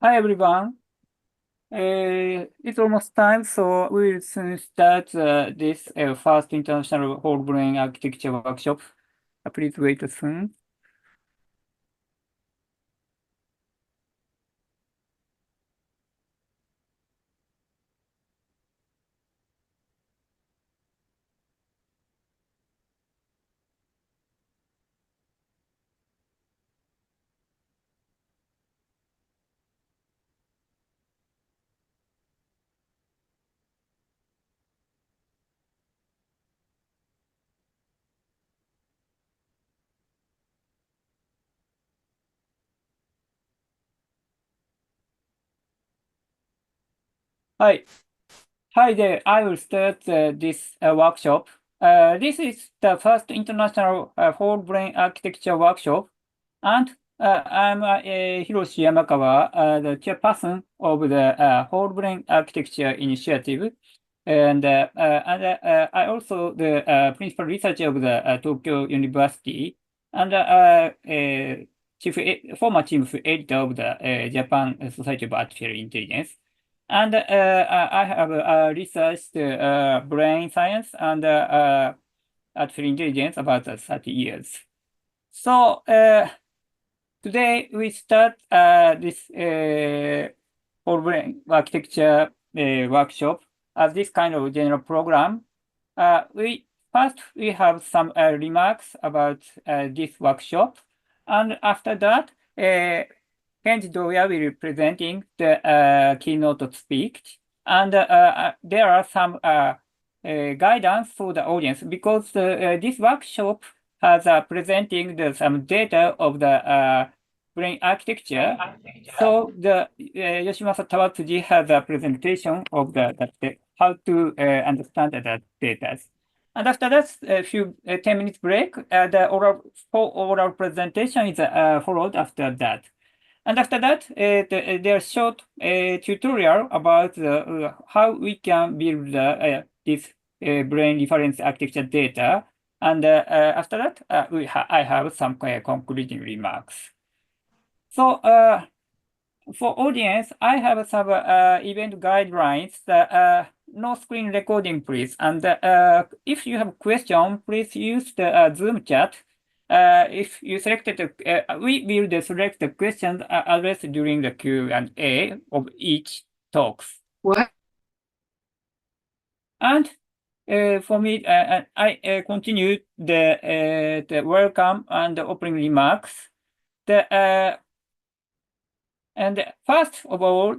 Hi everyone. It's almost time, so we will soon start this first international whole brain architecture workshop. Please wait soon. はい。Hi there. I will start this workshop. This is the first international whole brain architecture workshop, and I'm Hiroshi Yamakawa, the chairperson of the whole brain architecture initiative. And I also the principal researcher of the Tokyo University and former chief editor of the Japan Society of Artificial Intelligence. And I have researched brain science and artificial intelligence about 30 years. So today we start this whole brain architecture workshop as this kind of general program. We have some remarks about this workshop, and after that, Kenji Doya will be presenting the keynote speech, and there are some guidance for the audience because this workshop has presenting some data of the brain architecture. So the Yoshimasa Tawatsuji has a presentation of the how to understand the data. And after that, a few 10 minutes break. The oral presentation is followed after that. And after that, there's short tutorial about how we can build this brain reference architecture data. And after that, I have some concluding remarks. So for audience, I have some event guidelines. No screen recording, please. And if you have question, please use the Zoom chat. If you selected, we will select the questions addressed during the Q&A of each talks. What? And for me, I continue the welcome and the opening remarks. And first of all,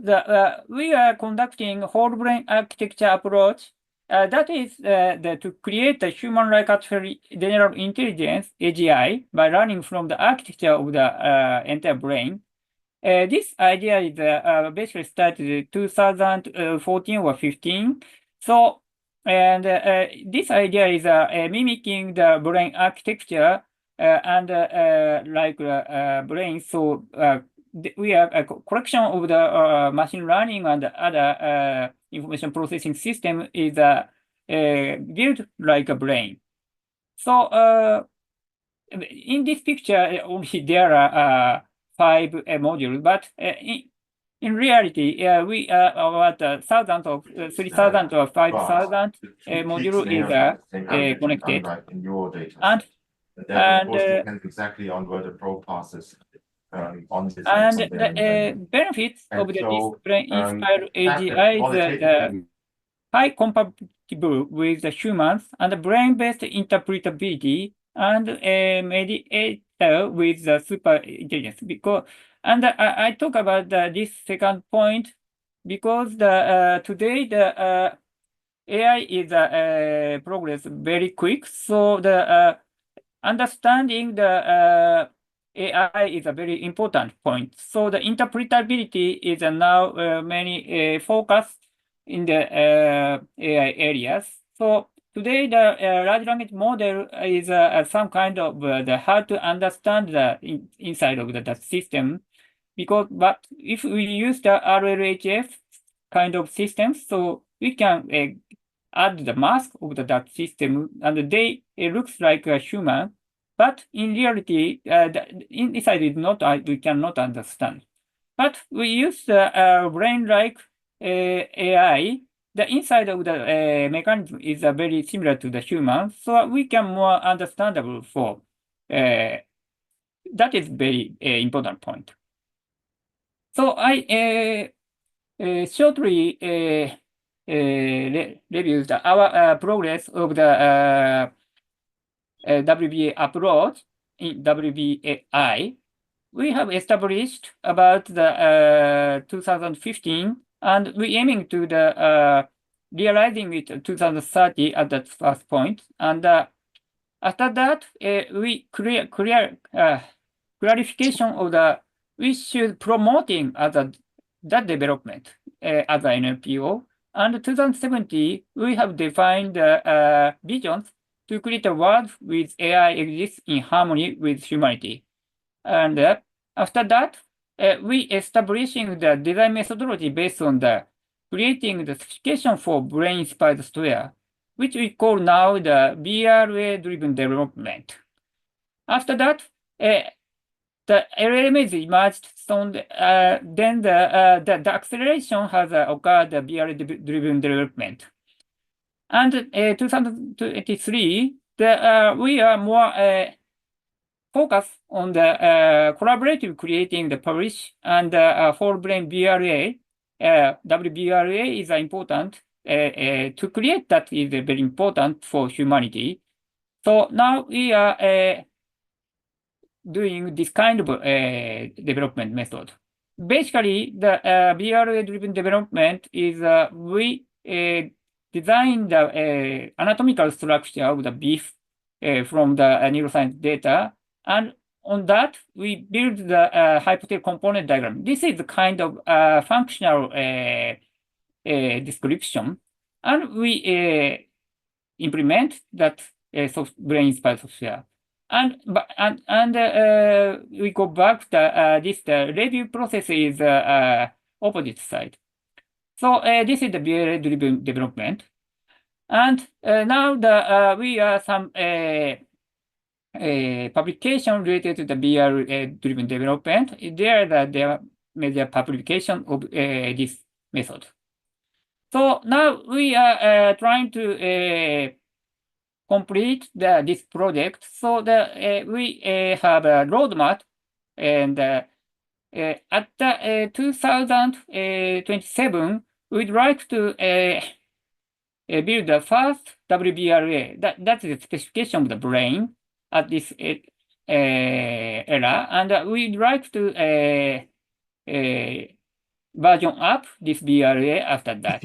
we are conducting whole brain architecture approach. That is to create a human-like artificial general intelligence, AGI, by learning from the architecture of the entire brain. This idea is basically started in 2014 or 15. So, and this idea is mimicking the brain architecture and like brain. So we have a collection of the machine learning and other information processing system is built like a brain. So in this picture, only there are 5 modules, but in reality, we about 3,000 or 5,000 module is connected. And exactly on where the probe passes on this. And the benefits of the brain-inspired AGI is the high compatible with the humans and brain-based interpretability and a mediator with the super intelligence. And I talk about this second point because today the AI is progress very quick. So the understanding the AI is a very important point. So the interpretability is now many focused in the AI areas. So today the large language model is some kind of the how to understand the inside of the system. But if we use the RLHF kind of system, so we can add the mask of that system, and it looks like a human, but in reality, inside is not, we cannot understand. but we use the brain-like AI. The inside of the mechanism is very similar to the human, so we can more understandable for that is very important point. So I shortly reviewed our progress of the WBA approach in WBAI. We have established about the 2015, and we aiming to the realizing it 2030 at that first point. And after that, we clarification of the we should promoting as that development as an NPO. And 2070, we have defined visions to create a world with AI exists in harmony with humanity. And after that, we establishing the design methodology based on the creating the specification for brain-inspired software, which we call now the BRA-driven development. After that, the LLMs emerged, so then the acceleration has occurred, the BRA-driven development. And 2023, we are more focused on the collaborative creating the publish and whole brain BRA. WBRA is important to create that is very important for humanity. So now we are doing this kind of development method. Basically, the BRA-driven development is we design the anatomical structure of the beef from the neuroscience data, and on that we build the hypothetical component diagram. This is the kind of functional description, and we implement that brain-inspired software. And we go back to the review process is opposite side. So this is the BRA-driven development. And now we are some publication related to the BRA-driven development. There are major publication of this method. So now we are trying to complete this project. So we have a roadmap, and at the 2027, we'd like to build the first WBRA. That's the specification of the brain at this era, and we'd like to version up this BRA after that.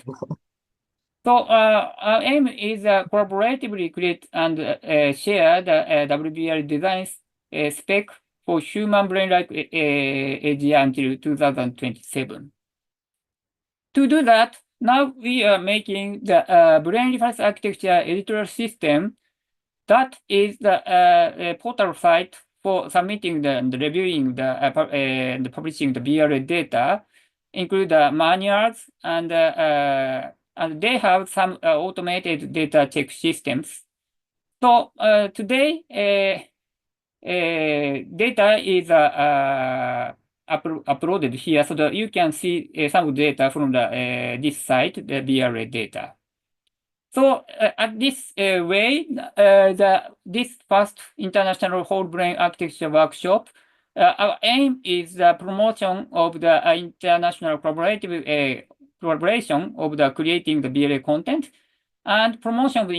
So our aim is collaboratively create and share the WBRA designs spec for human brain-like AGI until 2027. To do that, now we are making the brain reference architecture editorial system. That is the portal site for submitting the reviewing the publishing the BRA data, include the manuals, and they have some automated data check systems. So today, data is uploaded here, so that you can see some data from the this site, the BRA data. So at this way, this first international whole brain architecture workshop, our aim is the promotion of the international collaboration of the creating the BLA content, and promotion of the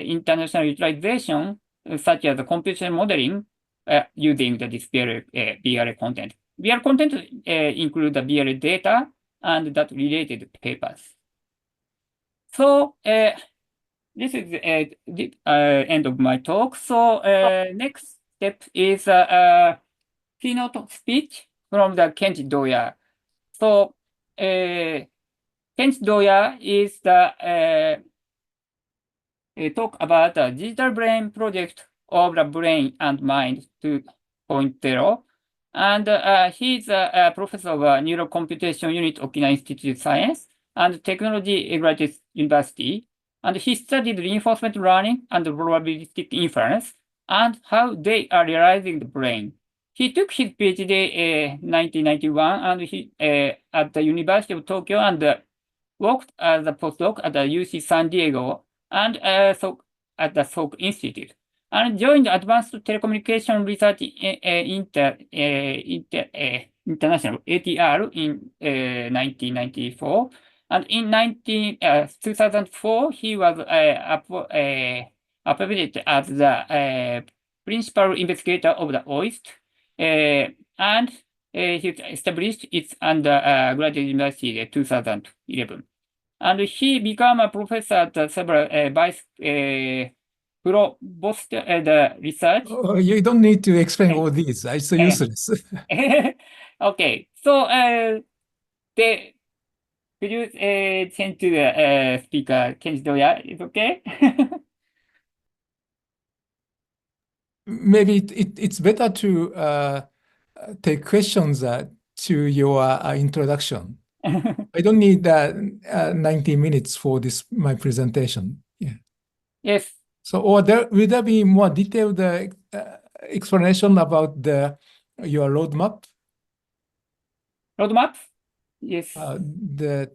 international utilization, such as the computational modeling using this BLA content. BLA content include the BLA data and that related papers. So this is the end of my talk. So next step is keynote speech from the Kenji Doya. So Kenji Doya is the talk about the digital brain project of the brain and mind 2.0. And he's a professor of Neurocomputation Unit, Okinawa Institute of Science and Technology Graduate University. And he studied reinforcement learning and probabilistic inference and how they are realizing the brain. he took his PhD 1991 and he at the University of Tokyo and worked as a postdoc at the UC San Diego and so at the Salk Institute and joined Advanced Telecommunication Research International ATR in 1994. And in 2004, he was appointed as the principal investigator of the OIST, and he established its undergraduate university in 2011. And he became a professor at several vice provost the research. Oh, you don't need to explain all these. It's so useless. Okay, so could you change to the speaker, Kenji Doya? Is okay? Maybe it's better to take questions to your introduction. I don't need 90 minutes for this my presentation. Yeah. Yes. So, or will there be more detailed explanation about your roadmap? Roadmap? Yes. The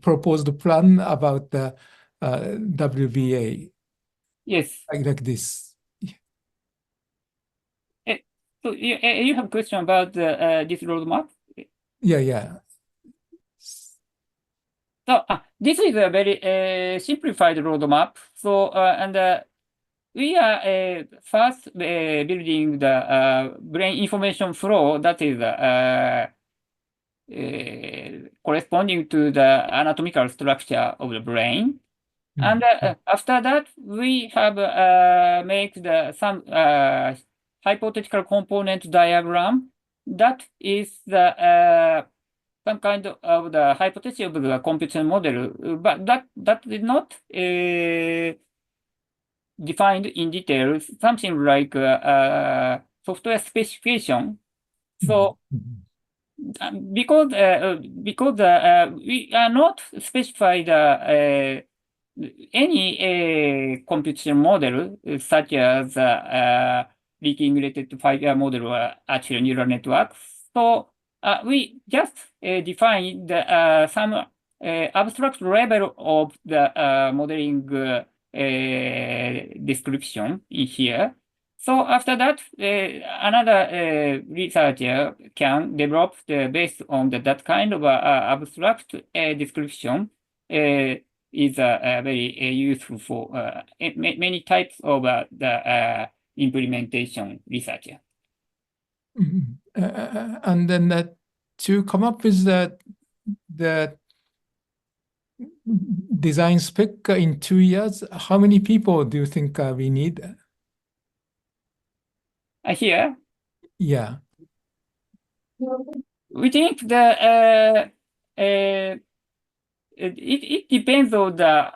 proposed plan about the WBA. Yes. Like this. So you have a question about this roadmap? Yeah. So this is a very simplified roadmap. So we are first building the brain information flow that is corresponding to the anatomical structure of the brain. And after that, we have make some hypothetical component diagram that is the some kind of the hypothesis of the computational model, but that is not defined in detail. Something like software specification. So because we are not specified any computational model such as leaking related to fire model or artificial neural network. So we just define some abstract level of the modeling description in here. So after that, another researcher can develop based on that kind of abstract description is very useful for many types of the implementation research. And then to come up with the design spec in 2 years, how many people do you think we need? Here? Yeah. We think it depends on the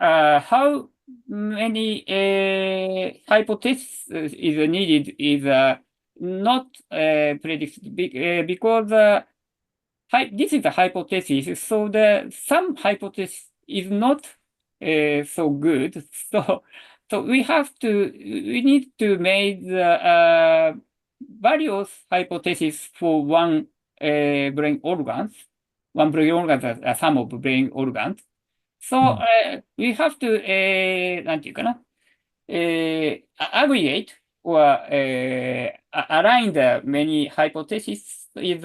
how many hypotheses is needed is not predicted because this is a hypothesis. So some hypothesis is not so good. So we need to make the various hypotheses for one brain organs. One brain organ is a sum of brain organs. So we have to aggregate or align the many hypotheses. Is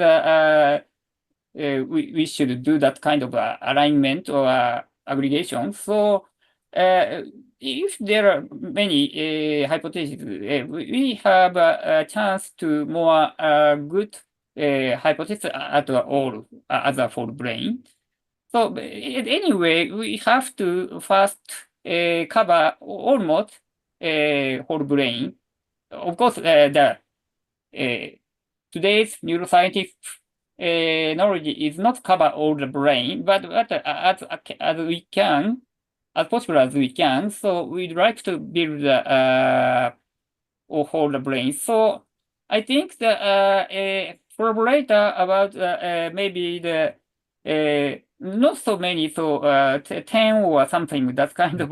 we should do that kind of alignment or aggregation. So if there are many hypotheses, we have a chance to more good hypothesis at all as a full brain. So anyway, we have to first cover almost whole brain. Of course, today's neuroscientific knowledge is not cover all the brain, but as we can, as possible as we can. So we'd like to build or whole the brain. So I think the collaborator about maybe the not so many, so 10 or something. That kind of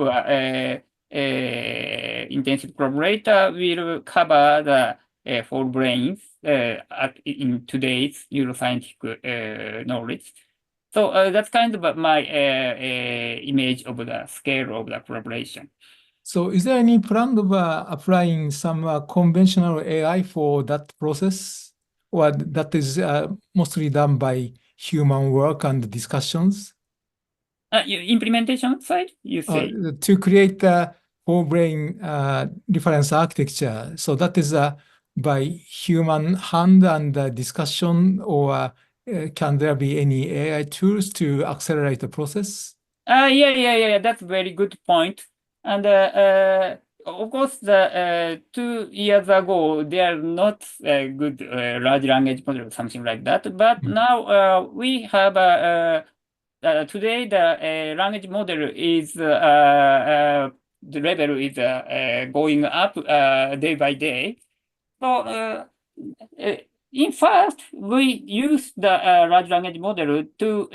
intensive collaborator will cover the four brains in today's neuroscientific knowledge. So that's kind of my image of the scale of the collaboration. So is there any plan of applying some conventional AI for that process, or that is mostly done by human work and discussions? Implementation side, you say? To create the whole brain reference architecture. So that is by human hand and discussion, or can there be any AI tools to accelerate the process? Yeah. That's a very good point. And of course, the 2 years ago, they are not a good large language model or something like that. But now we have today the language model is the level is going up day by day. So in first, we use the large language model to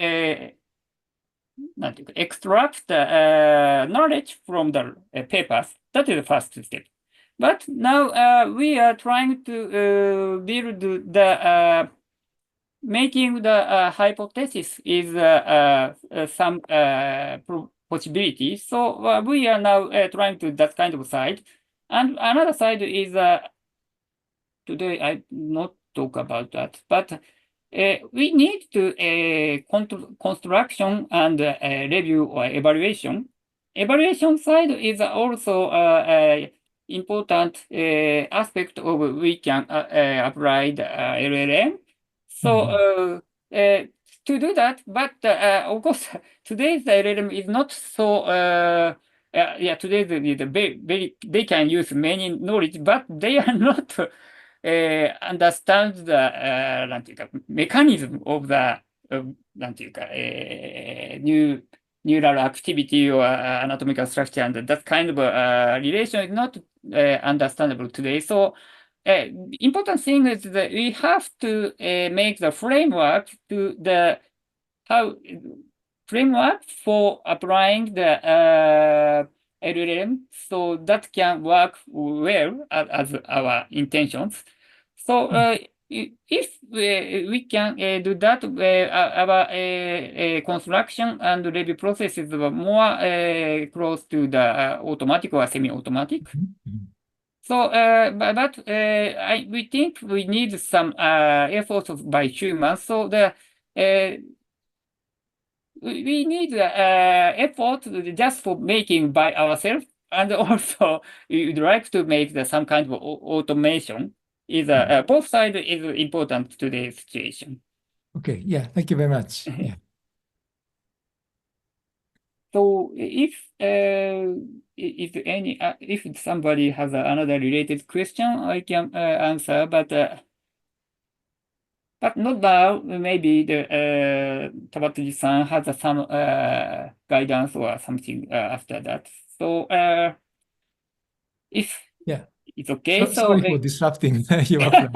extract the knowledge from the papers. That is the first step. But now we are trying to build the making the hypothesis is some possibility. So we are now trying to that kind of side. And another side is today I not talk about that, but we need to construction and review or evaluation. Evaluation side is also important aspect of we can apply the LLM. So to do that, but of course today's LLM is not so. Today very they can use many knowledge, but they are not understand the なんていうか mechanism of the なんていうかneural activity or anatomical structure, and that kind of relation is not understandable today. So important thing is that we have to make the framework to the framework for applying the LLM, so that can work well as our intentions. So if we can do that, our construction and review processes are more close to the automatic or semi-automatic. So, we think we need some efforts by humans. So we need effort just for making by ourselves, and also we would like to make some kind of automation. Both sides is important to today's situation. Okay, yeah, thank you very much. Yeah. So if somebody has another related question, I can answer, but not now. Maybe the Tabatsuji-san has some guidance or something after that. So if it's okay. Sorry for disrupting your plan.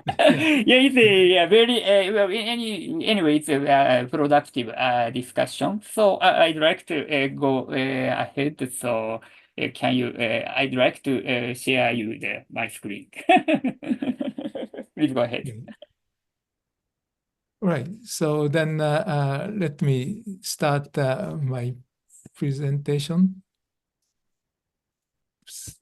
It's very well. Anyway, it's a productive discussion. So I'd like to go ahead. So can you? I'd like to share you my screen. Please go ahead. Okay. Right. So then let me start my presentation. Oops.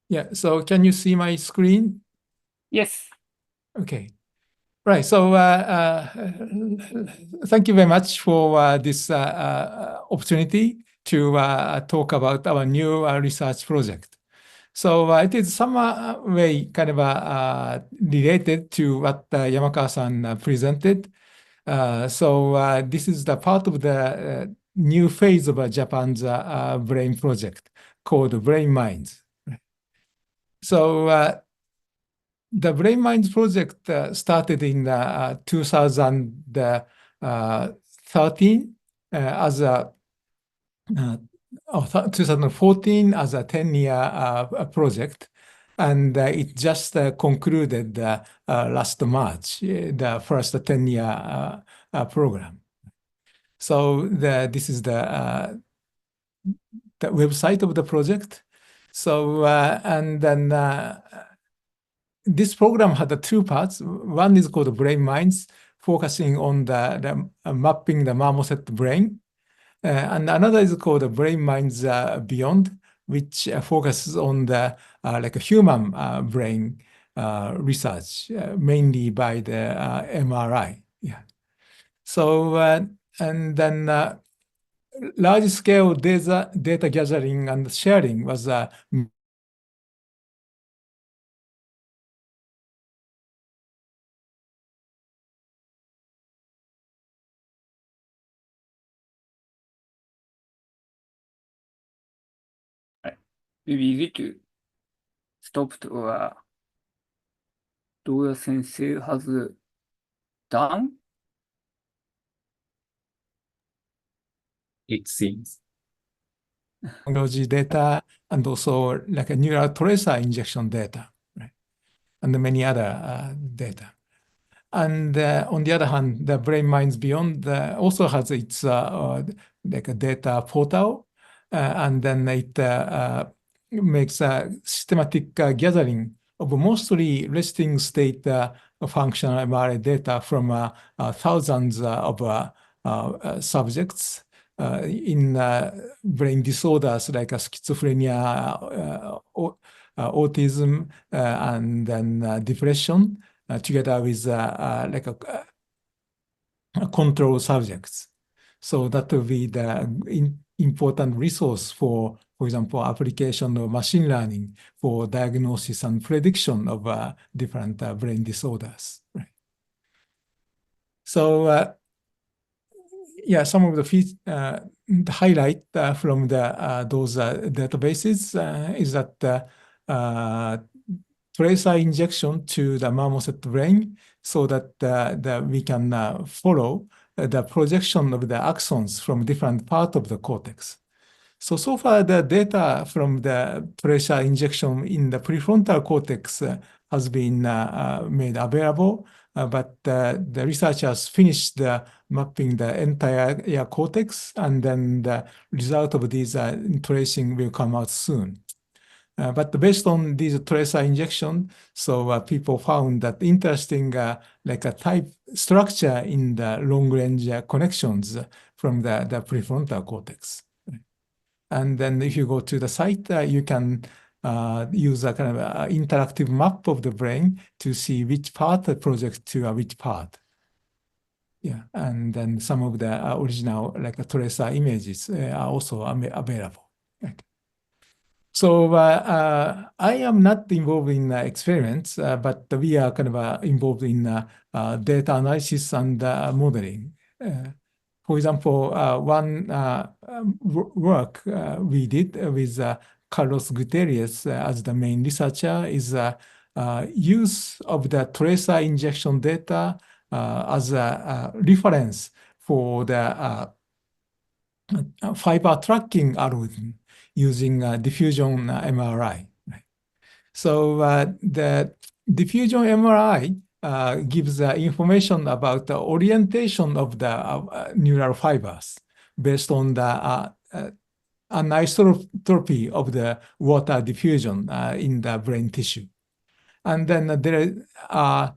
Yeah, so can you see my screen? Yes. Okay. Right. So thank you very much for this opportunity to talk about our new research project. So it is some way kind of related to what Yamakawa-san presented. So this is the part of the new phase of Japan's brain project called Brain Minds. So the Brain Minds project started in 2013 as a 2014 as a 10-year project. And it just concluded last March, the first 10-year program. So this is the website of the project. So and then this program had two parts. One is called Brain Minds, focusing on the mapping the marmoset brain. And another is called Brain Minds Beyond, which focuses on the like a human brain research, mainly by the MRI. Yeah. So and then large-scale data gathering and sharing was Maybe easy to stop or Doya sensei has done. It seems. technology data and also like a neural tracer injection data, right? And many other data. And on the other hand, the Brain Minds Beyond also has its like a data portal, and then it makes a systematic gathering of mostly resting state functional MRI data from thousands of subjects in brain disorders like schizophrenia, autism, and then depression, together with like a control subjects. So that will be the important resource for example, application of machine learning for diagnosis and prediction of different brain disorders. Right. So yeah, some of the highlight from those databases is that tracer injection to the marmoset brain so that we can follow the projection of the axons from different parts of the cortex. So far, the data from the tracer injection in the prefrontal cortex has been made available, but the researchers finished mapping the entire cortex, and then the result of these tracing will come out soon. But based on these tracer injection, so people found that interesting like a type structure in the long-range connections from the prefrontal cortex. And then if you go to the site, you can use a kind of interactive map of the brain to see which part projects to which part. Yeah, and then some of the original like tracer images are also available. Right. So I am not involved in experiments, but we are kind of involved in data analysis and modeling. For example, one work we did with Carlos Gutierrez as the main researcher is use of the tracer injection data as a reference for the fiber tracking algorithm using diffusion MRI. Right? So the diffusion MRI gives information about the orientation of the neural fibers based on the anisotropy of the water diffusion in the brain tissue. And then there are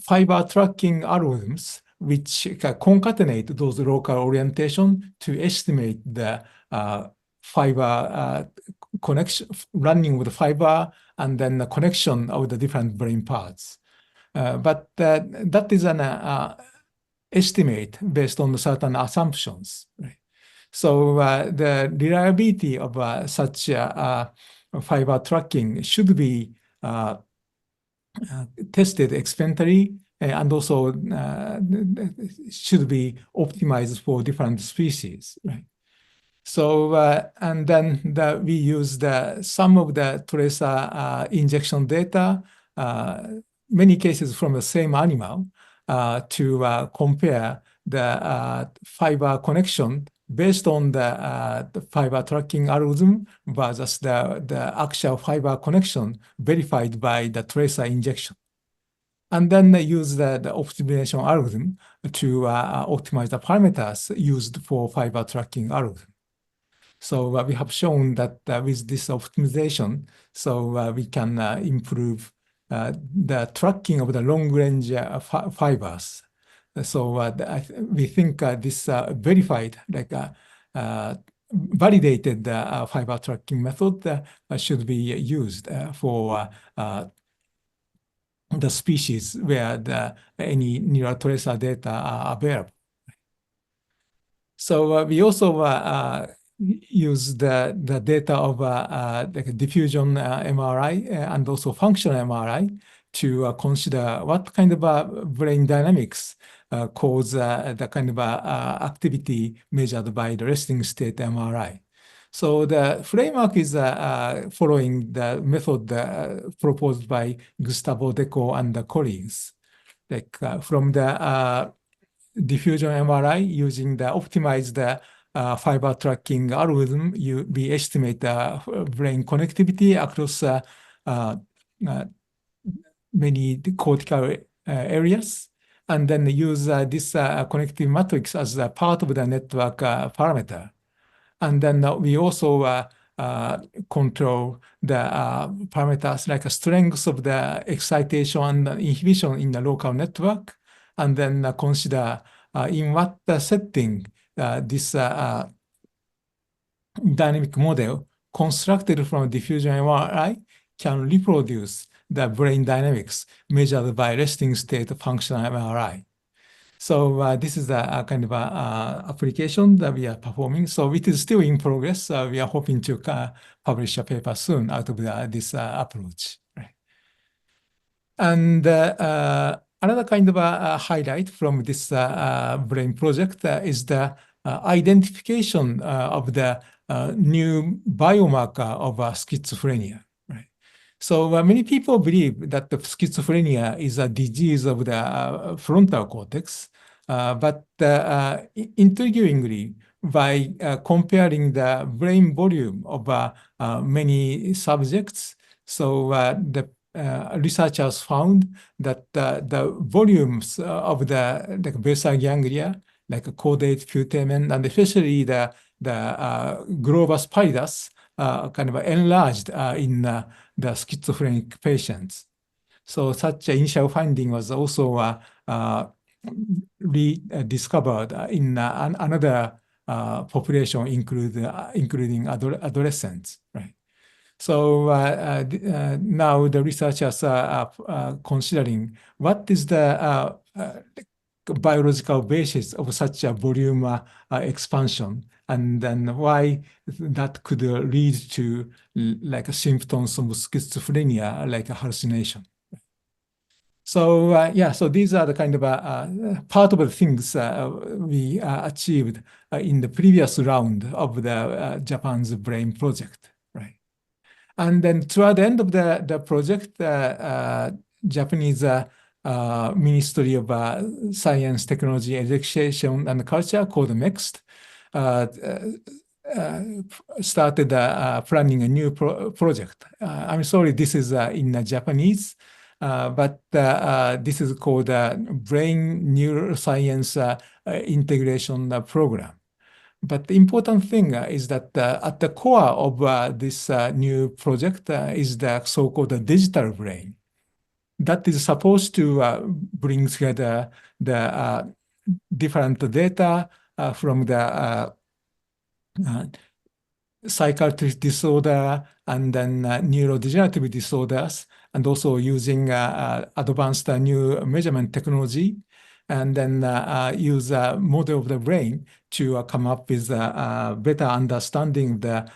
fiber tracking algorithms which can concatenate those local orientation to estimate the fiber connection, running with the fiber, and then the connection of the different brain parts. But that is an estimate based on certain assumptions. Right? So the reliability of such fiber tracking should be tested experimentally and also should be optimized for different species. Right? So and then we use some of the tracer injection data, many cases from the same animal, to compare the fiber connection based on the fiber tracking algorithm versus the actual fiber connection verified by the tracer injection. And then they use the optimization algorithm to optimize the parameters used for fiber tracking algorithm. So we have shown that with this optimization, so we can improve the tracking of the long-range fibers. So we think this verified, like validated fiber tracking method should be used for the species where any neural tracer data are available. So we also use the data of like diffusion MRI and also functional MRI to consider what kind of brain dynamics cause the kind of activity measured by the resting state MRI. So the framework is following the method proposed by Gustavo Deco and the colleagues. Like from the diffusion MRI using the optimized fiber tracking algorithm, we estimate the brain connectivity across many cortical areas, and then use this connective matrix as a part of the network parameter. And then we also control the parameters like strength of the excitation and inhibition in the local network, and then consider in what setting this dynamic model constructed from diffusion MRI can reproduce the brain dynamics measured by resting state functional MRI. So this is a kind of application that we are performing. So it is still in progress. We are hoping to publish a paper soon out of this approach. Right. And another kind of a highlight from this brain project is the identification of the new biomarker of schizophrenia. Right. So many people believe that the schizophrenia is a disease of the frontal cortex, but intriguingly, by comparing the brain volume of many subjects, so the researchers found that the volumes of the basal ganglia, like caudate, putamen, and especially the globus pallidus, kind of enlarged in the schizophrenic patients. So such initial finding was also rediscovered in another population, including adolescents. Right. So now the researchers are considering what is the biological basis of such a volume expansion, and then why that could lead to like symptoms of schizophrenia, like a hallucination. So yeah, so these are the kind of part of the things we achieved in the previous round of the Japan's brain project, right? And then toward the end of the project, Japanese Ministry of Science, Technology, Education, and Culture, called MEXT, started planning a new project. I'm sorry, this is in Japanese, but this is called Brain Neuroscience Integration Program. But the important thing is that at the core of this new project is the so-called digital brain that is supposed to bring together the different data from the psychiatric disorder and then neurodegenerative disorders, and also using advanced new measurement technology, and then use a model of the brain to come up with a better understanding of the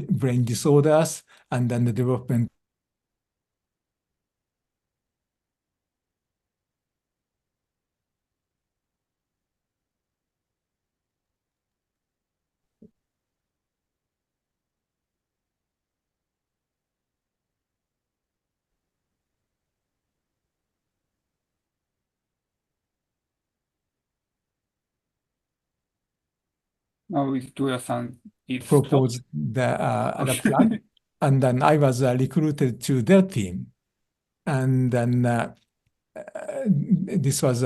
brain disorders and then the development. Now is Doya-san is proposed the plan, and then I was recruited to their team, and then this was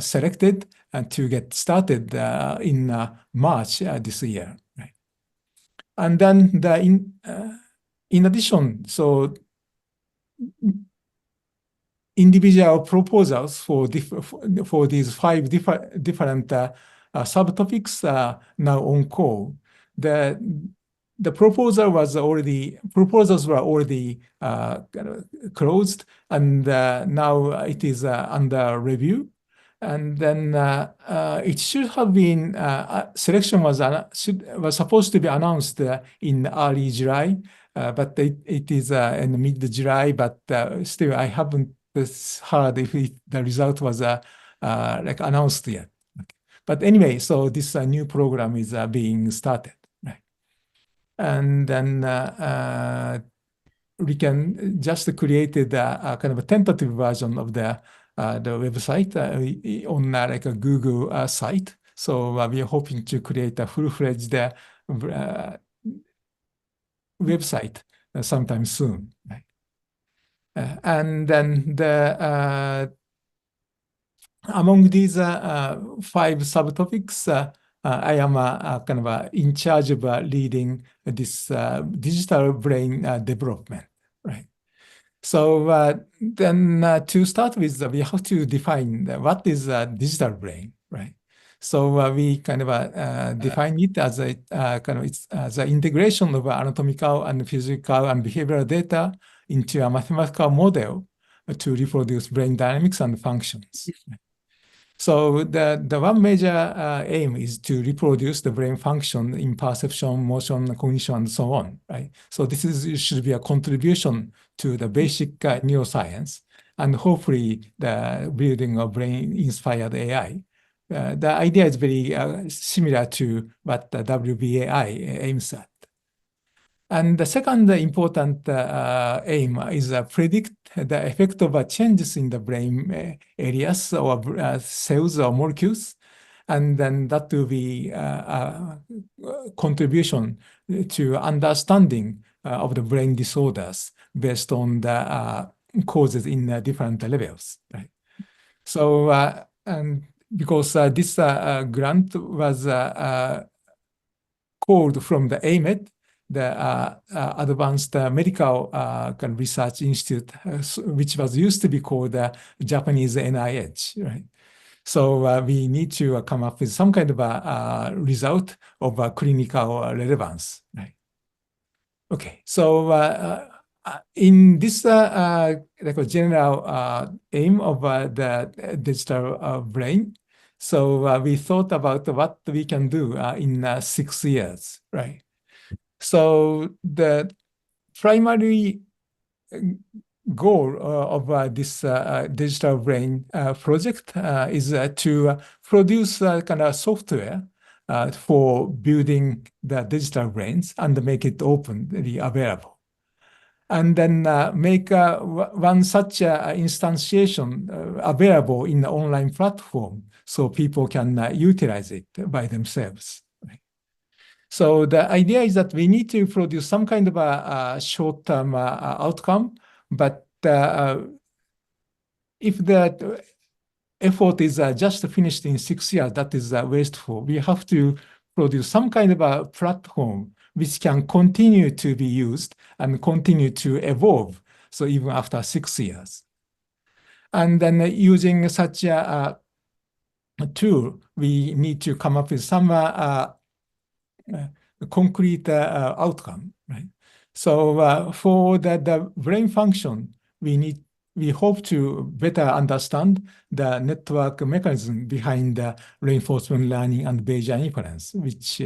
selected to get started in March this year. Right? And then in addition, so individual proposals for these 5 different subtopics now on call. The proposals were already closed, and now it is under review. And then it should have been selection was supposed to be announced in early July, but it is in mid-July. But still, I haven't heard if the result was like announced yet. Okay. But anyway, so this new program is being started, right? And then we can just created a kind of a tentative version of the website on like a Google site. So we are hoping to create a full-fledged website sometime soon. Right? And then among these 5 subtopics, I am kind of in charge of leading this digital brain development, right? So then to start with, we have to define what is a digital brain, right? So we kind of define it as a kind of as an integration of anatomical and physical and behavioral data into a mathematical model to reproduce brain dynamics and functions. So the one major aim is to reproduce the brain function in perception, motion, cognition, and so on, right? So this should be a contribution to the basic neuroscience, and hopefully the building of brain-inspired AI. The idea is very similar to what the WBAI aims at. And the second important aim is predict the effect of changes in the brain areas or cells or molecules. And then that will be a contribution to understanding of the brain disorders based on the causes in different levels. Right? So, and because this grant was called from the AMED, the Advanced Medical Research Institute, which was used to be called the Japanese NIH, right? So we need to come up with some kind of a result of clinical relevance, right? Okay, so in this like a general aim of the digital brain, so we thought about what we can do in 6 years, right? So the primary goal of this digital brain project is to produce kind of software for building the digital brains and make it openly available. And then make one such instantiation available in the online platform so people can utilize it by themselves. So the idea is that we need to produce some kind of a short-term outcome, but if the effort is just finished in 6 years, that is wasteful. We have to produce some kind of a platform which can continue to be used and continue to evolve, so even after 6 years. And then using such a tool, we need to come up with some concrete outcome, right? So for the brain function, we hope to better understand the network mechanism behind the reinforcement learning and Bayesian inference, which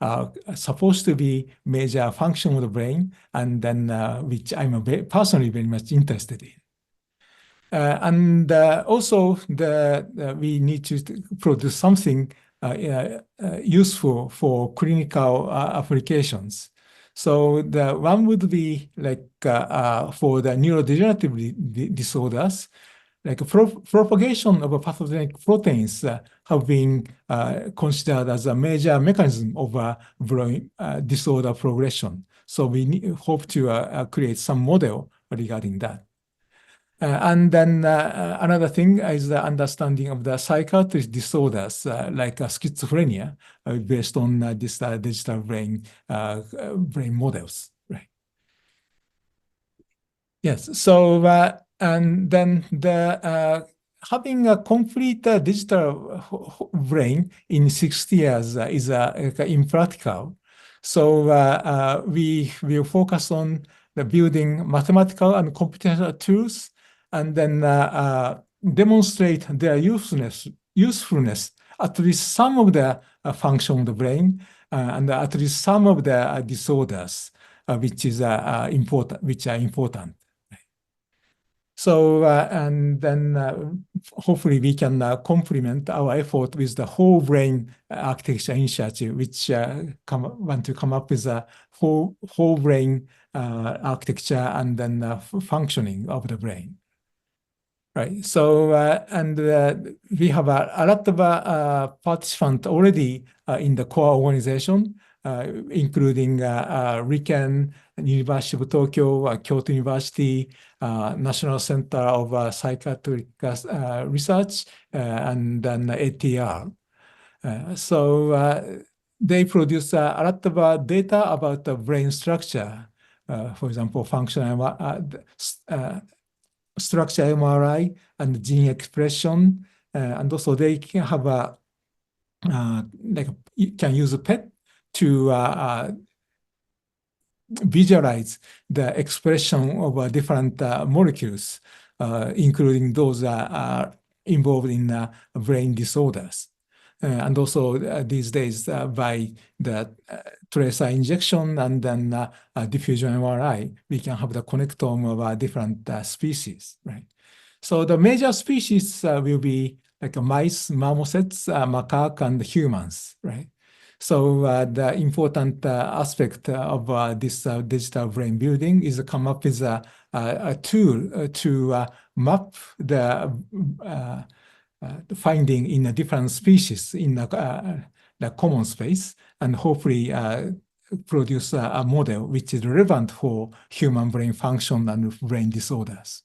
are supposed to be major function of the brain, and then which I'm personally very much interested in. And also, we need to produce something useful for clinical applications. So the one would be like for the neurodegenerative disorders, like propagation of pathogenic proteins have been considered as a major mechanism of brain disorder progression. So we hope to create some model regarding that. And then another thing is the understanding of the psychiatric disorders like schizophrenia based on this digital brain models, right? Yes. So and then the having a complete digital brain in 60 years is impractical. So we will focus on the building mathematical and computational tools, and then demonstrate their usefulness, at least some of the function of the brain, and at least some of the disorders, which are important. So, and then hopefully we can complement our effort with the whole brain architecture initiative, which want to come up with a whole brain architecture and then functioning of the brain. Right. So, and we have a lot of participants already in the core organization, including RIKEN, University of Tokyo, Kyoto University, National Center of Psychiatric Research, and then ATR. So they produce a lot of data about the brain structure, for example, functional structure MRI and gene expression, and also they can have a like you can use a PET to visualize the expression of different molecules, including those involved in brain disorders. And also these days by the tracer injection and then diffusion MRI, we can have the connectome of different species, right? So the major species will be like mice, marmosets, macaque, and humans, right? So the important aspect of this digital brain building is to come up with a tool to map the finding in a different species in the common space, and hopefully produce a model which is relevant for human brain function and brain disorders.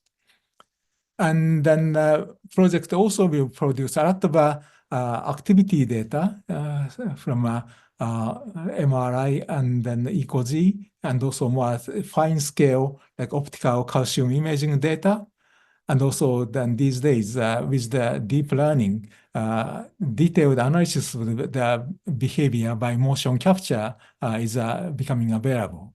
And then project also will produce a lot of activity data from MRI and then ECG, and also more fine scale like optical calcium imaging data. And also then these days with the deep learning, detailed analysis of the behavior by motion capture is becoming available.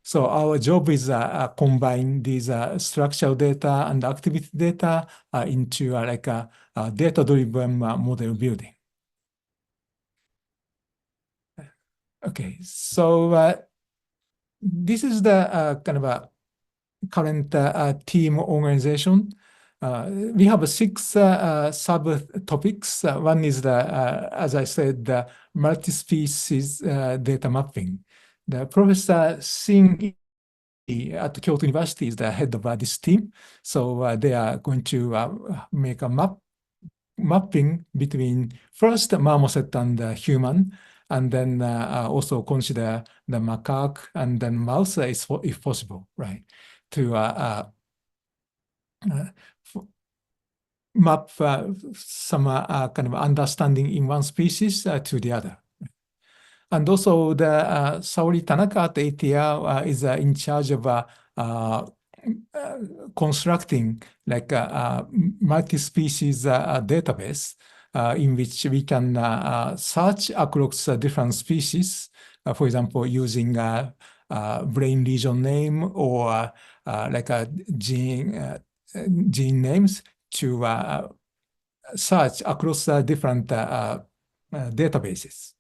So our job is combine these structural data and activity data into like a data-driven model building. Okay, so this is the kind of a current team organization. We have 6 subtopics. One is as I said, the multi-species data mapping. The Professor Singh at Kyoto University is the head of this team. So they are going to make a mapping between first marmoset and human, and then also consider the macaque and then mouse if possible, right? To map some kind of understanding in one species to the other. And also the Saori Tanaka at ATR is in charge of constructing like a multi-species database in which we can search across different species, for example, using brain region name or like a gene names to search across different databases.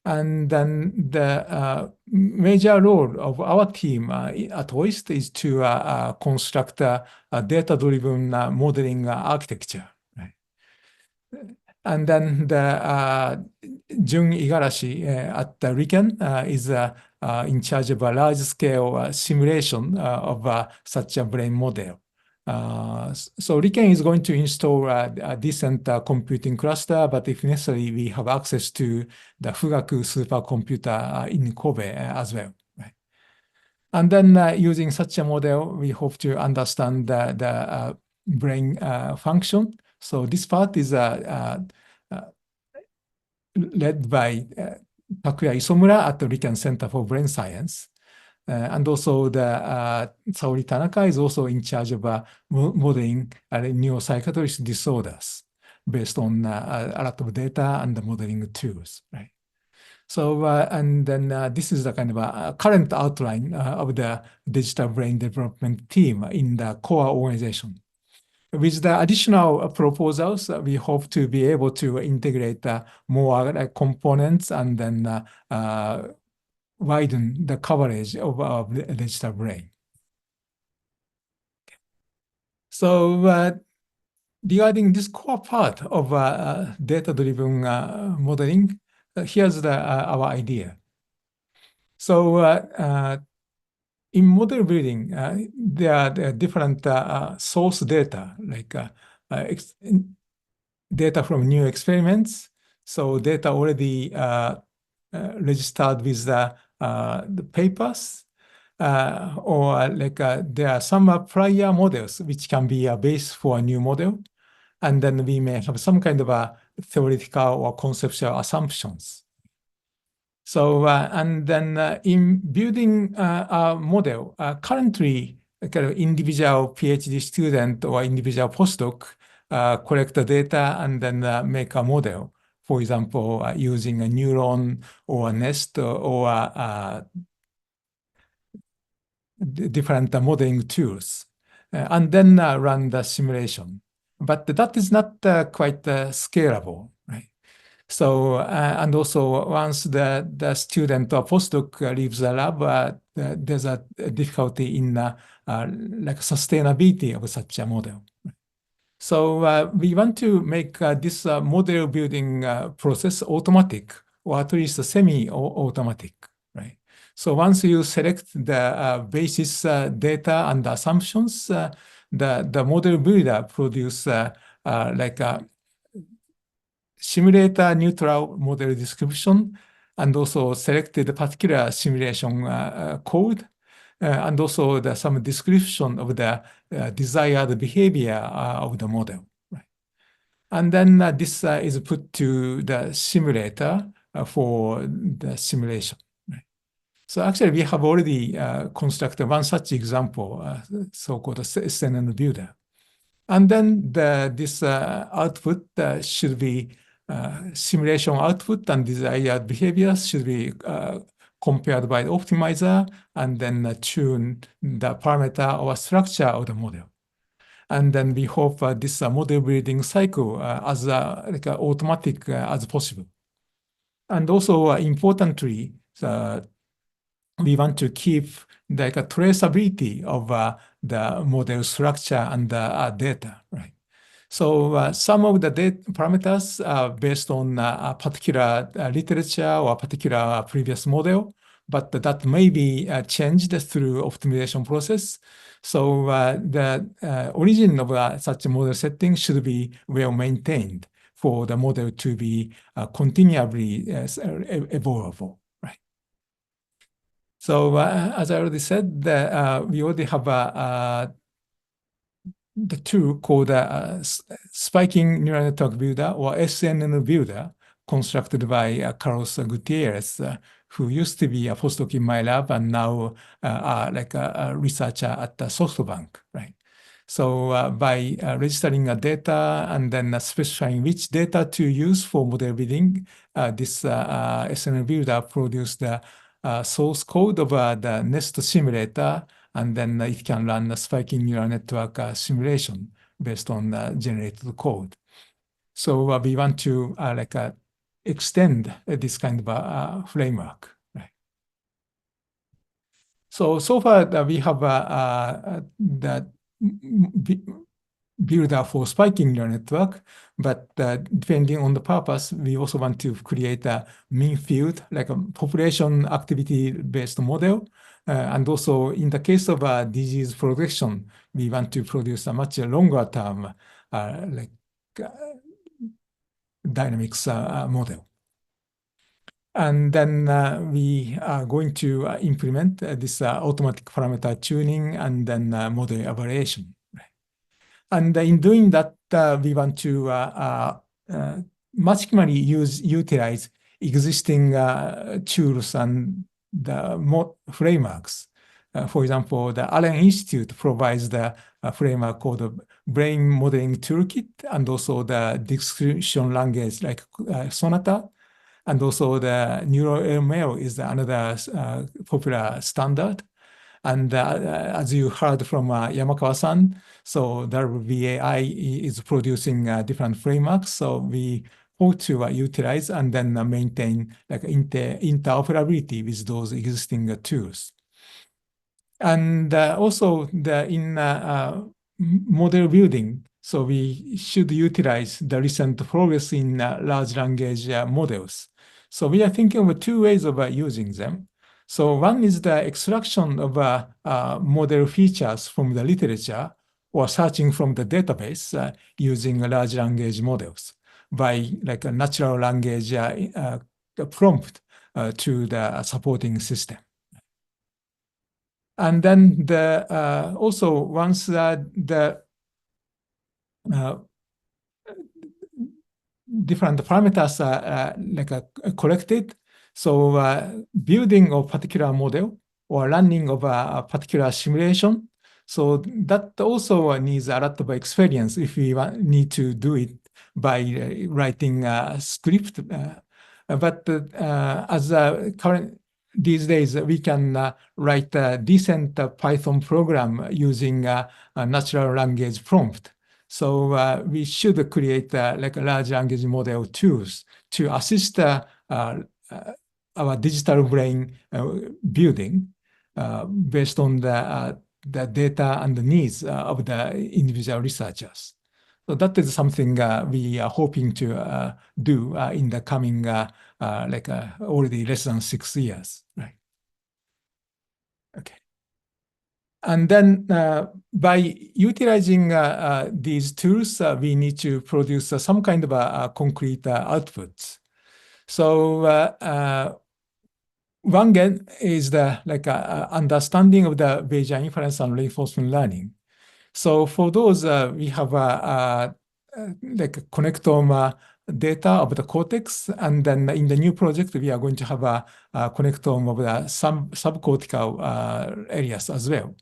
And then the major role of our team at OIST is to construct a data-driven modeling architecture. Right? And then the Jun Igarashi at the RIKEN is in charge of a large-scale simulation of such a brain model. So RIKEN is going to install a decent computing cluster, but if necessary, we have access to the Fugaku supercomputer in Kobe as well. Right? And then using such a model, we hope to understand the brain function. So this part is led by Takuya Isomura at the RIKEN Center for Brain Science. And also the Saori Tanaka is also in charge of modeling neuropsychiatric disorders based on a lot of data and the modeling tools, right? So, and then this is the kind of a current outline of the digital brain development team in the core organization. With the additional proposals, we hope to be able to integrate more components and then widen the coverage of our digital brain. So regarding this core part of data-driven modeling, here's our idea. So in model building, there are different source data, like data from new experiments. So data already registered with the papers, or like there are some prior models which can be a base for a new model. And then we may have some kind of a theoretical or conceptual assumptions. So, and then in building a model, currently, kind of individual PhD student or individual postdoc collect the data and then make a model. For example, using a neuron or a nest or different modeling tools, and then run the simulation. But that is not quite scalable, right? So, and also once the student or postdoc leaves the lab, there's a difficulty in like sustainability of such a model. So we want to make this model building process automatic, or at least semi-automatic, right? So once you select the basis data and assumptions, the model builder produce like a simulator neutral model description, and also selected the particular simulation code, and also some description of the desired behavior of the model. Right? And then this is put to the simulator for the simulation. Right? So actually, we have already constructed one such example, so-called SNN builder. And then this output should be simulation output, and desired behaviors should be compared by the optimizer, and then tune the parameter or structure of the model. And then we hope this model building cycle as like automatic as possible. And also importantly, we want to keep like a traceability of the model structure and the data, right? So some of the data parameters are based on a particular literature or a particular previous model, but that may be changed through optimization process. So the origin of such a model setting should be well maintained for the model to be continually evolvable. So as I already said, we already have the tool called Spiking Neural Network Builder, or SNN Builder, constructed by Carlos Gutierrez, who used to be a postdoc in my lab and now like a researcher at SoftBank, right? So by registering data and then specifying which data to use for model building, this SNN Builder produced the source code of the nest simulator, and then it can run the spiking neural network simulation based on the generated code. So we want to like extend this kind of framework. Right? So far we have the builder for spiking neural network, but depending on the purpose, we also want to create a mean field, like a population activity-based model. And also, in the case of disease progression, we want to produce a much longer term dynamics model. And then we are going to implement this automatic parameter tuning and then model evaluation. And in doing that, we want to maximally utilize existing tools and the frameworks. For example, the Allen Institute provides the framework called the Brain Modeling Toolkit, and also the description language like Sonata, and also the NeuroML is another popular standard. And as you heard from Yamakawa-san, so the VAI is producing different frameworks. So we hope to utilize and then maintain like interoperability with those existing tools. And also in model building, so we should utilize the recent progress in large language models. So we are thinking of two ways of using them. So one is the extraction of model features from the literature or searching from the database using large language models by like a natural language prompt to the supporting system. And then also once the different parameters are collected, so building a particular model or running of a particular simulation, so that also needs a lot of experience if we need to do it by writing a script. But as these days, we can write a decent Python program using a natural language prompt. So we should create like a large language model tools to assist our digital brain building based on the data and the needs of the individual researchers. So that is something we are hoping to do in the coming already less than 6 years, right? Okay. And then by utilizing these tools, we need to produce some kind of concrete outputs. So one is the understanding of the Bayesian inference and reinforcement learning. So for those, we have connectome data of the cortex, and then in the new project, we are going to have a connectome of the subcortical areas as well.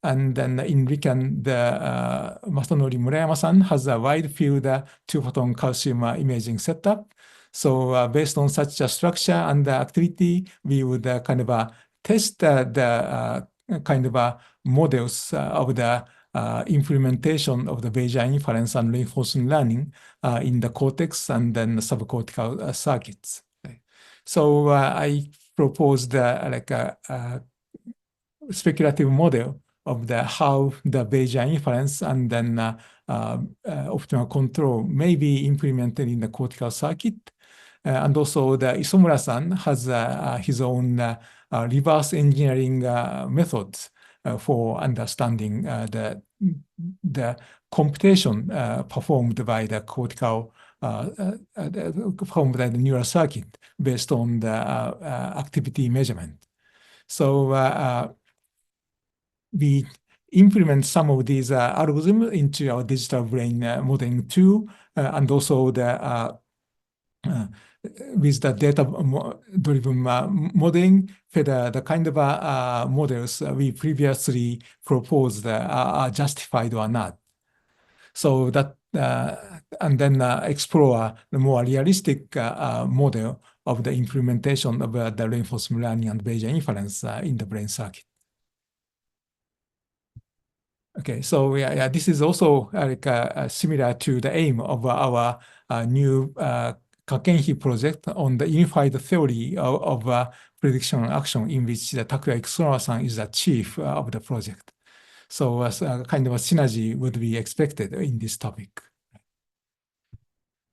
And then in RICAN, the Masanori Murayama-san has a wide field two-photon calcium imaging setup. So based on such a structure and the activity, we would kind of test the kind of models of the implementation of the Bayesian inference and reinforcement learning in the cortex and then the subcortical circuits. Okay. So I proposed like a speculative model of how the Bayesian inference and then optimal control may be implemented in the cortical circuit. And also the Isomura-san has his own reverse engineering methods for understanding the computation performed by the cortical, performed by the neural circuit based on the activity measurement. So we implement some of these algorithms into our digital brain modeling tool, and also with the data-driven modeling, whether the kind of models we previously proposed are justified or not. So that, and then explore the more realistic model of the implementation of the reinforcement learning and Bayesian inference in the brain circuit. Okay, so yeah, this is also similar to the aim of our new Kakenhi project on the unified theory of prediction and action, in which Takuya Ikusunowa-san is the chief of the project. So kind of a synergy would be expected in this topic.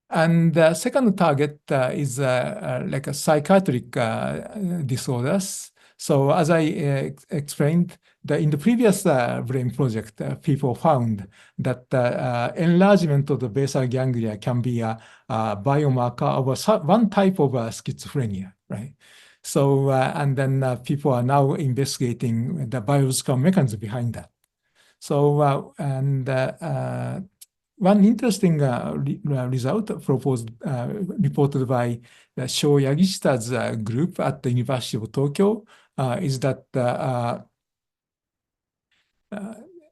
And the second target is like a psychiatric disorders. So as I explained, in the previous brain project, people found that enlargement of the basal ganglia can be a biomarker of one type of schizophrenia, right? So, and then people are now investigating the biological mechanism behind that. So, one interesting result reported by Sho Yagishita's group at the University of Tokyo is that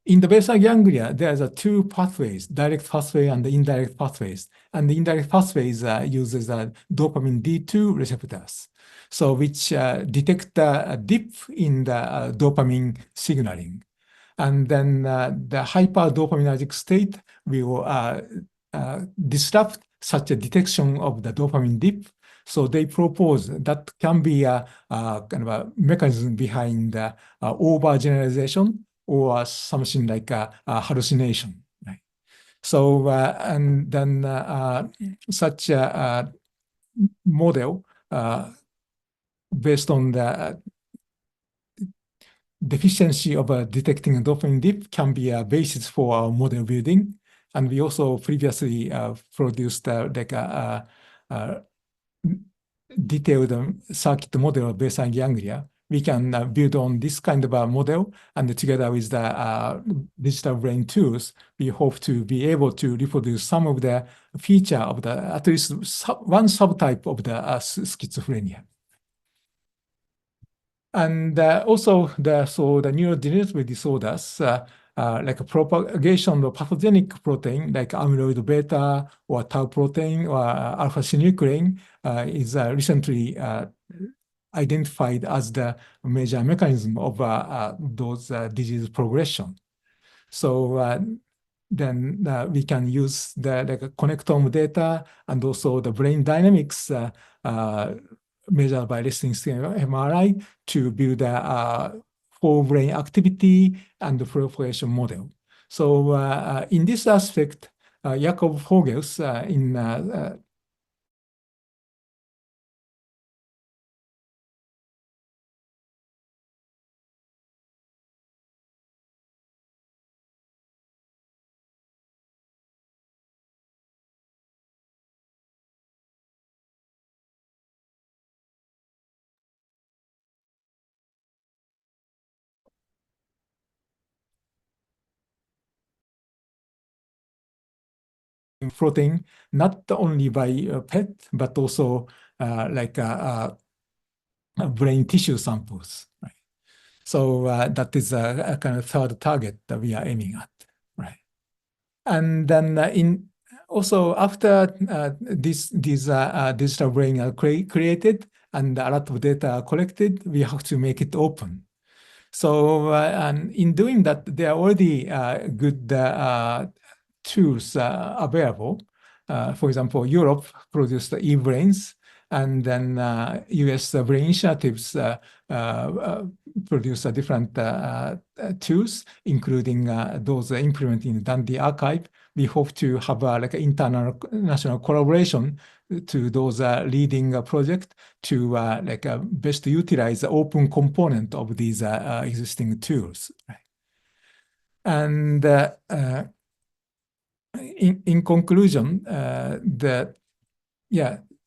in the basal ganglia, there's two pathways, direct pathway and the indirect pathways. And the indirect pathways uses dopamine D2 receptors, so which detect a dip in the dopamine signaling. And then the hyperdopaminergic state will disrupt such a detection of the dopamine dip. So they propose that can be a kind of a mechanism behind overgeneralization or something like a hallucination. Right? So and then such a model based on the deficiency of detecting a dopamine dip can be a basis for our model building. And we also previously produced like a detailed circuit model of basal ganglia. We can build on this kind of a model, and together with the digital brain tools, we hope to be able to reproduce some of the feature of the at least one subtype of the schizophrenia. And also the neurodegenerative disorders, like propagation of pathogenic protein like amyloid beta or tau protein or alpha-synuclein is recently identified as the major mechanism of those disease progression. So then we can use the connectome data and also the brain dynamics measured by resting MRI to build a whole brain activity and the proliferation model. So in this aspect, Jakob Vogels in protein, not only by PET, but also like brain tissue samples. Right? So that is a kind of third target that we are aiming at. Right? And then also after these digital brain are created and a lot of data are collected, we have to make it open. So and in doing that, there are already good tools available. For example, Europe produced the e-brains, and then US brain initiatives produce different tools, including those implemented in the Dundee archive. We hope to have like an international collaboration to those leading projects to like best utilize the open component of these existing tools. And in conclusion,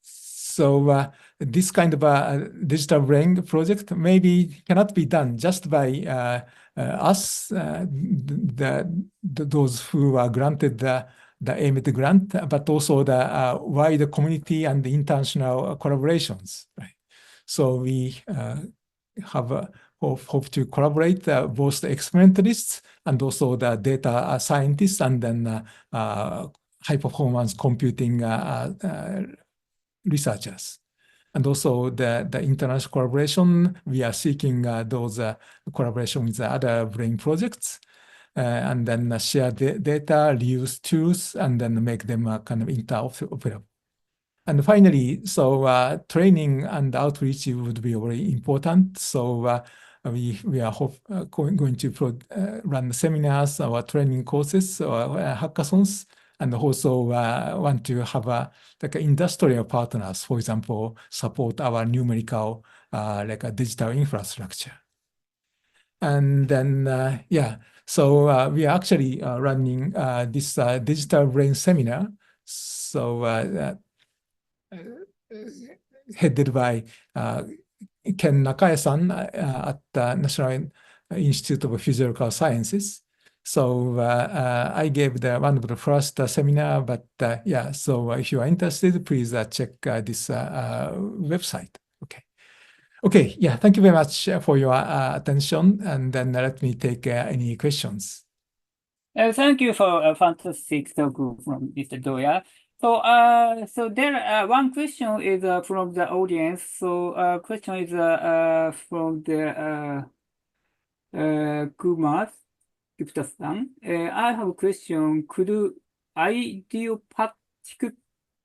so this kind of a digital brain project maybe cannot be done just by us, those who are granted the AMET grant, but also the wider community and the international collaborations. Right? So we have hope to collaborate both the experimentalists and also the data scientists, and then high performance computing researchers. And also the international collaboration, we are seeking those collaboration with other brain projects, and then share the data, reuse tools, and then make them kind of interoperable. And finally, so training and outreach would be very important. So we are going to run seminars or training courses or hackathons, and also want to have like industrial partners, for example, support our numerical like a digital infrastructure. And then so we are actually running this digital brain seminar. So headed by Ken Nakaya-san at the National Institute of Physical Sciences. So I gave one of the first seminar, but so if you are interested, please check this website. Okay, thank you very much for your attention, and then let me take any questions. Thank you for a fantastic talk from Mr. Doya. So there one question is from the audience. So question is from the Kumar Gupta-san. I have a question. Could idiopathic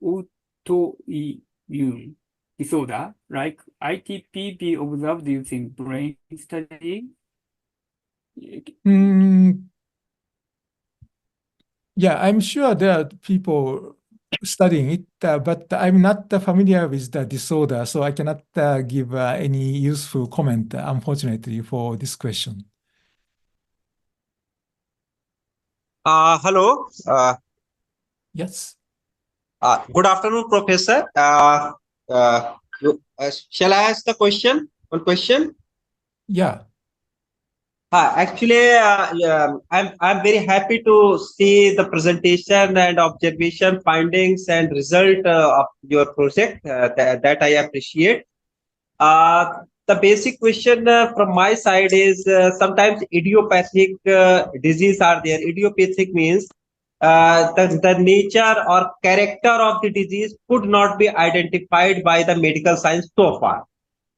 autoimmune disorder like ITP be observed using brain study? Yeah, I'm sure there are people studying it, but I'm not familiar with the disorder, so I cannot give any useful comment, unfortunately, for this question. Hello. Yes. Good afternoon, Professor. Shall I ask the question? One question? Yeah. Actually, I'm very happy to see the presentation and observation, findings, and result of your project. That I appreciate. The basic question from my side is sometimes idiopathic disease are there. Idiopathic means the nature or character of the disease could not be identified by the medical science so far.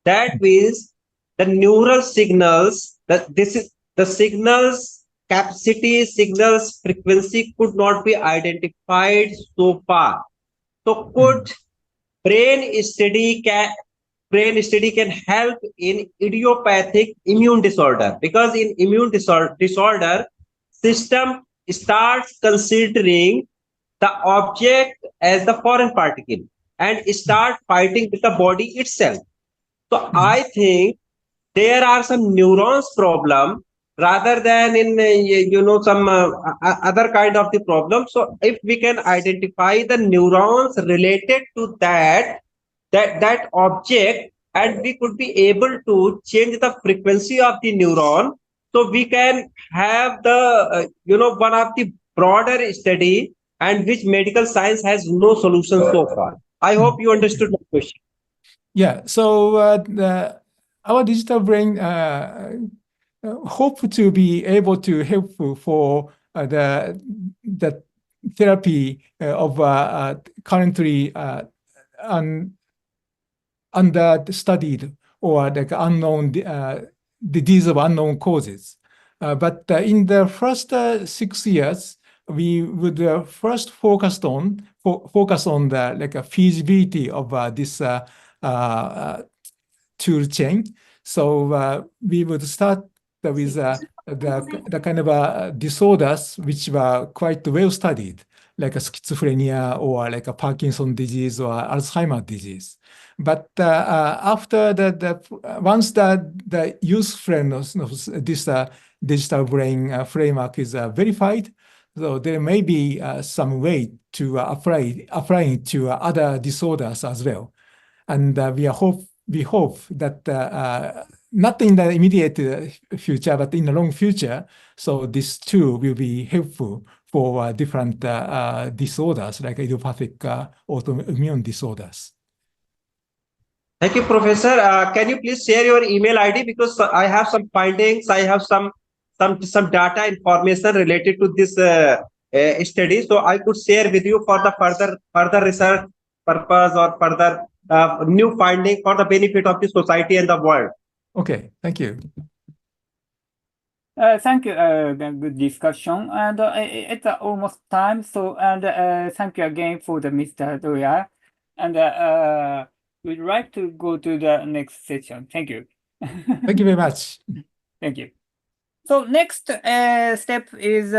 That means the neural signals, the signals capacity, signals frequency could not be identified so far. So could brain study can help in idiopathic immune disorder, because in immune disorder system starts considering the object as the foreign particle and start fighting with the body itself. So I think there are some neurons problem rather than in some other kind of the problem. So if we can identify the neurons related to that object, and we could be able to change the frequency of the neuron, so we can have the one of the broader study and which medical science has no solution so far. I hope you understood the question. Yeah, so our digital brain hope to be able to help for the therapy of currently understudied or like unknown disease of unknown causes. But in the first 6 years, we would first focus on the like a feasibility of this tool chain. So we would start with the kind of disorders which were quite well studied, like a schizophrenia or like a Parkinson's disease or Alzheimer's disease. But after once the usefulness of this digital brain framework is verified, so there may be some way to apply it to other disorders as well. And we hope that not in the immediate future, but in the long future, so this too will be helpful for different disorders like idiopathic autoimmune disorders. Thank you, Professor. Can you please share your email ID, because I have some findings, I have some data information related to this study, so I could share with you for the further research purpose or further new finding for the benefit of the society and the world. Okay, thank you. Thank you. Good discussion, and it's almost time. So, and thank you again for the Mr. Doya, and we'd like to go to the next session. Thank you. Thank you very much. Thank you. So next step is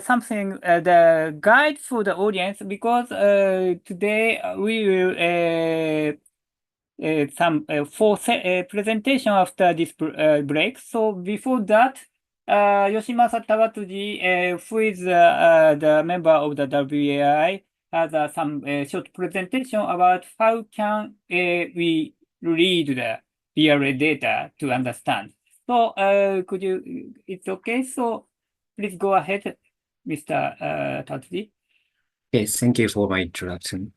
something the guide for the audience, because today we will some for presentation after this break. So before that, Yoshimasa Tawatsuji, who is the member of the WAI, has some short presentation about how can we read the BRA data to understand. So could you, it's okay. So please go ahead, Mr. Tawatsuji. Okay, thank you for my introduction.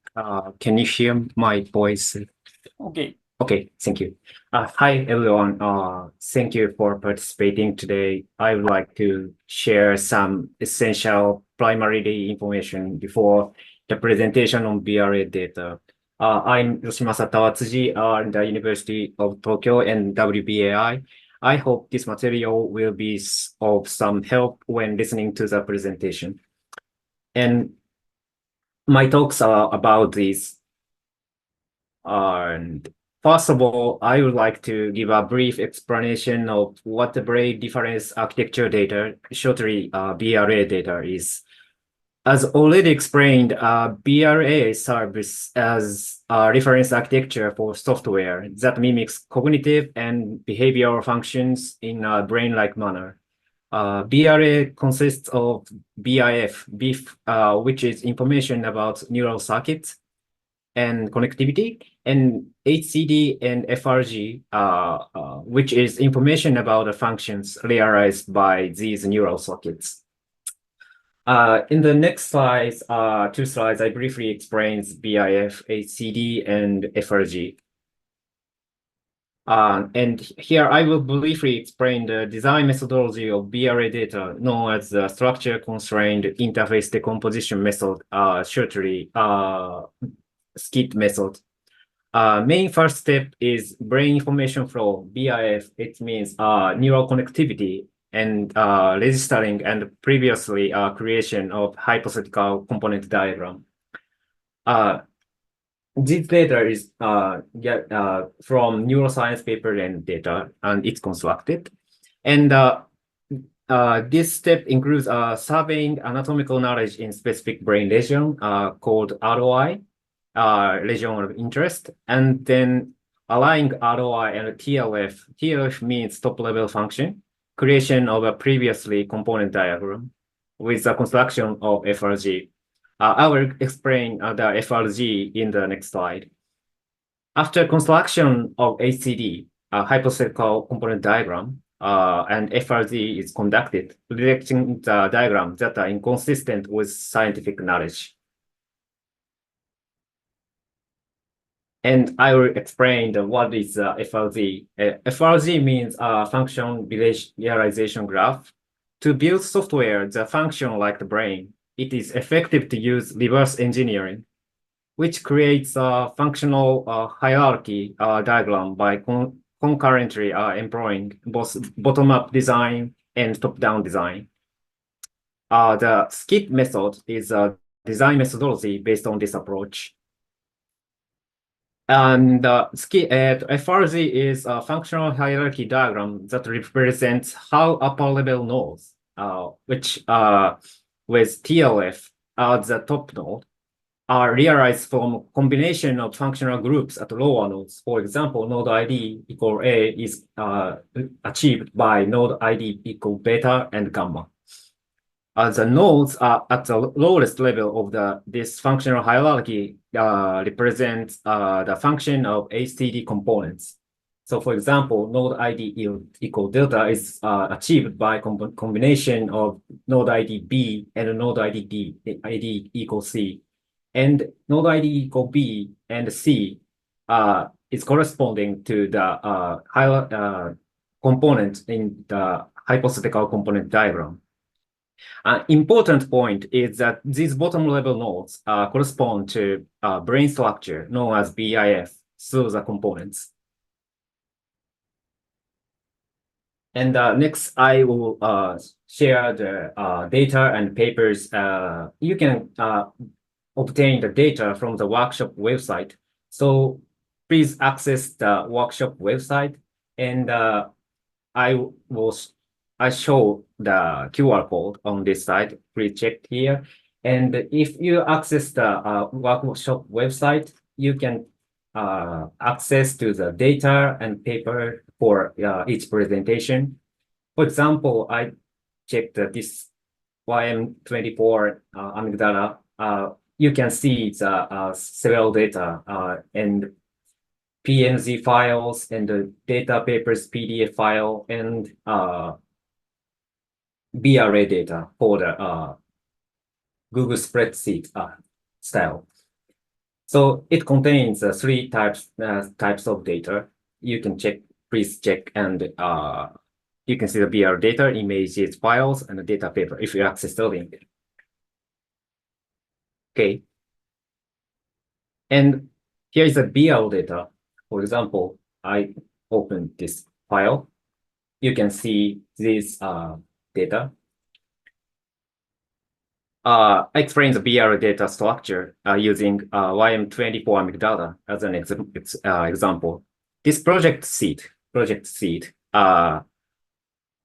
Can you hear my voice? Okay. Okay, thank you. Hi, everyone. Thank you for participating today. I would like to share some essential primary information before the presentation on BRA data. I'm Yoshimasa Tawatsuji in the University of Tokyo and WBAI. I hope this material will be of some help when listening to the presentation. And my talks are about this. And first of all, I would like to give a brief explanation of what the braid difference architecture data, shortly BRA data, is. As already explained, BRA serves as a reference architecture for software that mimics cognitive and behavioral functions in a brain-like manner. BRA consists of BIF, which is information about neural circuits and connectivity, and HCD and FRG, which is information about the functions realized by these neural circuits. In the next slides, 2 slides, I briefly explains BIF, HCD, and FRG. And here I will briefly explain the design methodology of BRA data known as the structure-constrained interface decomposition method, shortly SCIT method. Main first step is brain information flow, BIF. It means neural connectivity and registering and previously creation of hypothetical component diagram. This data is from neuroscience paper and data, and it's constructed. And this step includes surveying anatomical knowledge in specific brain region called ROI, region of interest, and then aligning ROI and TLF. TLF means top-level function, creation of a previously component diagram with the construction of FRG. I will explain the FRG in the next slide. After construction of HCD, hypothetical component diagram, and FRG is conducted, rejecting the diagrams that are inconsistent with scientific knowledge. And I will explain what is FRG. FRG means function realization graph. To build software, the function like the brain, it is effective to use reverse engineering, which creates a functional hierarchy diagram by concurrently employing both bottom-up design and top-down design. The SCIT method is a design methodology based on this approach. And FRG is a functional hierarchy diagram that represents how upper-level nodes, which with TLF at the top node, are realized from a combination of functional groups at lower nodes. For example, node ID equal A is achieved by node ID equal beta and gamma. The nodes are at the lowest level of this functional hierarchy represents the function of HCD components. So for example, node ID equal delta is achieved by combination of node ID B and node ID equal C. And node ID equal B and C is corresponding to the component in the hypothetical component diagram. An important point is that these bottom level nodes correspond to brain structure known as BIF through the components. And next, I will share the data and papers. You can obtain the data from the workshop website. So please access the workshop website And I show the QR code on this side. Please check here. And if you access the workshop website, you can access to the data and paper for each presentation. For example, I checked this YM24 amygdala. You can see the several data and PNG files and the data papers PDF file and BRA data for the Google spreadsheet style. So it contains three types of data. You can check, please check, and you can see the BR data, images, files, and the data paper if you access the link. Okay. And here is the BR data. For example, I open this file. You can see this data. I explain the BR data structure using YM24 amygdala as an example. This project seed,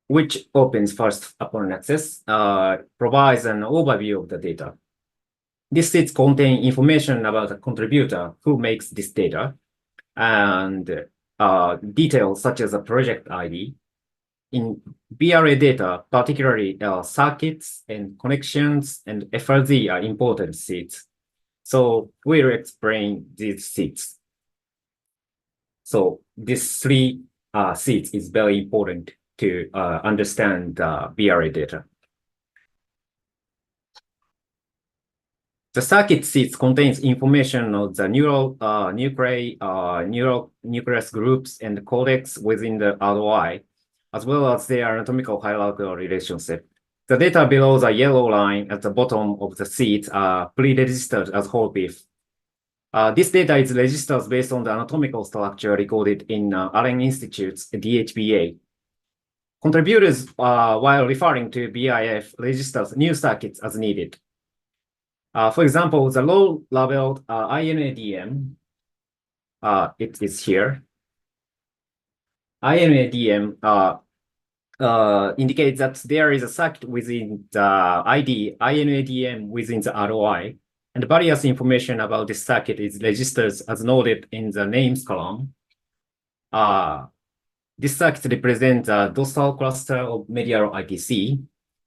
which opens first upon access, provides an overview of the data. These seeds contain information about the contributor who makes this data and details such as a project ID. In BRA data, particularly circuits and connections and FRZ are important seeds. So we'll explain these seeds. So these three seeds is very important to understand the BRA data. The circuit seeds contains information of the neural nuclei, neural nucleus groups, and codecs within the ROI, as well as their anatomical hierarchical relationship. The data below the yellow line at the bottom of the seeds are pre-registered as whole beef. This data is registered based on the anatomical structure recorded in Allen Institute's DHBA. Contributors, while referring to BIF, registers new circuits as needed. For example, the low-level INADM, it is here. INADM indicates that there is a circuit within the ID INADM within the ROI, and various information about this circuit is registered as noted in the names column. This circuit represents a dorsal cluster of medial ITC.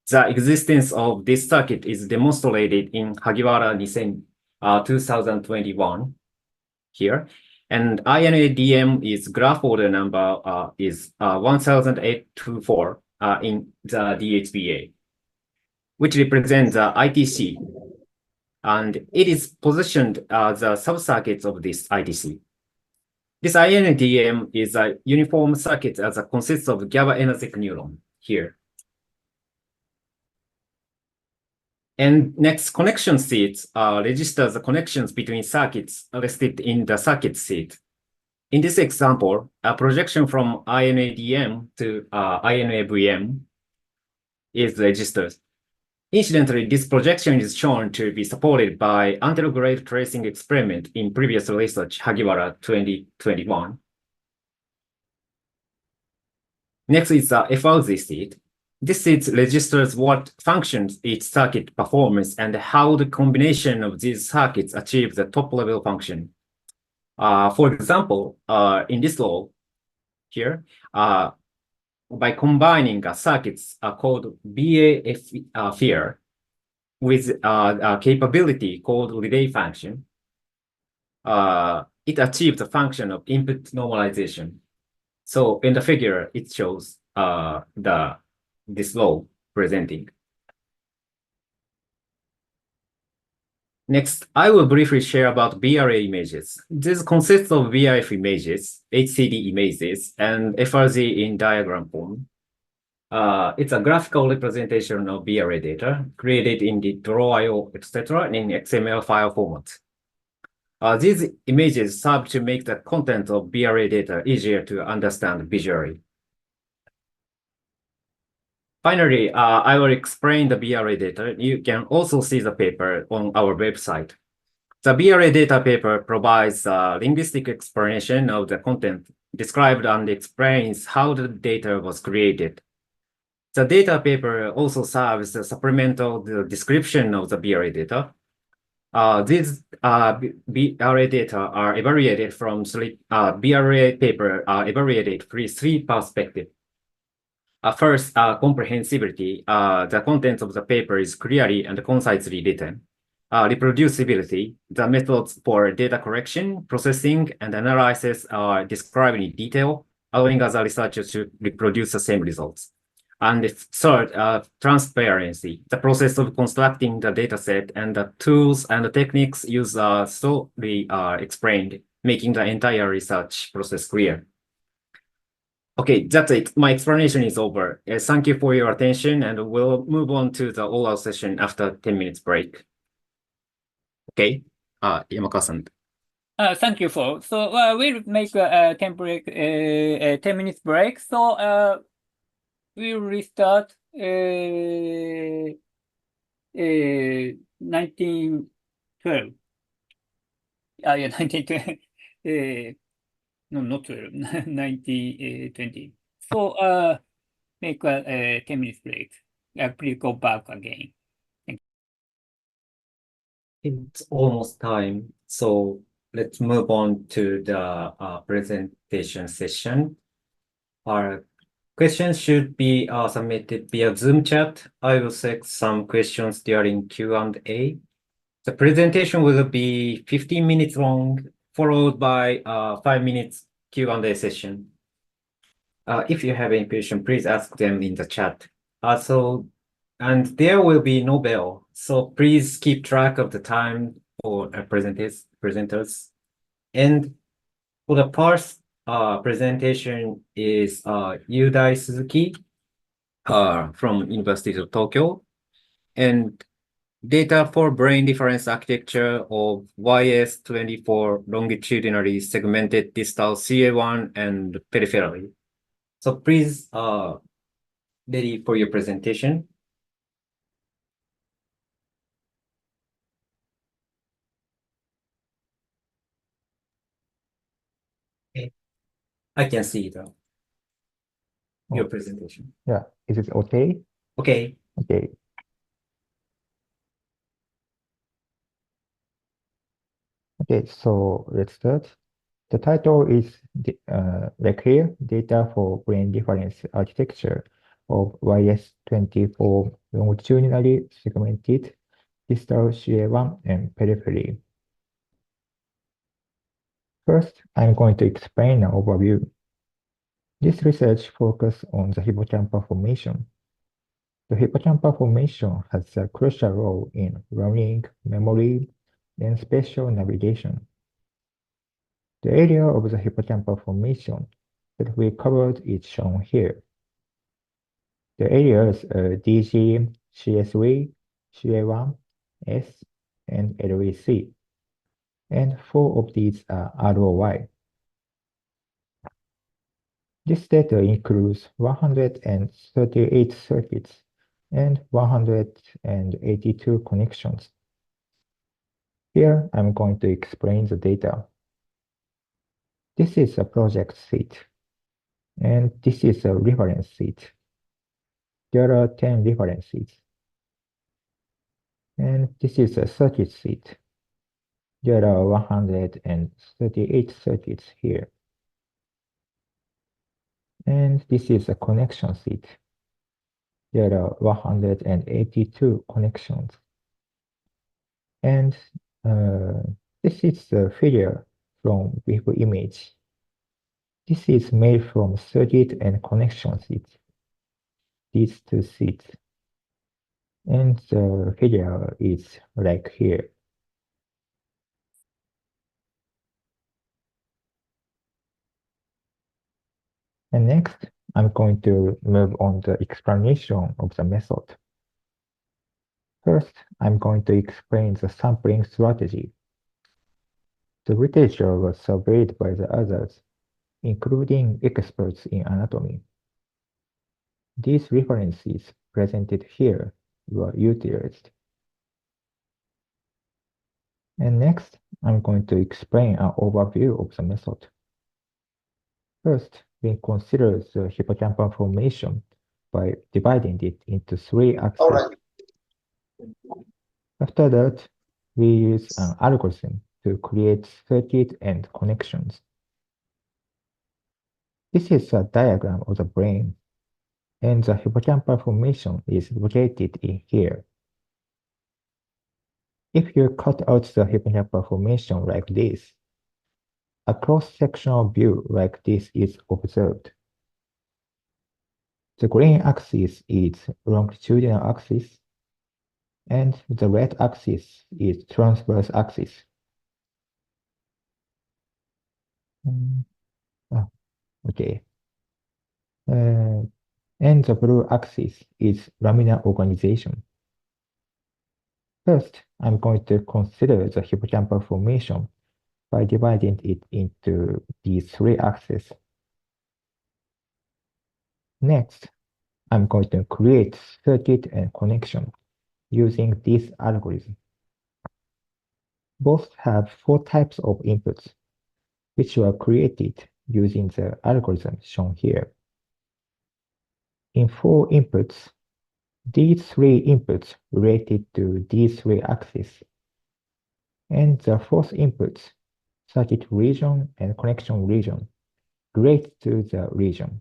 The existence of this circuit is demonstrated in Hagiwara 2021 here. And INADM is graph order number is 1824 in the DHBA, which represents the ITC. And it is positioned as the subcircuits of this ITC. This INADM is a uniform circuit as it consists of GABAergic neuron here. And next, connection seeds registers the connections between circuits listed in the circuit seed. In this example, a projection from INADM to INAVM is registered. Incidentally, this projection is shown to be supported by anterograde tracing experiment in previous research, Hagiwara 2021. Next is the FRZ seed. This seed registers what functions each circuit performs and how the combination of these circuits achieves the top-level function. For example, in this law here, by combining circuits called BAFIR with a capability called relay function, it achieves the function of input normalization. So in the figure, it shows this law presenting. Next, I will briefly share about BRA images. This consists of VIF images, HCD images, and FRZ in diagram form. It's a graphical representation of BRA data created in the draw.io, etc. in XML file format. These images serve to make the content of BRA data easier to understand visually. Finally, I will explain the BRA data. You can also see the paper on our website. The BRA data paper provides a linguistic explanation of the content described and explains how the data was created. The data paper also serves as a supplemental description of the BRA data. These BRA data are evaluated from BRA paper evaluated from three perspectives. First, comprehensibility. The content of the paper is clearly and concisely written. Reproducibility. The methods for data collection, processing, and analysis are described in detail, allowing other researchers to reproduce the same results. And third, transparency. The process of constructing the dataset and the tools and the techniques used are thoroughly explained, making the entire research process clear. Okay, that's it. My explanation is over. Thank you for your attention, and we'll move on to the oral session after 10 minutes break. Okay, Yamaka-san. Thank you for. So we'll make a 10 minutes break. So we'll restart 1912. Yeah, 1912. No, not 12. 1920. So make a 10 minutes break. Please go back again. It's almost time, so let's move on to the presentation session. Our questions should be submitted via Zoom chat. I will select some questions during Q&A. The presentation will be 15 minutes long, followed by 5 minutes Q&A session. If you have any question, please ask them in the chat. And there will be no bell, so please keep track of the time for presenters. And for the first presentation is Yudai Suzuki from University of Tokyo, and data for brain difference architecture of YS24 longitudinally segmented distal CA1 and peripherally. So please ready for your presentation. I can see your presentation. Yeah, is it okay? Okay. Okay. Okay, so let's start. The title is like here, data for brain difference architecture of YS24 longitudinally segmented distal CA1 and periphery. First, I'm going to explain an overview. This research focuses on the hippocampal formation. The hippocampal formation has a crucial role in learning, memory, and spatial navigation. The area of the hippocampal formation that we covered is shown here. The areas are DG, CS3, CA1, S, and LEC, and 4 of these are ROI. This data includes 138 circuits and 182 connections. Here, I'm going to explain the data. This is a project seat, and this is a reference seat. There are 10 reference seats. And this is a circuit seat. There are 138 circuits here. And this is a connection seat. There are 182 connections. And this is the figure from Vivo image. This is made from circuit and connection seats. These two seats. And the figure is like here. And next, I'm going to move on to explanation of the method. First, I'm going to explain the sampling strategy. The literature was surveyed by the others, including experts in anatomy. These references presented here were utilized. And next, I'm going to explain an overview of the method. First, we consider the hippocampal formation by dividing it into 3 axes. All right. After that, we use an algorithm to create circuit and connections. This is a diagram of the brain, and the hippocampal formation is located in here. If you cut out the hippocampal formation like this, a cross-sectional view like this is observed. The green axis is longitudinal axis, and the red axis is transverse axis. Okay. And the blue axis is laminar organization. First, I'm going to consider the hippocampal formation by dividing it into these 3 axes. Next, I'm going to create circuit and connection using this algorithm. Both have 4 types of inputs, which were created using the algorithm shown here. In 4 inputs, these 3 inputs related to these 3 axes, and the 4th inputs, circuit region and connection region, relate to the region,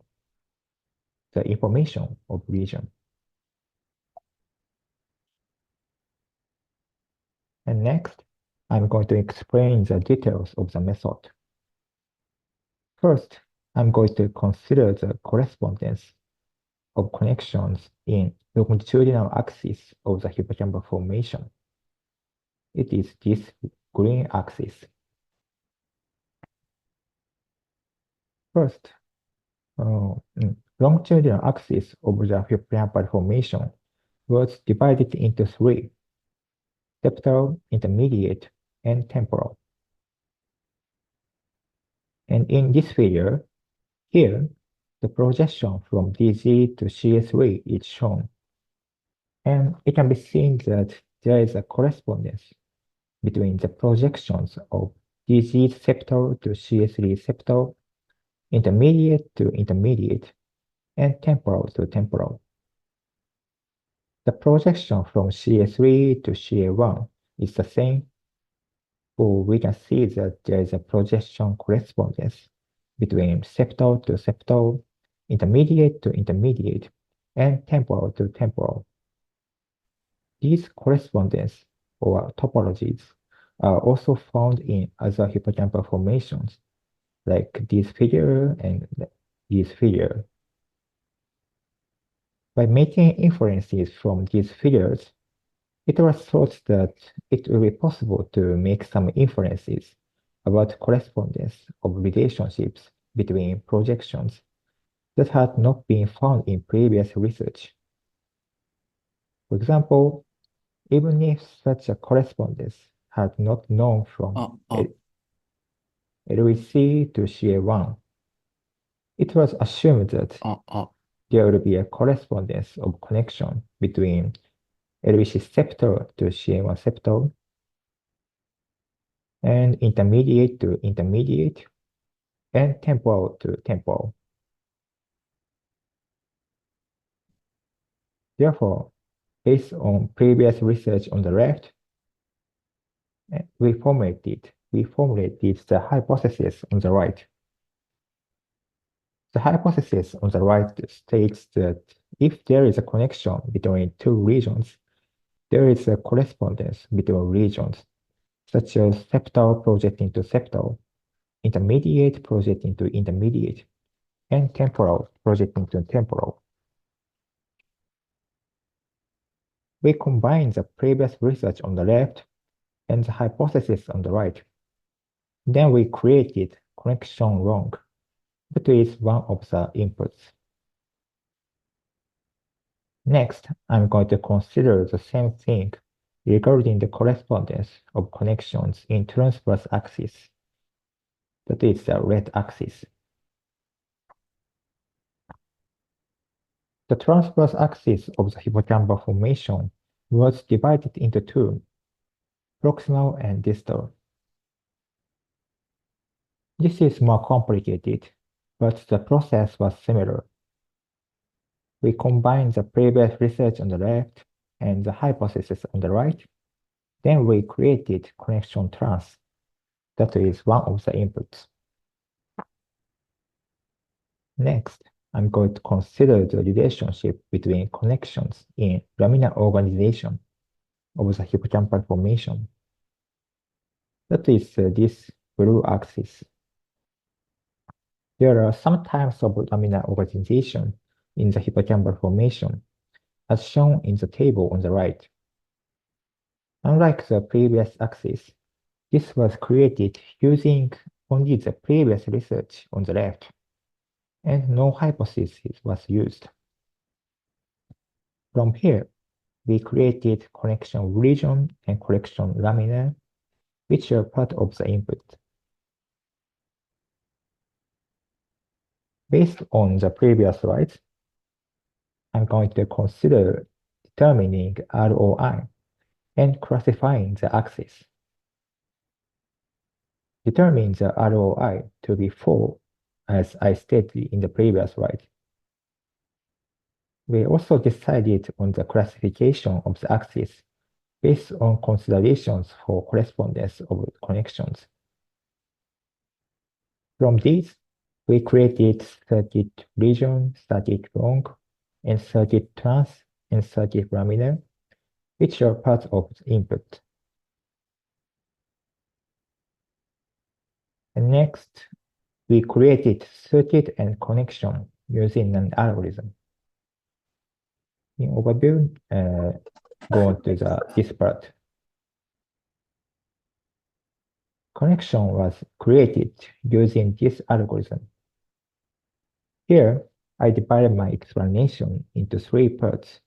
the information of region. And next, I'm going to explain the details of the method. First, I'm going to consider the correspondence of connections in longitudinal axis of the hippocampal formation. It is this green axis. First, longitudinal axis of the hippocampal formation was divided into 3: septal, intermediate, and temporal. And in this figure, here, the projection from DG to CS3 is shown. And it can be seen that there is a correspondence between the projections of DG septal to CS3 septal, intermediate to intermediate, and temporal to temporal. The projection from CA3 to CA1 is the same, for we can see that there is a projection correspondence between septal to septal, intermediate to intermediate, and temporal to temporal. These correspondences, or topologies, are also found in other hippocampal formations, like this figure and this figure. By making inferences from these figures, it was thought that it would be possible to make some inferences about correspondence of relationships between projections that had not been found in previous research. For example, even if such a correspondence had not known from LEC to CA1, it was assumed that there would be a correspondence of connection between LEC septal to CA1 septal, and intermediate to intermediate, and temporal to temporal. Therefore, based on previous research on the left, we formulated the hypothesis on the right. The hypothesis on the right states that if there is a connection between 2 regions, there is a correspondence between regions, such as septal projecting to septal, intermediate projecting to intermediate, and temporal projecting to temporal. We combine the previous research on the left and the hypothesis on the right. Then we created connection wrong, that is one of the inputs. Next, I'm going to consider the same thing regarding the correspondence of connections in transverse axis, that is the red axis. The transverse axis of the hippocampal formation was divided into 2, proximal and distal. This is more complicated but the process was similar. We combined the previous research on the left and the hypothesis on the right. Then we created connection trans. That is one of the inputs. Next, I'm going to consider the relationship between connections in laminar organization of the hippocampal formation. That is this blue axis. There are some types of laminar organization in the hippocampal formation, as shown in the table on the right. Unlike the previous axis, this was created using only the previous research on the left, and no hypothesis was used. From here, we created connection region and connection lamina, which are part of the input. Based on the previous slides, I'm going to consider determining ROI and classifying the axis. Determine the ROI to be 4, as I stated in the previous slide. We also decided on the classification of the axis based on considerations for correspondence of connections. From these, we created circuit region, circuit long, and circuit trans, and circuit laminar, which are part of the input. And next, we created circuit and connection using an algorithm. In overview, go on to this part. Connection was created using this algorithm. Here, I divided my explanation into 3 parts: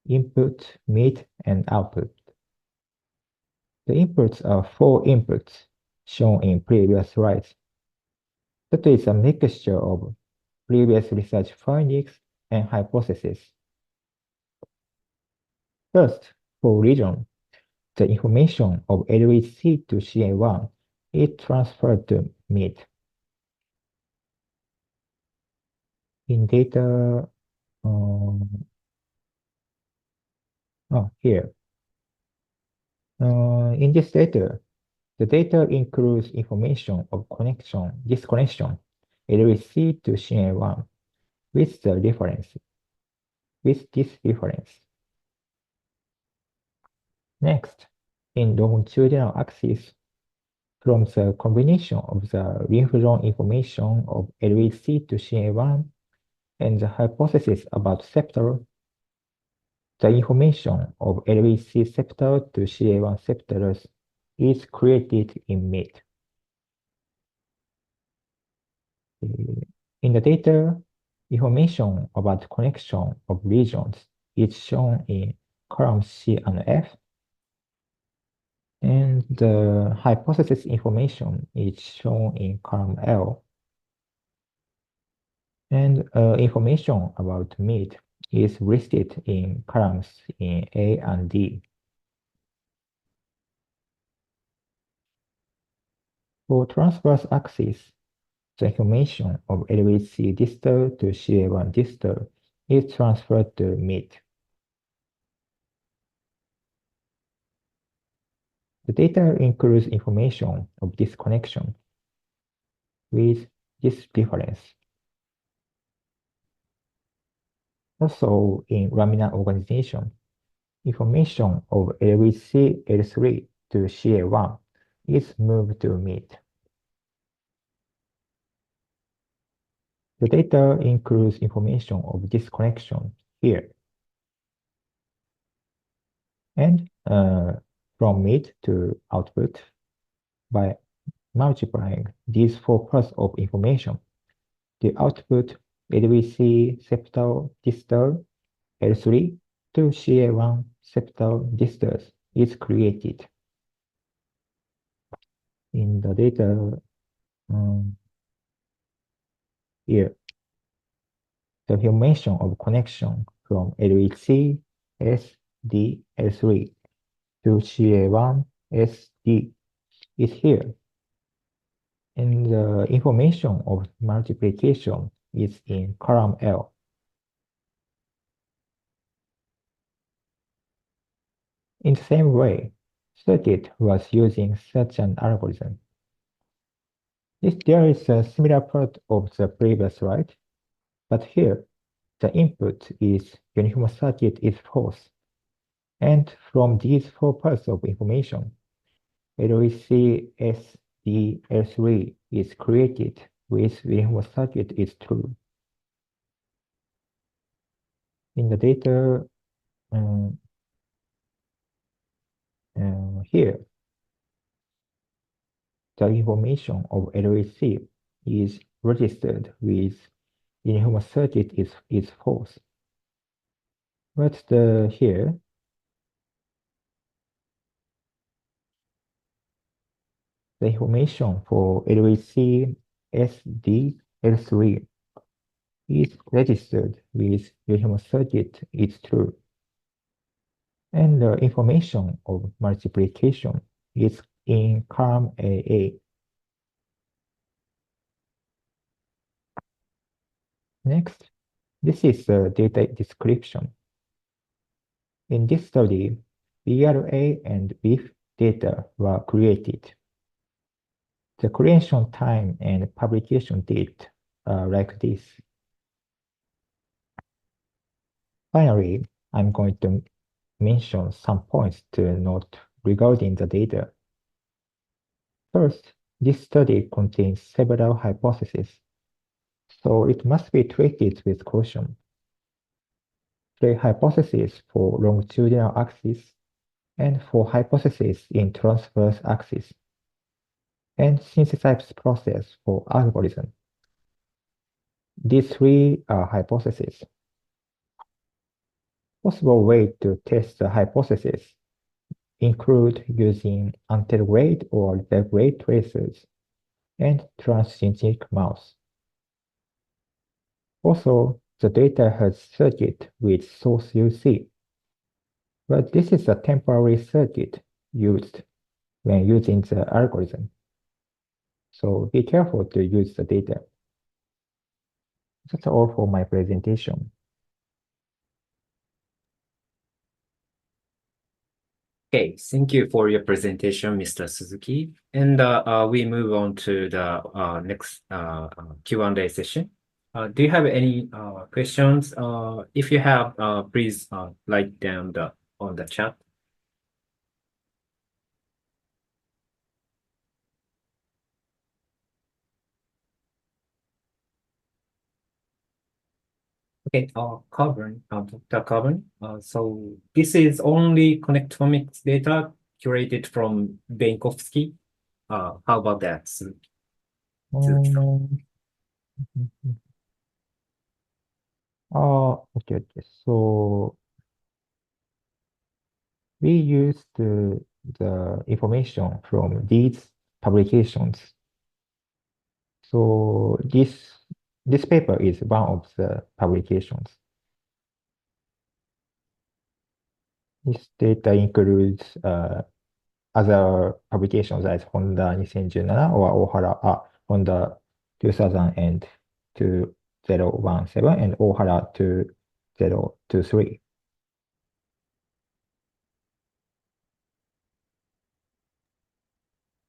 input, mid, and output. The inputs are 4 inputs shown in previous slides. That is a mixture of previous research findings and hypotheses. First, for region, the information of LHC to CA1 is transferred to mid. In data, here. In this data, the data includes information of connection, disconnection, LHC to CA1 with the difference, with this difference. Next, in longitudinal axis, from the combination of the lymph node information of LHC to CA1 and the hypothesis about septal, the information of LHC septal to CA1 septals is created in mid. In the data, information about connection of regions is shown in columns C and F, and the hypothesis information is shown in column L. And information about mid is listed in columns in A and D. For transverse axis, the information of LHC distal to CA1 distal is transferred to mid. The data includes information of this connection with this difference. Also, in laminar organization, information of LHC L3 to CA1 is moved to mid. The data includes information of this connection here. And from mid to output, by multiplying these 4 parts of information, the output LHC septal distal L3 to CA1 septal distals is created. In the data here, the information of connection from LHC SD L3 to CA1 SD is here. And the information of multiplication is in column L. In the same way, circuit was using such an algorithm. There is a similar part of the previous slide, but here the input is uniform circuit is false. And from these four parts of information, LEC SDL3 is created with uniform circuit is true. In the data here, the information of LEC is registered with uniform circuit is false. But here, the information for LEC SDL3 is registered with uniform circuit is true. And the information of multiplication is in column AA. Next, this is the data description. In this study, BRA and BIF data were created. The creation time and publication date are like this. Finally, I'm going to mention some points to note regarding the data. First, this study contains several hypotheses, so it must be treated with caution. The hypothesis for longitudinal axis and for hypothesis in transverse axis, and synthesize process for algorithm. These three are hypotheses. Possible way to test the hypothesis include using anterograde or retrograde tracers and transgenic mouse. Also, the data has circuit with source UC, but this is a temporary circuit used when using the algorithm. So be careful to use the data. That's all for my presentation. Okay, thank you for your presentation, Mr. Suzuki. And we move on to the next Q&A session. Do you have any questions? If you have, please write down on the chat. Okay, Dr. Coburn. So this is only connectomics data curated from Benkovsky. How about that? Okay. So we used the information from these publications. So this paper is one of the publications. This data includes other publications as Honda 2017 or Honda 2017 and Ohara 2023.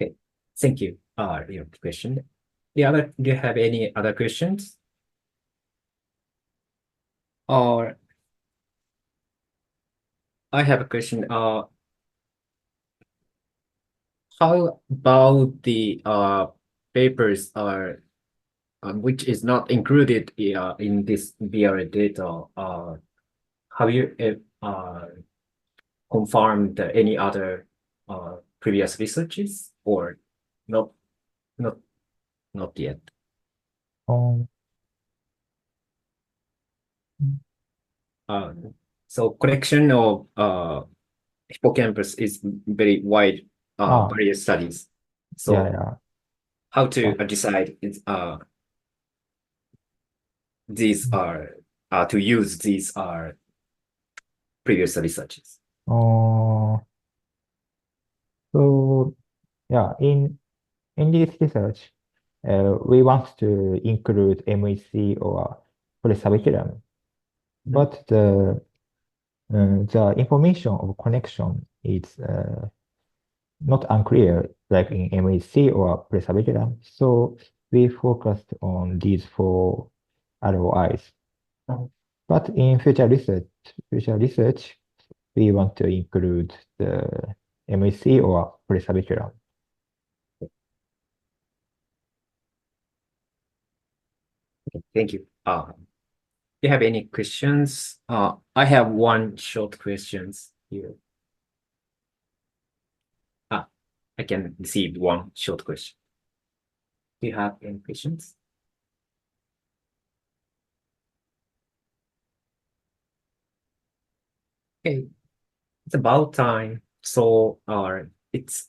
Okay, thank you. Your question. Do you have any other questions? Or I have a question. How about the papers which is not included in this BRA data? Have you confirmed any other previous researches or not yet? So collection of hippocampus is very wide, various studies. So yeah. how to decide these are to use these previous researches? So yeah, in this research, we want to include MHC or presbyterian, but the information of connection is not unclear like in MHC or presbyterian. So we focused on these four ROIs. But in future research, we want to include the MHC or presbyterian. Thank you. Do you have any questions? I have one short questions here. I can receive one short question. Do you have any questions? Okay, it's about time. So, it's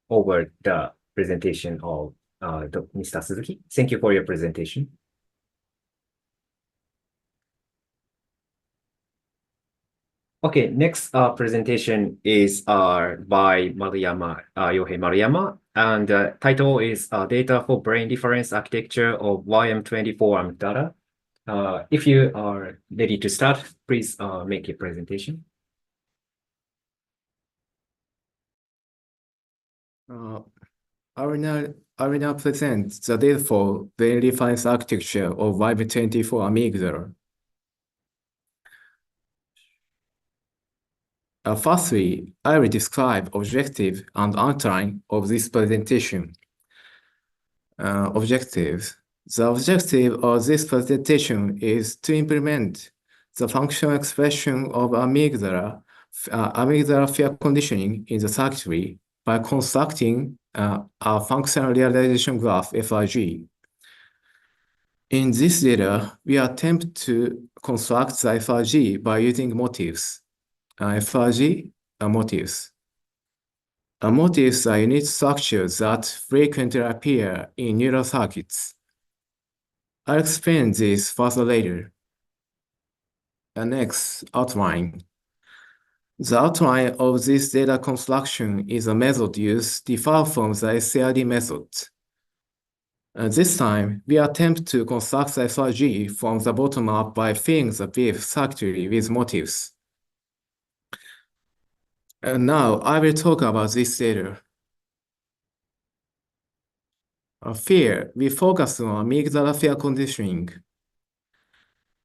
over the presentation of Mr. Suzuki. Thank you for your presentation. Okay, next presentation is by Maruyama, Yohei Maruyama, and title is Data for Brain Difference Architecture of YM24 Amygdala. If you are ready to start, please make a presentation. I will now present the data for brain difference architecture of YM24 amygdala. Firstly, I will describe objective and outline of this presentation. Objectives. The objective of this presentation is to implement the functional expression of amygdala fear conditioning in the circuitry by constructing a functional realization graph FRG. In this data, we attempt to construct the FRG by using motifs. FRG motifs. Motifs are unique structures that frequently appear in neural circuits. I'll explain this further later. Next, outline. The outline of this data construction is a method used differ from the SRD method. This time, we attempt to construct the FRG from the bottom up by filling the BIF circuitry with motifs. Now, I will talk about this data. Fear, we focus on amygdala fear conditioning.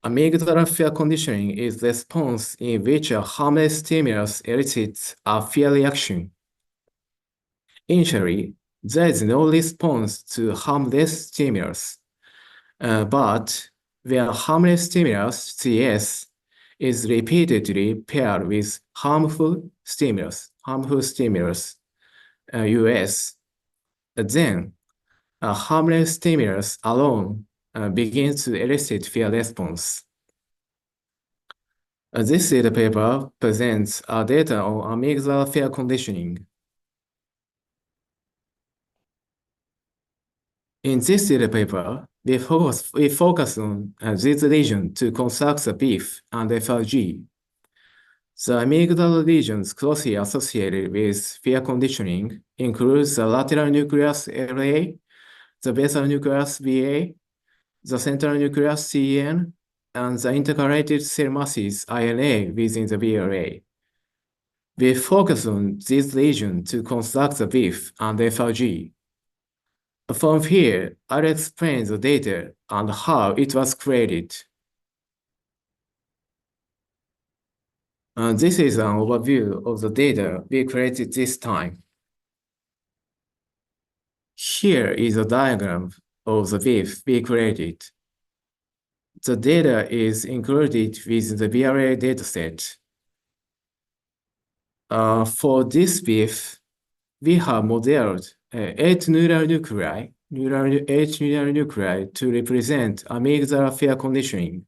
Amygdala fear conditioning is the response in which a harmless stimulus elicits a fear reaction. Initially, there is no response to harmless stimulus, but where harmless stimulus, CS, is repeatedly paired with harmful stimulus, US, then a harmless stimulus alone begins to elicit fear response. This data paper presents data on amygdala fear conditioning. In this data paper, we focus on this region to construct the BIF and FRG. The amygdala regions closely associated with fear conditioning includes the lateral nucleus LA, the basal nucleus BA, the central nucleus CN, and the intercalated cell masses INA within the BLA. We focus on this region to construct the BIF and FRG. From here, I'll explain the data and how it was created. This is an overview of the data we created this time. Here is a diagram of the BIF we created. The data is included with the BLA dataset. For this BIF, we have modeled 8 neural nuclei to represent amygdala fear conditioning.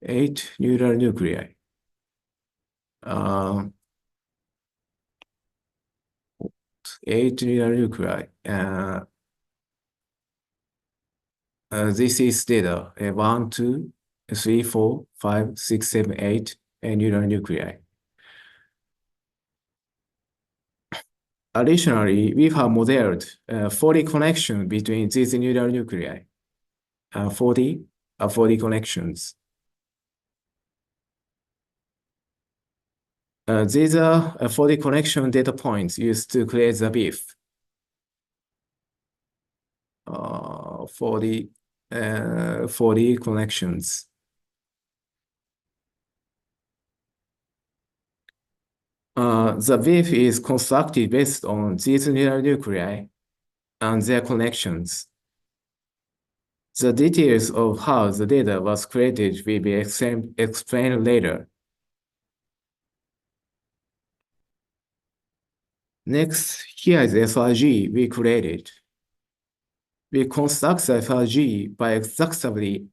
8 neural nuclei. Eight neural nuclei. This is data 1, 2, 3, 4, 5, 6, 7, 8 neural nuclei. Additionally, we have modeled 40 connections between these neural nuclei. 40 connections. These are 40 connection data points used to create the BIF. 40 connections. The BIF is constructed based on these neural nuclei and their connections. The details of how the data was created will be explained later. Next, here is FRG we created. We construct the FRG by exhaustively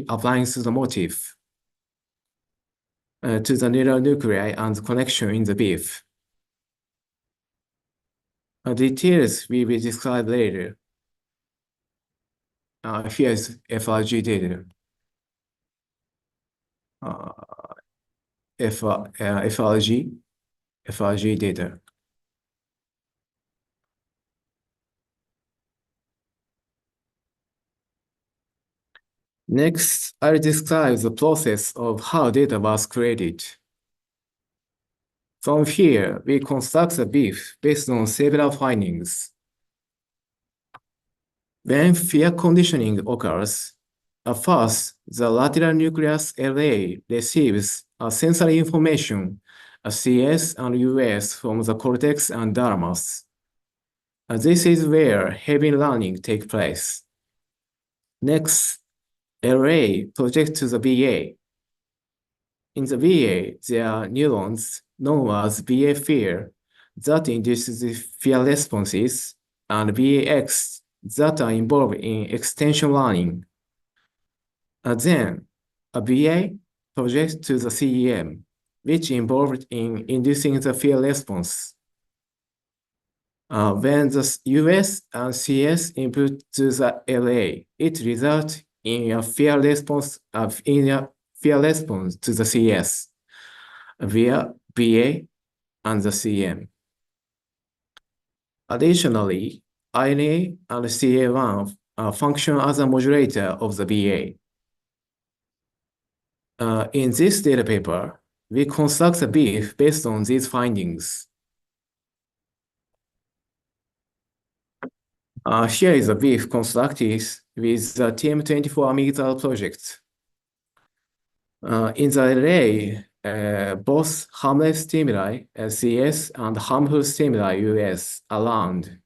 applying to the motif to the neural nuclei and the connection in the BIF. Details will be described later. Here's FRG data. FRG data. Next, I'll describe the process of how data was created. From here, we construct the BIF based on several findings. When fear conditioning occurs, first, the lateral nucleus LA receives sensory information, CS and US from the cortex and thalamus. This is where heavy learning takes place. Next, LA projects to the BA. In the BA, there are neurons known as BA fear that induces the fear responses, and BAX that are involved in extension learning. Then, a BA projects to the CEM, which involved in inducing the fear response. When the US and CS input to the LA, it results in a fear response to the CS via BA and the CM. Additionally, INA and CA1 function as a modulator of the BA. In this data paper, we construct a BIF based on these findings. Here is a BIF constructed with the TM24 amygdala project. In the array, both harmless stimuli, CS, and harmful stimuli, US, are around.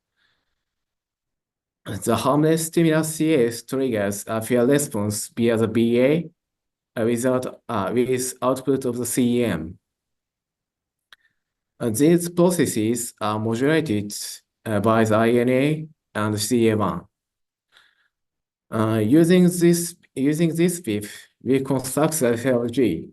The harmless stimulus CS triggers a fear response via the BA with output of the CEM. These processes are modulated by the INA and CA1. Using this BIF, we construct the FLG.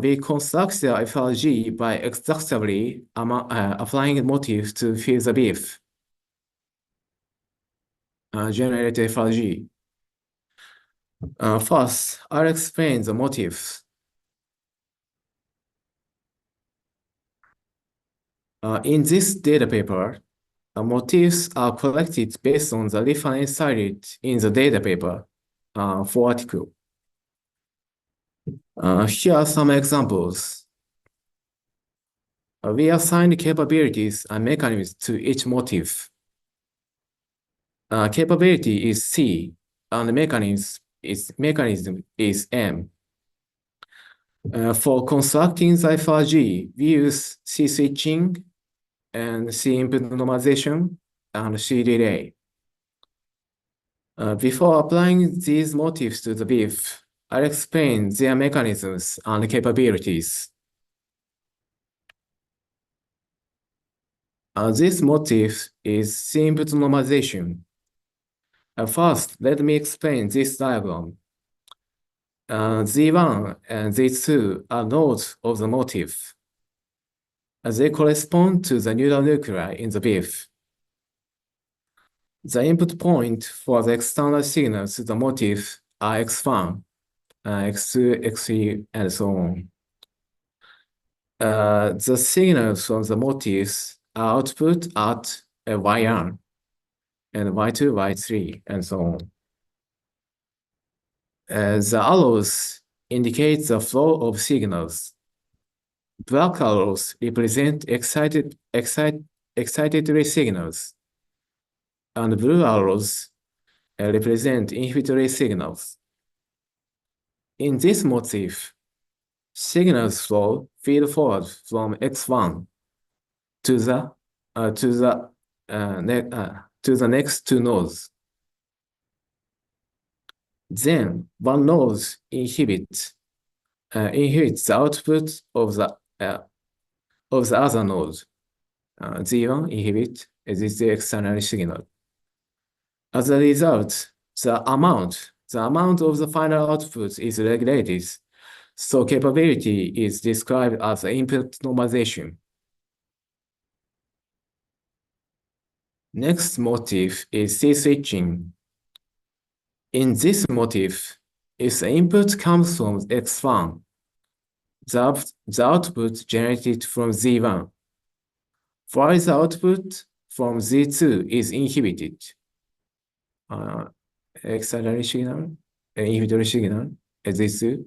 We construct the FLG by exhaustively applying motifs to fill the BIF. Generate FLG. First, I'll explain the motifs. In this data paper, motifs are collected based on the reference cited in the data paper for article. Here are some examples. We assigned capabilities and mechanisms to each motif. Capability is C, and the mechanism is M. For constructing the FRG, we use C switching and C input normalization and C delay. Before applying these motifs to the BIF, I'll explain their mechanisms and capabilities. This motif is C input normalization. First, let me explain this diagram. Z1 and Z2 are nodes of the motif. They correspond to the neural nuclei in the BIF. The input point for the external signals to the motif are X1, X2, X3, and so on. the signals from the motifs are output at Y1 and Y2, Y3, and so on. The arrows indicate the flow of signals. Black arrows represent excitatory signals, and blue arrows represent inhibitory signals. In this motif, signals flow feed forward from X1 to the next two nodes. Then one node inhibits the output of the other node. Z1 inhibit this external signal. As a result, the amount of the final output is regulated, so capability is described as input normalization. Next motif is C-switching. In this motif, if the input comes from X1, the output generated from Z1, while the output from Z2 is inhibited. Excitatory signal, inhibitory signal, Z2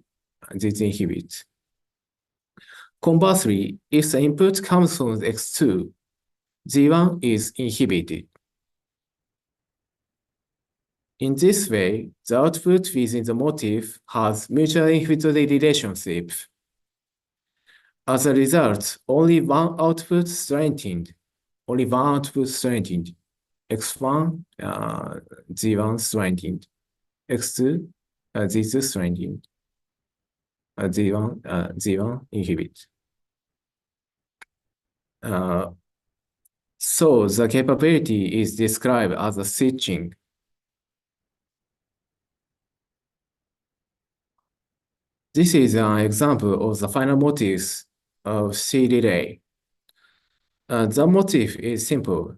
inhibit. Conversely, if the input comes from X2, Z1 is inhibited. In this way, the output within the motif has mutual inhibitory relationship. As a result, only one output strengthened. X1, Z1 strengthened. X2, Z2 strengthened. Z1 inhibit. So the capability is described as a switching. This is an example of the final motifs of C relay. The motif is simple,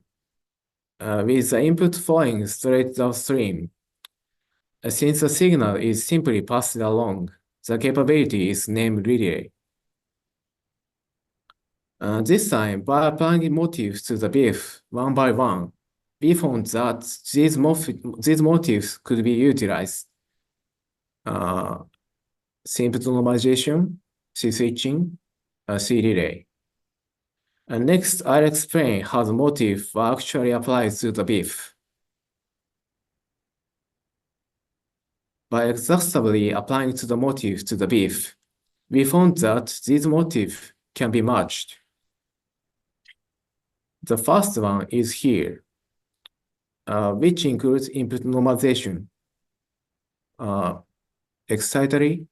with the input flowing straight downstream. Since the signal is simply passed along, the capability is named relay. This time, by applying motifs to the BIF one by one, we found that these motifs could be utilized. Simple normalization, C-switching, C-relay. Next, I'll explain how the motif actually applies to the BIF. By exhaustively applying to the motif to the BIF, we found that these motifs can be matched. The first one is here, which includes input normalization, excitatory,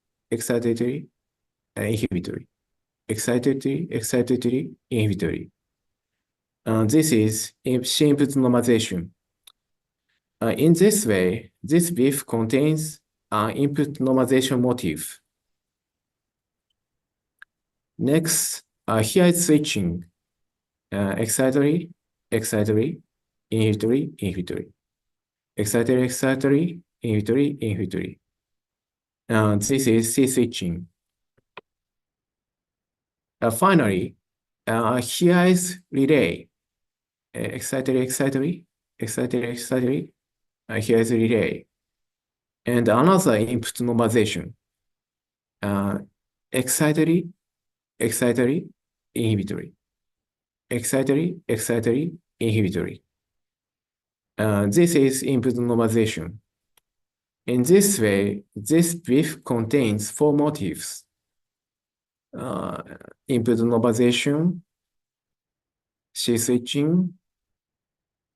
inhibitory. Excitatory, inhibitory. This is input normalization. In this way, this BIF contains an input normalization motif. Next, here is switching. Excitatory, inhibitory. Excitatory, inhibitory. This is C-switching. Finally, here is relay. Excitatory. Here is relay. And another input normalization. Excitatory, inhibitory. Excitatory, inhibitory. This is input normalization. In this way, this BIF contains four motifs. Input normalization, C-switching,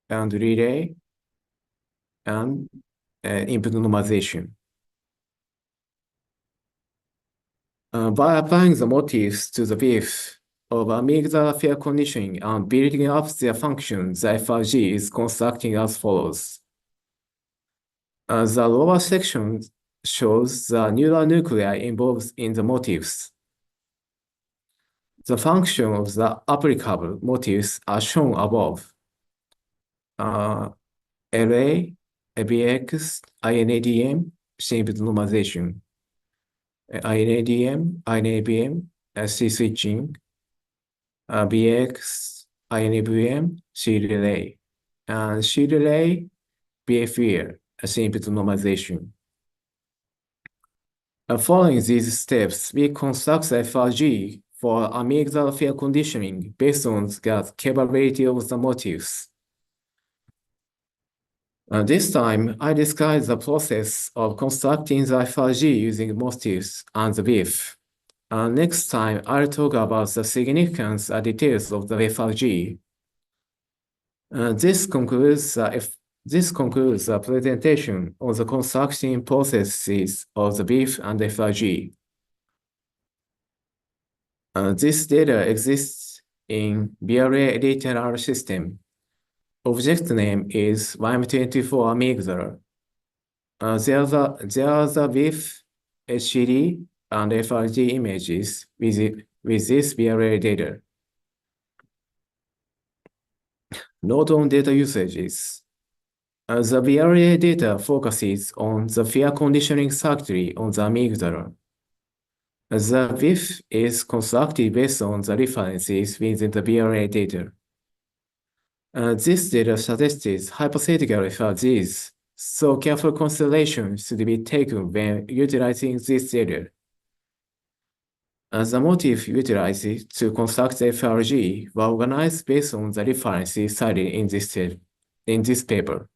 and relay, and input normalization. By applying the motifs to the BIF of amygdala fair conditioning and building up their function, the FRG is constructing as follows. The lower section shows the neural nuclei involved in the motifs. The function of the applicable motifs are shown above. LA, ABX, INADM, input normalization. INADM, INABM, C-switching, BX, INVM, C relay, and C relay, BFER, a simple normalization. Following these steps, we construct the FRG for amygdala field conditioning based on the capability of the motifs. This time, I describe the process of constructing the FRG using motifs and the BIF. Next time, I'll talk about the significance and details of the FRG. This concludes the presentation of the construction processes of the BIF and FRG. This data exists in BRA editor system. Object name is YM24 amygdala. There are the BIF, HCD, and FRG images with this BRA data. Note on data usages. The BRA data focuses on the fear conditioning circuitry on the amygdala. The BIF is constructed based on the references within the BRA data. This data suggests hypothetical FRGs, so careful consideration should be taken when utilizing this data. The motif utilized to construct the FRG were organized based on the references cited in this paper.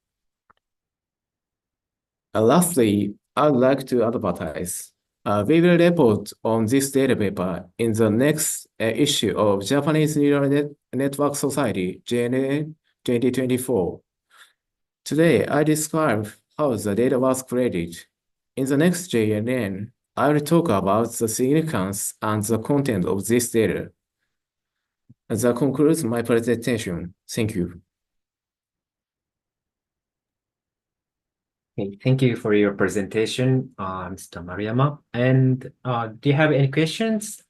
Lastly, I'd like to advertise. We will report on this data paper in the next issue of Japanese Neural Network Society, JNN 2024. Today, I describe how the data was created. In the next JNN, I will talk about the significance and the content of this data. That concludes my presentation. Thank you. Okay, thank you for your presentation, Mr. Maruyama. And do you have any questions?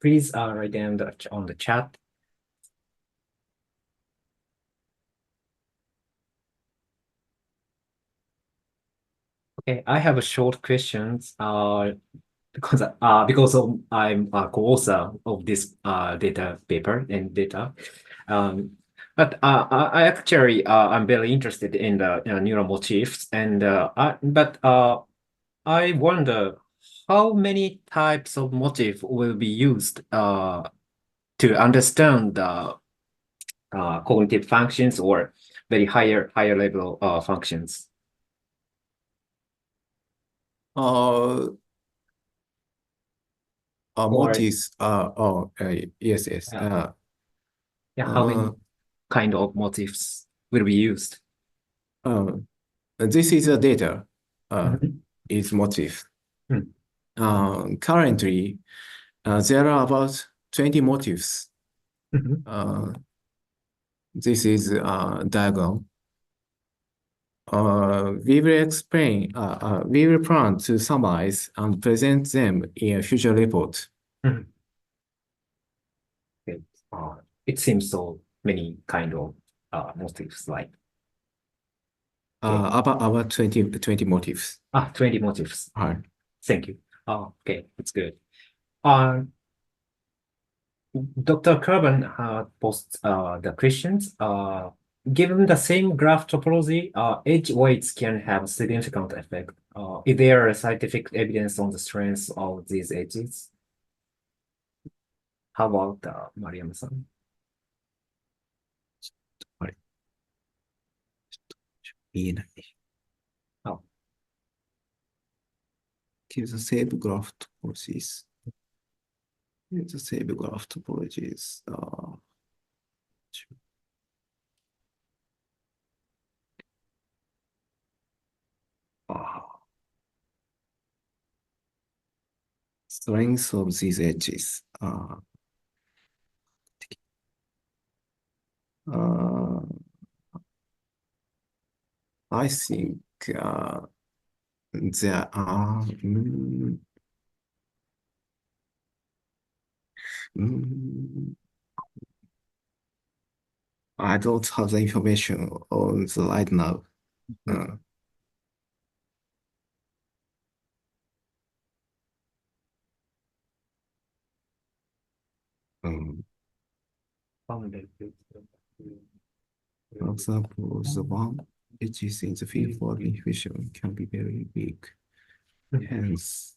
Please write them on the chat. Okay, I have a short questions because I'm a co-author of this data paper and data. But I actually I'm very interested in the neural motifs, and I wonder how many types of motif will be used to understand the cognitive functions or very higher level functions. Motifs. Yes. Yeah, how many kind of motifs will be used? This is a data. Mhm. Is motif. Mm. Currently, there are about 20 motifs. Mhm. This is a diagram. We will explain. We will plan to summarize and present them in a future report. Mhm. Okay. It seems so many kind of motifs, like About 20 motifs. 20 motifs. Right. Thank you. Okay, it's good. Dr. Kerben posts the questions. Given the same graph topology, edge weights can have significant effect. Is there scientific evidence on the strength of these edges? How about Mariam-san? 見えない。Give the same graph topologies. Give the same graph topologies. Strength of these edges. I think there are. I don't have the information on the right now. For example, the one which is in the field for inhibition can be very weak. Hence,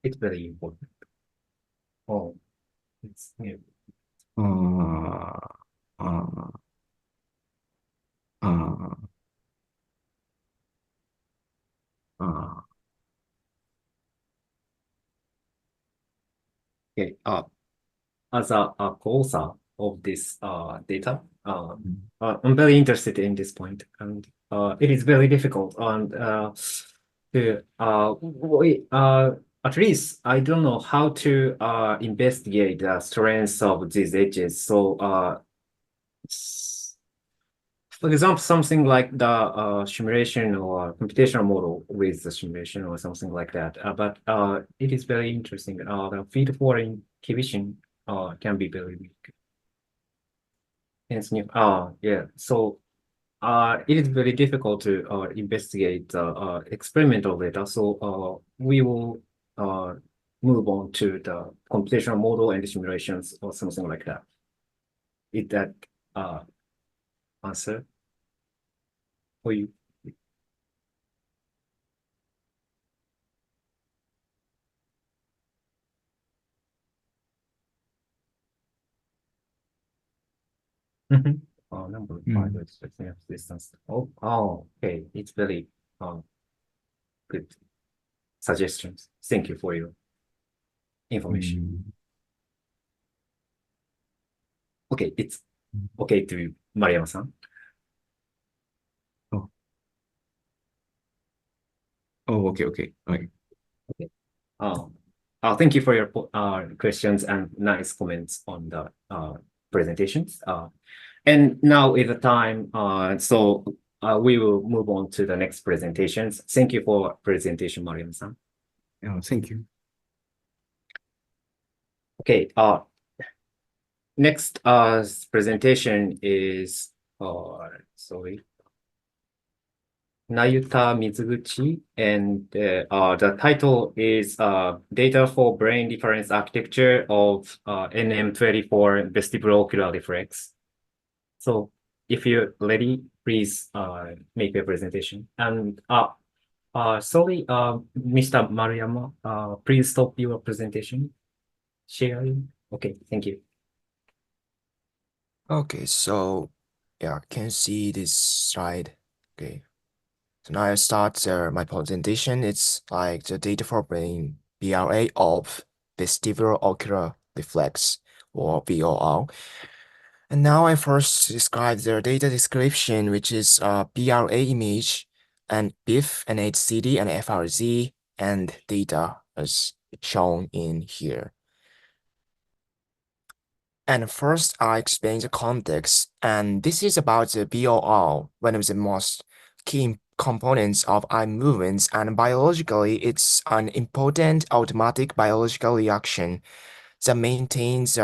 It's very important. Oh, it's new. Okay. As a co-author of this data, I'm very interested in this point, and it is very difficult. And at least I don't know how to investigate the strengths of these edges. So, for example, something like the simulation or computational model with the simulation or something like that. But it is very interesting. The feed for inhibition can be very weak. Hence, yeah. So it is very difficult to investigate experimental data. So we will move on to the computational model and simulations or something like that. Is that answer for you? Number 5 is distance. Okay. It's very good suggestions. Thank you for your information. Okay, it's okay to Mariama-san. Okay. Thank you for your questions and nice comments on the presentations. And now is the time, so we will move on to the next presentations. Thank you for presentation, Mariam-san. Thank you. Okay, next presentation is, Nayuta Mizuguchi, and the title is Data for Brain Difference Architecture of NM24 Vestibulo-ocular Reflex. So if you're ready, please make a presentation. And sorry, Mr. Maruyama, please stop your presentation. Sharing. Okay, thank you. Okay, so yeah, can see this slide. Okay. So now I start my presentation. It's like the data for brain BRA of vestibulo-ocular reflex, or VOR. And now I first describe the data description, which is BRA image and BIF and HCD and FRZ and data as shown in here. And first, I explain the context, and this is about the BOR, one of the most key components of eye movements, and biologically, it's an important automatic biological reaction that maintains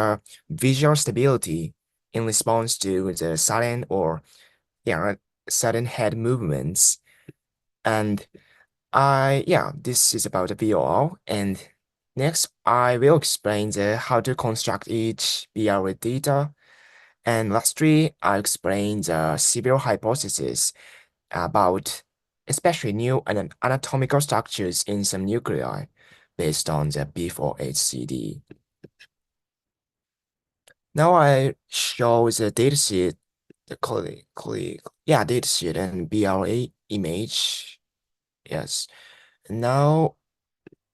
visual stability in response to the sudden or sudden head movements. And this is about the BOR, and next, I will explain how to construct each BRA data. And lastly, I'll explain the several hypotheses about especially new and anatomical structures in some nuclei based on the B4HCD. Now I show the datasheet, datasheet and BRA image. Yes. Now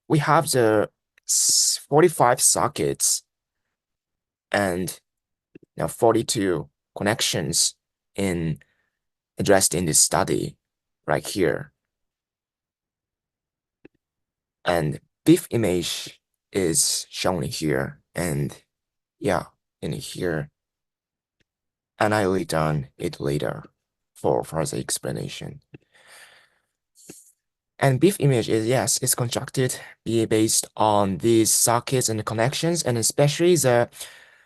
we have the 45 sockets and 42 connections addressed in this study right here. And BIF image is shown here and in here. And I will return it later for further explanation. And BIF image is, it's constructed based on these sockets and connections, and especially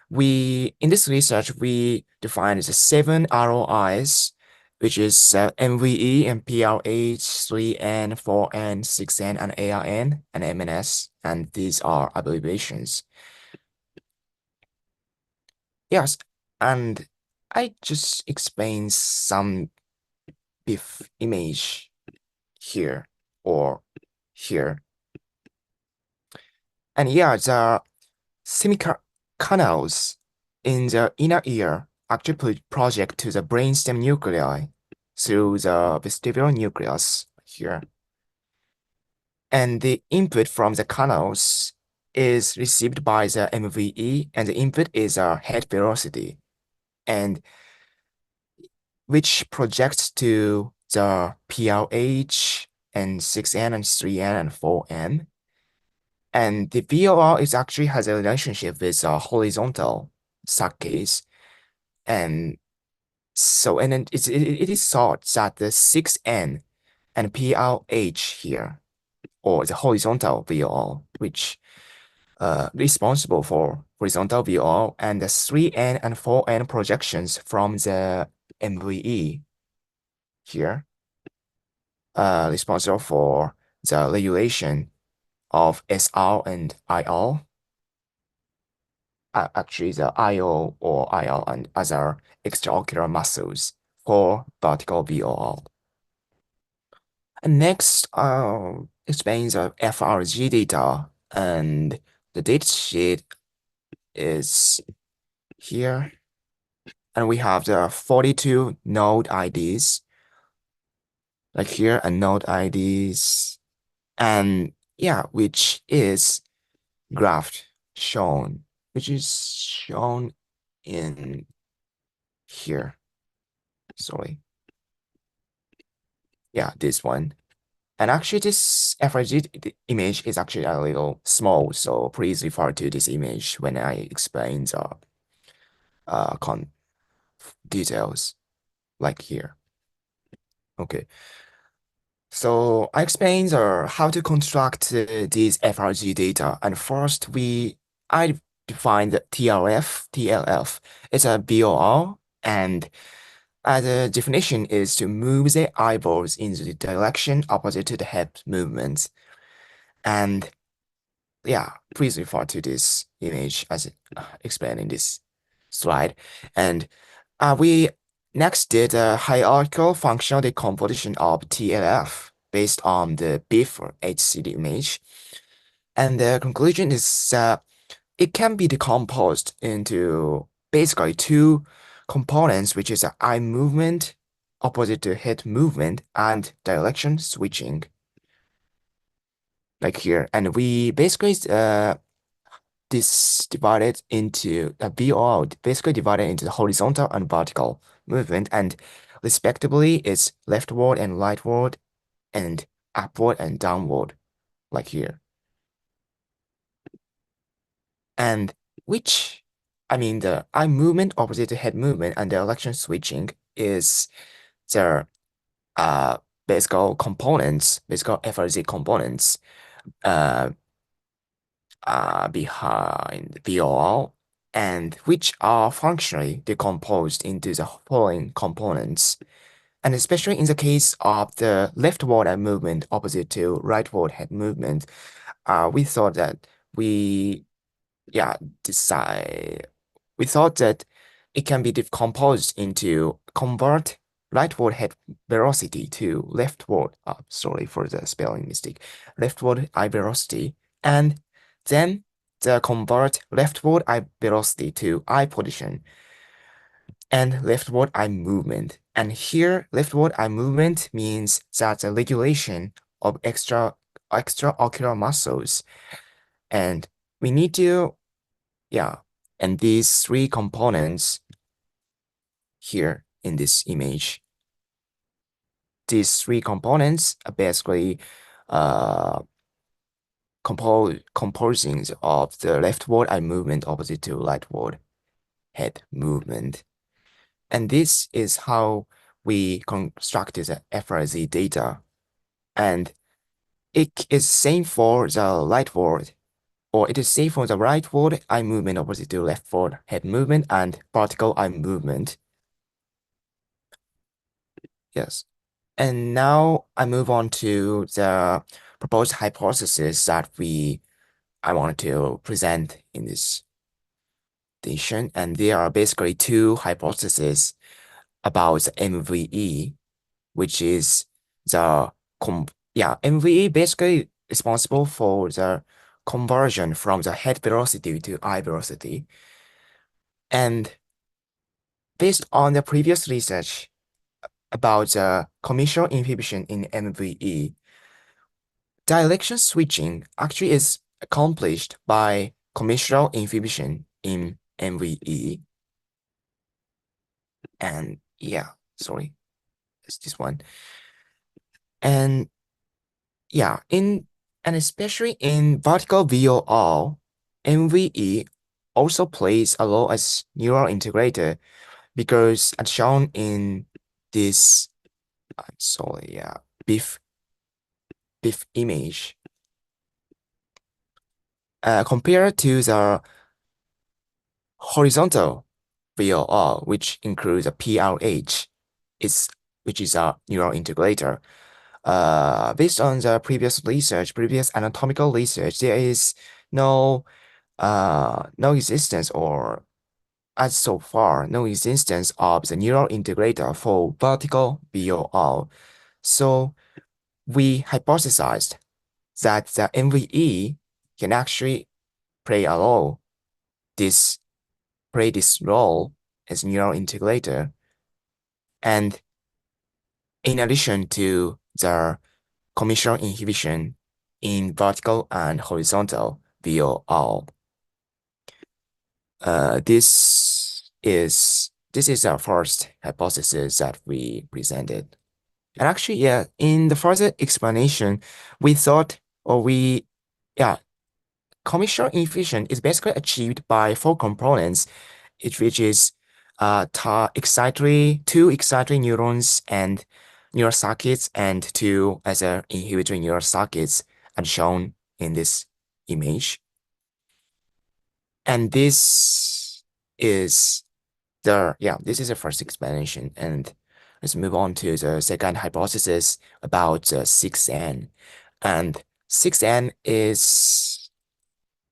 in this research, we defined the 7 ROIs which is MVE and PLH, 3N, 4N, 6N, and ARN, and MNS, and these are abbreviations. Yes, and I just explain some BIF image here or here. And yeah, the semicanals in the inner ear actually project to the brainstem nuclei through the vestibular nucleus here. And the input from the canals is received by the MVE, and the input is a head velocity, and which projects to the PLH and 6N and 3N and 4N. And the VOR is actually has a relationship with a horizontal subcase. And so, and then it is thought that the 6N and PLH here, or the horizontal VOR, which responsible for horizontal VOR, and the 3N and 4N projections from the MVE here, responsible for the regulation of SR and IR. Actually, the IO or IR and other extraocular muscles for vertical VOR. And next, explains the FRG data, and the datasheet is here. And we have the 42 node IDs, like here, and node IDs, and yeah, which is graphed shown, which is shown in here. Sorry. Yeah, this one. And actually, this FRG image is actually a little small, so please refer to this image when I explain the details, like here. Okay. So I explained how to construct these FRG data, and first I defined the TLF. It's a BOR, and the definition is to move the eyeballs in the direction opposite to the head movements. And yeah, please refer to this image as explained in this slide. And we next did a hierarchical functional decomposition of TLF based on the BIF or HCD image. And the conclusion is it can be decomposed into basically two components, which is eye movement opposite to head movement and direction switching, like here. And we basically this divided into a BOR, basically divided into the horizontal and vertical movement, and respectively it's leftward and rightward and upward and downward, like here. And the eye movement opposite to head movement and the direction switching is the basic components, basic FRZ components behind VOR, and which are functionally decomposed into the following components. And especially in the case of the leftward head movement opposite to rightward head movement, we thought that it can be decomposed into convert rightward head velocity to leftward, sorry for the spelling mistake, leftward eye velocity, and then the convert leftward eye velocity to eye position and leftward eye movement. And here, leftward eye movement means that the regulation of extraocular muscles. And we need to, and these three components here in this image, these three components are basically composing of the leftward eye movement opposite to rightward head movement. And this is how we constructed the FRZ data. And it is same for the rightward, or it is same for the rightward eye movement opposite to leftward head movement and vertical eye movement. Yes. And now I move on to the proposed hypothesis that I wanted to present in this station. And there are basically two hypotheses about the MVE, which is the MVE basically responsible for the conversion from the head velocity to eye velocity. And based on the previous research about the commissural inhibition in MVE, direction switching actually is accomplished by commissural inhibition in MVE. And yeah, sorry, it's this one. And yeah, and especially in vertical VOR, MVE also plays a role as neural integrator because as shown in this BIF image, compared to the horizontal VOR, which includes a PRH, which is a neural integrator. Based on the previous anatomical research, there is no existence, or as so far, no existence of the neural integrator for vertical VOR. So we hypothesized that the MVE can actually play this role as neural integrator, and in addition to the commissural inhibition in vertical and horizontal VOR. This is our first hypothesis that we presented. And actually, in the further explanation, we thought, commissural inhibition is basically achieved by four components, which is two excitatory neurons and neural circuits, and two other inhibitory neural circuits, as shown in this image. And this is this is the first explanation. And let's move on to the second hypothesis about 6N. And 6N is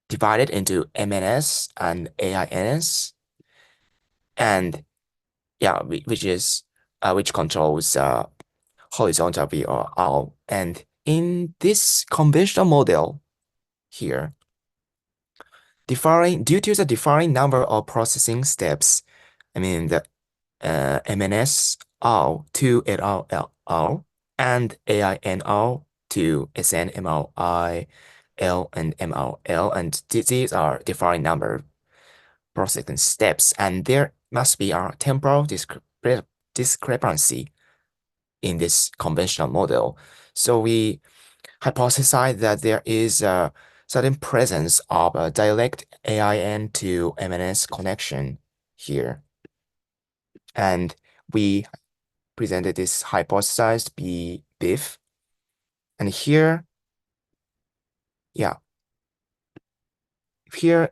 divided into MNS and AINS, and which controls horizontal VOR. And in this conventional model here, due to the differing number of processing steps, I mean the MNS R to LR and AINR to SNMRI, L and MRL, and these are differing number processing steps, and there must be a temporal discrepancy in this conventional model. So we hypothesize that there is a certain presence of a direct AIN to MNS connection here. And we presented this hypothesized BIF. And here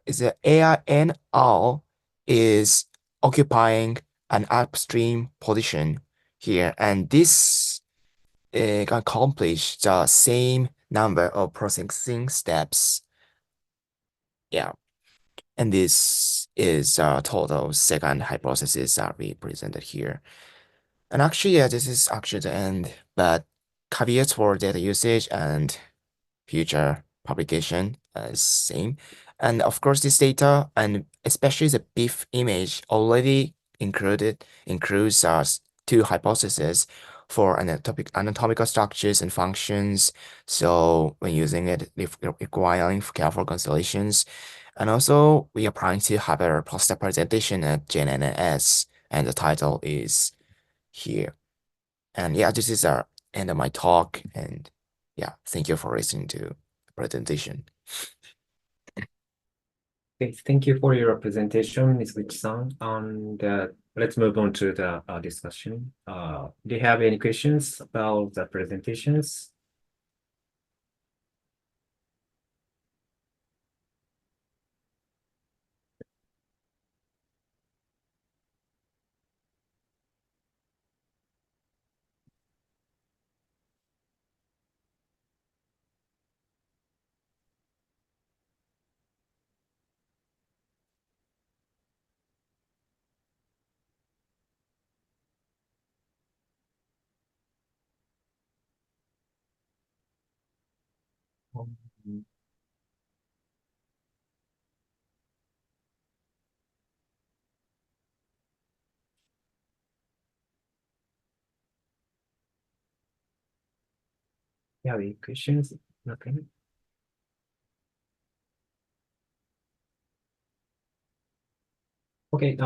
is the AINR is occupying an upstream position here, and this can accomplish the same number of processing steps. And this is a total second hypothesis that we presented here. And actually, this is actually the end, but caveats for data usage and future publication is same. And of course, this data, and especially the BIF image, already includes two hypotheses for anatomical structures and functions. So when using it, requiring careful considerations. And also, we are planning to have a poster presentation at JNNS, and the title is here. And this is the end of my talk. And thank you for listening to the presentation. Okay, thank you for your presentation, Ms. Rich-san. And let's move on to the discussion. Do you have any questions about the presentations? Yeah, any questions? Nothing. Okay,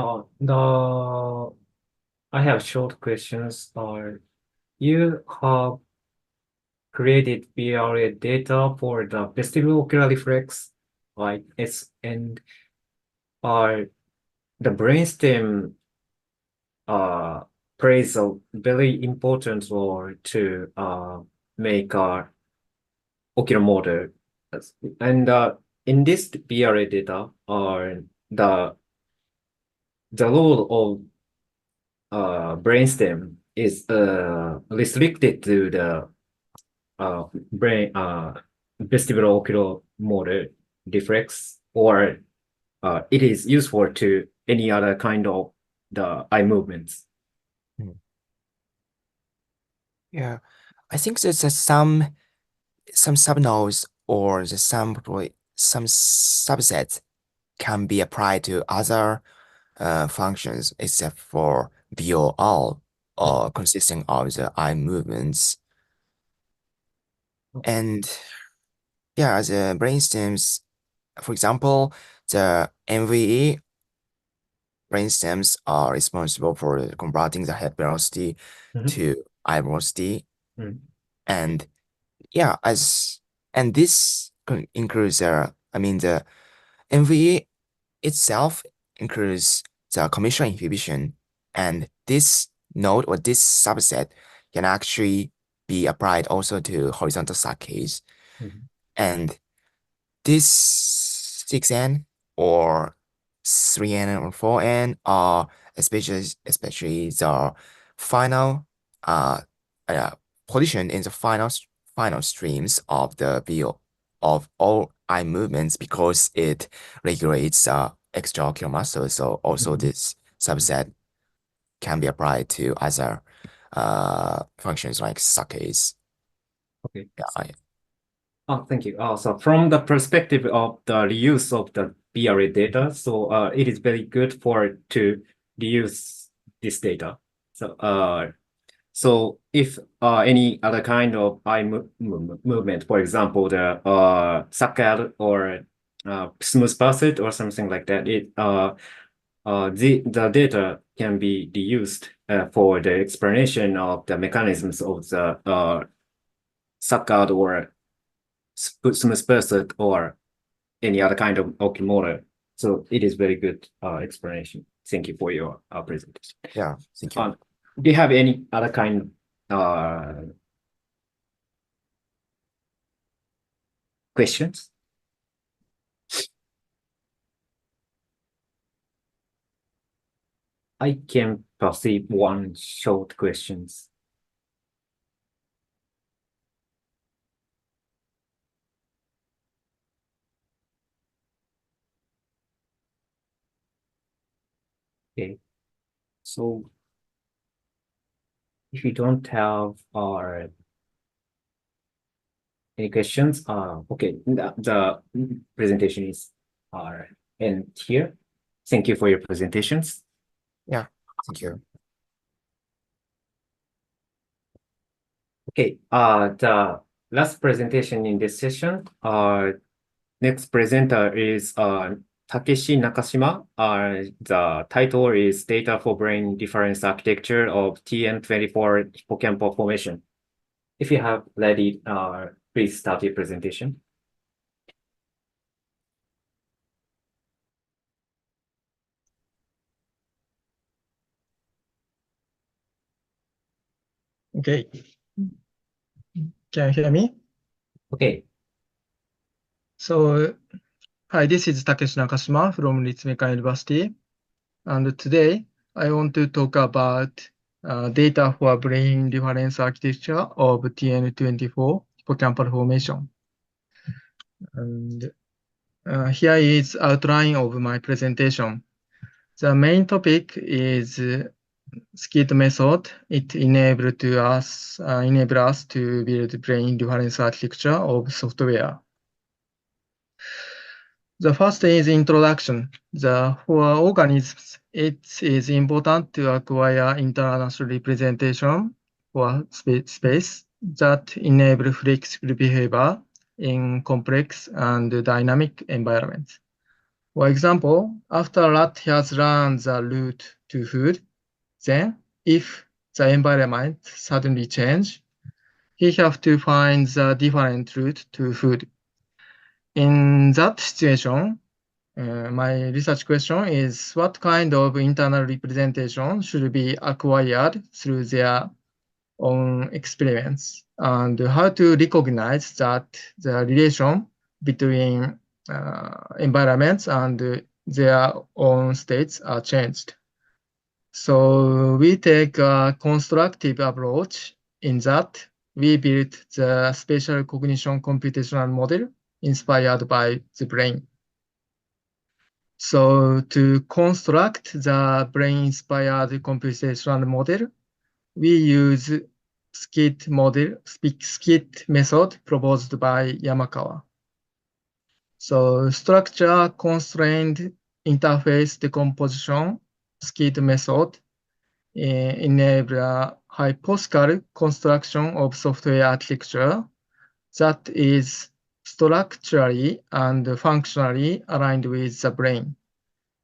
I have short questions. You have created BRA data for the vestibular ocular reflex, like and the brainstem plays a very important role to make our ocular model. And in this BRA data, the role of brainstem is restricted to the brain vestibular ocular model reflex, or it is useful to any other kind of the eye movements. Yeah, I think there's some subnodes or some subsets can be applied to other functions except for BOR or consisting of the eye movements. And yeah, the brainstems, for example, the MVE brainstems are responsible for converting the head velocity to eye velocity. And yeah, and this includes the MVE itself includes the commission inhibition, and this node or this subset can actually be applied also to horizontal saccades. And this 6N or 3N or 4N are especially the final position in the final streams of the BO of all eye movements, because it regulates extraocular muscle. So also this subset can be applied to other functions like saccades. Okay. Yeah. Thank you. So from the perspective of the reuse of the BRA data, so it is very good to reuse this data. So if any other kind of eye movement, for example, the saccade or smooth passage or something like that, the data can be reused for the explanation of the mechanisms of the saccade or smooth passage or any other kind of ocular. So it is very good explanation. Thank you for your presentation. Yeah, thank you. Do you have any other kind of questions? I can perceive one short questions. Okay, so if you don't have any questions, okay, the presentation is end here. Thank you for your presentations. Yeah, thank you. Okay, the last presentation in this session, next presenter is Takeshi Nakashima. The title is Data for Brain Difference Architecture of TN24 Hippocampal Formation. If you have ready, please start your presentation. Okay. Can you hear me? Okay. So, hi, this is Takeshi Nakashima from Ritsumeikan University. And today, I want to talk about data for brain difference architecture of TN24 hippocampal formation. And here is outline of my presentation. The main topic is SKID method. It enable us to build brain difference architecture of software. The first is introduction. For organisms, it is important to acquire international representation for space that enable flexible behavior in complex and dynamic environments. For example, after a rat has learned the route to food, then if the environment suddenly changes, he has to find the different route to food. In that situation, my research question is what kind of internal representation should be acquired through their own experiments, and how to recognize that the relation between environments and their own states are changed. So we take a constructive approach in that we built the spatial cognition computational model inspired by the brain. So to construct the brain-inspired computational model, we use SKIT method proposed by Yamakawa. So structure-constrained interface decomposition SKIT method enable a hypothetical construction of software architecture that is structurally and functionally aligned with the brain,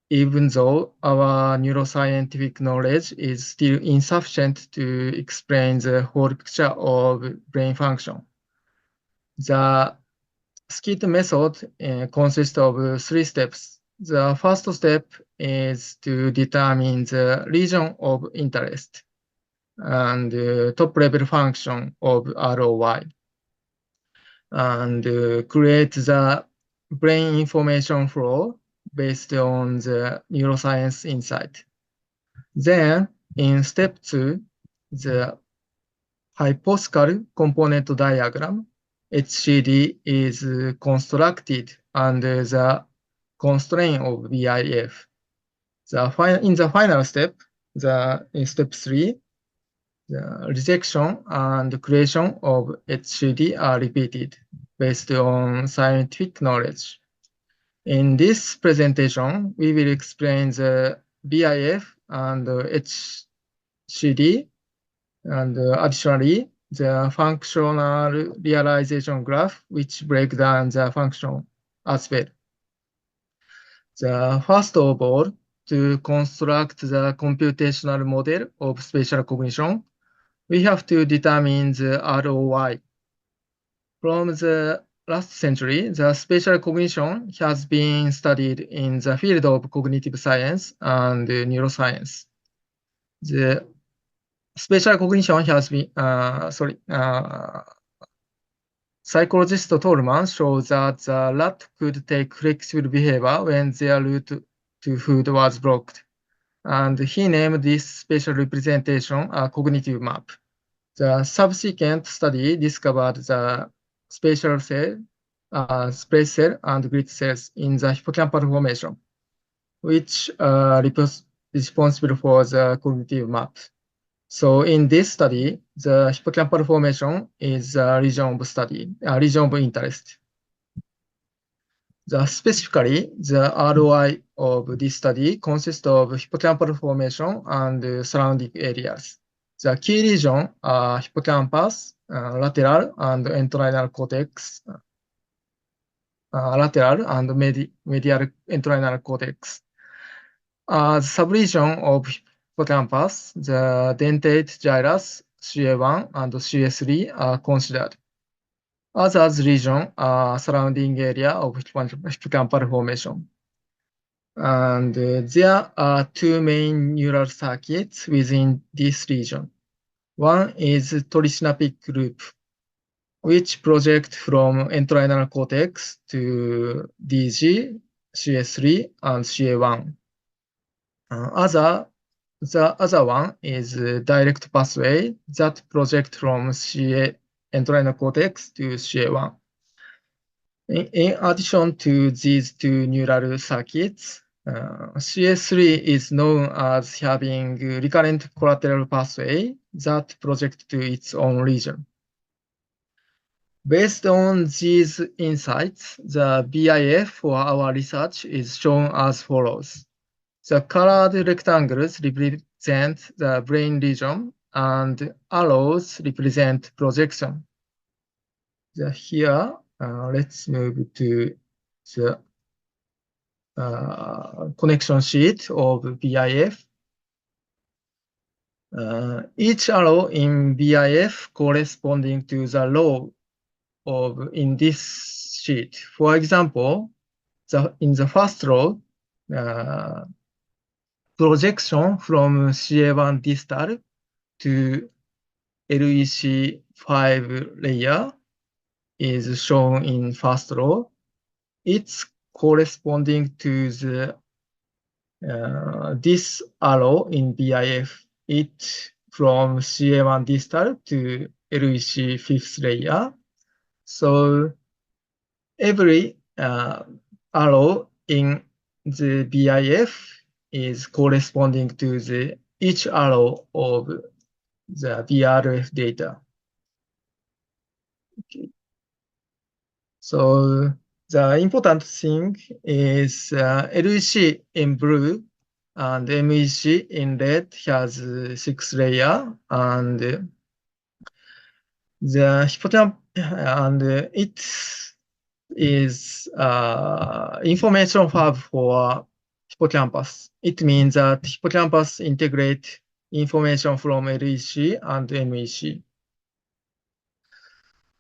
even though our neuroscientific knowledge is still insufficient to explain the whole picture of brain function. The SKIT method consists of 3 steps. The first step is to determine the region of interest and top-level function of ROI, and create the brain information flow based on the neuroscience insight. Then, in step 2, the hypothetical component diagram, HCD, is constructed under the constraint of BIF. In the final step, in step 3, the rejection and creation of HCD are repeated based on scientific knowledge. In this presentation, we will explain the BIF and HCD, and additionally, the functional realization graph, which break down the function as well. First of all, to construct the computational model of spatial cognition, we have to determine the ROI. From the last century, the spatial cognition has been studied in the field of cognitive science and neuroscience. The spatial cognition has been, psychologist Tolman shows that the rat could take flexible behavior when their route to food was blocked, and he named this spatial representation a cognitive map. The subsequent study discovered the spatial cell, space cell, and grid cells in the hippocampal formation, which are responsible for the cognitive map. So in this study, the hippocampal formation is a region of study, a region of interest. Specifically, the ROI of this study consists of hippocampal formation and surrounding areas. The key region are hippocampus, lateral and entorhinal cortex, lateral and medial entorhinal cortex. As subregion of hippocampus, the dentate gyrus, CA1 and CA3 are considered. Others region are surrounding area of hippocampal formation. And there are 2 main neural circuits within this region. One is trisynaptic loop, which project from entorhinal cortex to DG, CA3, and CA1. The other one is a direct pathway that project from CA entorhinal cortex to CA1. In addition to these 2 neural circuits, CA3 is known as having recurrent collateral pathway that project to its own region. Based on these insights, the BIF for our research is shown as follows. The colored rectangles represent the brain region and arrows represent projection. Here, let's move to the connection sheet of BIF. Each arrow in BIF corresponding to the row in this sheet. For example, in the first row, projection from CA1 distal to LEC5 layer is shown in first row. It's corresponding to the this arrow in BIF. It from CA1 distal to LEC fifth layer. So every arrow in the BIF is corresponding to each arrow of the BRF data. Okay. So the important thing is LEC in blue and MEC in red has 6 layers, and the hippocampus, and it is information hub for hippocampus. It means that hippocampus integrate information from LEC and MEC.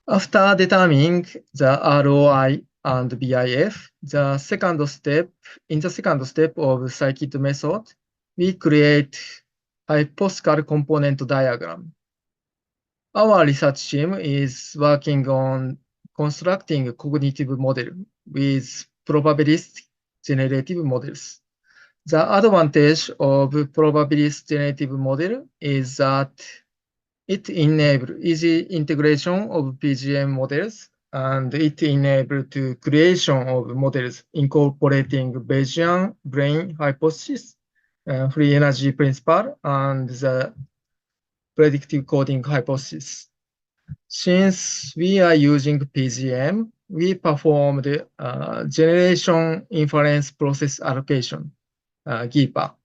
After determining the ROI and BIF, in the second step of scikit method, we create hypothetical component diagram. Our research team is working on constructing a cognitive model with probabilistic generative models. The advantage of probabilistic generative model is that it enables easy integration of PGM models, and it enables the creation of models incorporating Bayesian brain hypothesis, free energy principle, and the predictive coding hypothesis. Since we are using PGM, we performed generation inference process allocation, GIPA,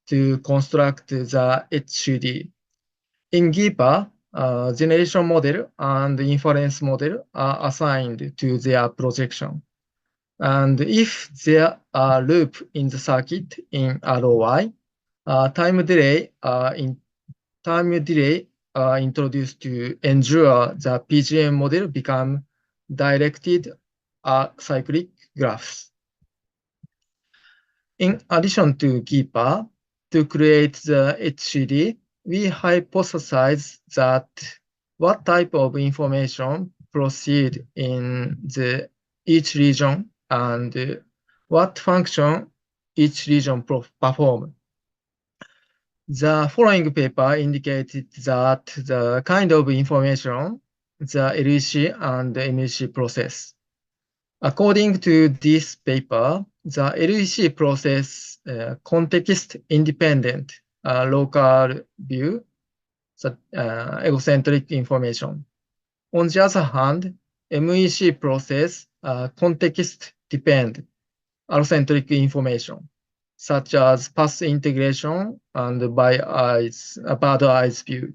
to construct the HCD. In GIPA, generation model and inference model are assigned to their projection. And if there are loops in the circuit in ROI, time delay introduced to ensure the PGM model become directed cyclic graphs. In addition to GIPA, to create the HCD, we hypothesize that what type of information proceed in each region and what function each region perform. The following paper indicated that the kind of information the LEC and MEC process. According to this paper, the LEC process context-independent local view, egocentric information. On the other hand, MEC process context-dependent allocentric information, such as path integration and bird eyes view.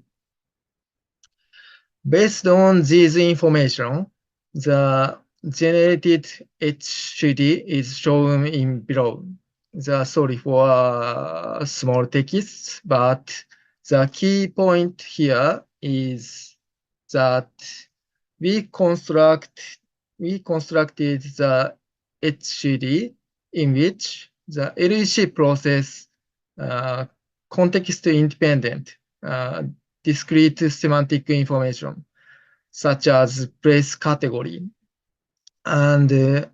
Based on these information, the generated HCD is shown in below. Sorry for small text, but the key point here is that we constructed the HCD in which the LEC process context-independent discrete semantic information, such as place category. And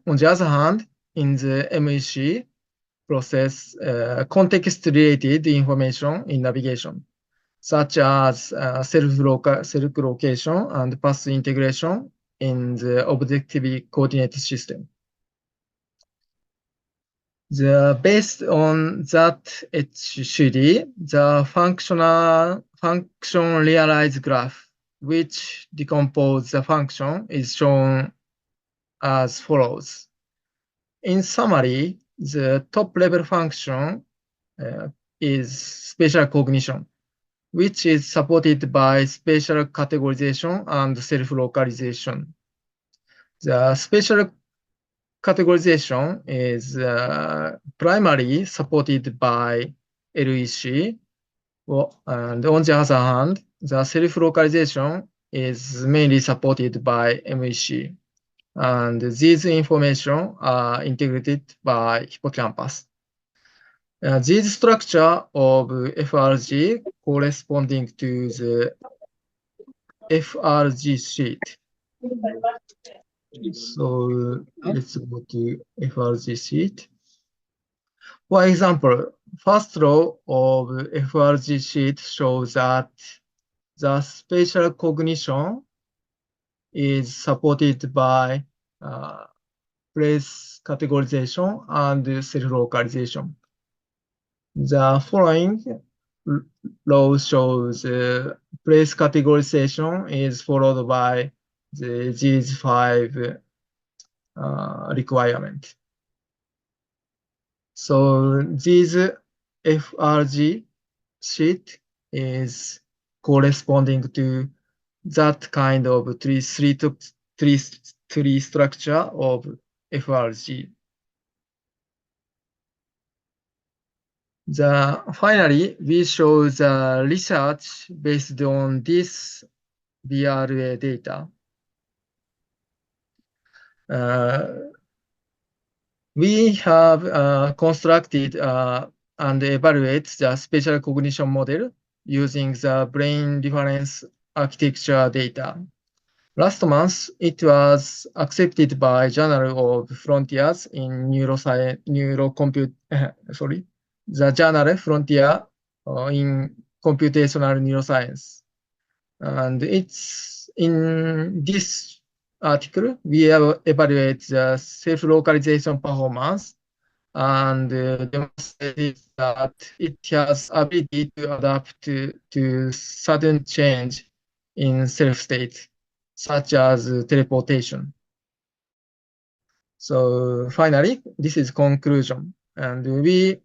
on the other hand, in the MEC process, context-related information in navigation, such as self-location and path integration in the objective coordinate system. Based on that HCD, the function realized graph which decompose the function, is shown as follows. In summary, the top-level function is spatial cognition, which is supported by spatial categorization and self-localization. The spatial categorization is primarily supported by LEC, and on the other hand, the self-localization is mainly supported by MEC, and these information are integrated by hippocampus. This structure of FRG corresponding to the FRG sheet. So let's go to FRG sheet. For example, first row of FRG sheet shows that the spatial cognition is supported by place categorization and self-localization. The following row shows place categorization is followed by these 5 requirements. So this FRG sheet is corresponding to that kind of tree structure of FRG. Finally, we show the research based on this BRA data. We have constructed and evaluate the spatial cognition model using the brain reference architecture data. Last month, it was accepted by Journal of Frontiers in Neuroscience, the journal Frontier in Computational Neuroscience. And it's in this article, we evaluate the self-localization performance and demonstrated that it has ability to adapt to sudden change in self-state, such as teleportation. So finally, this is conclusion. And we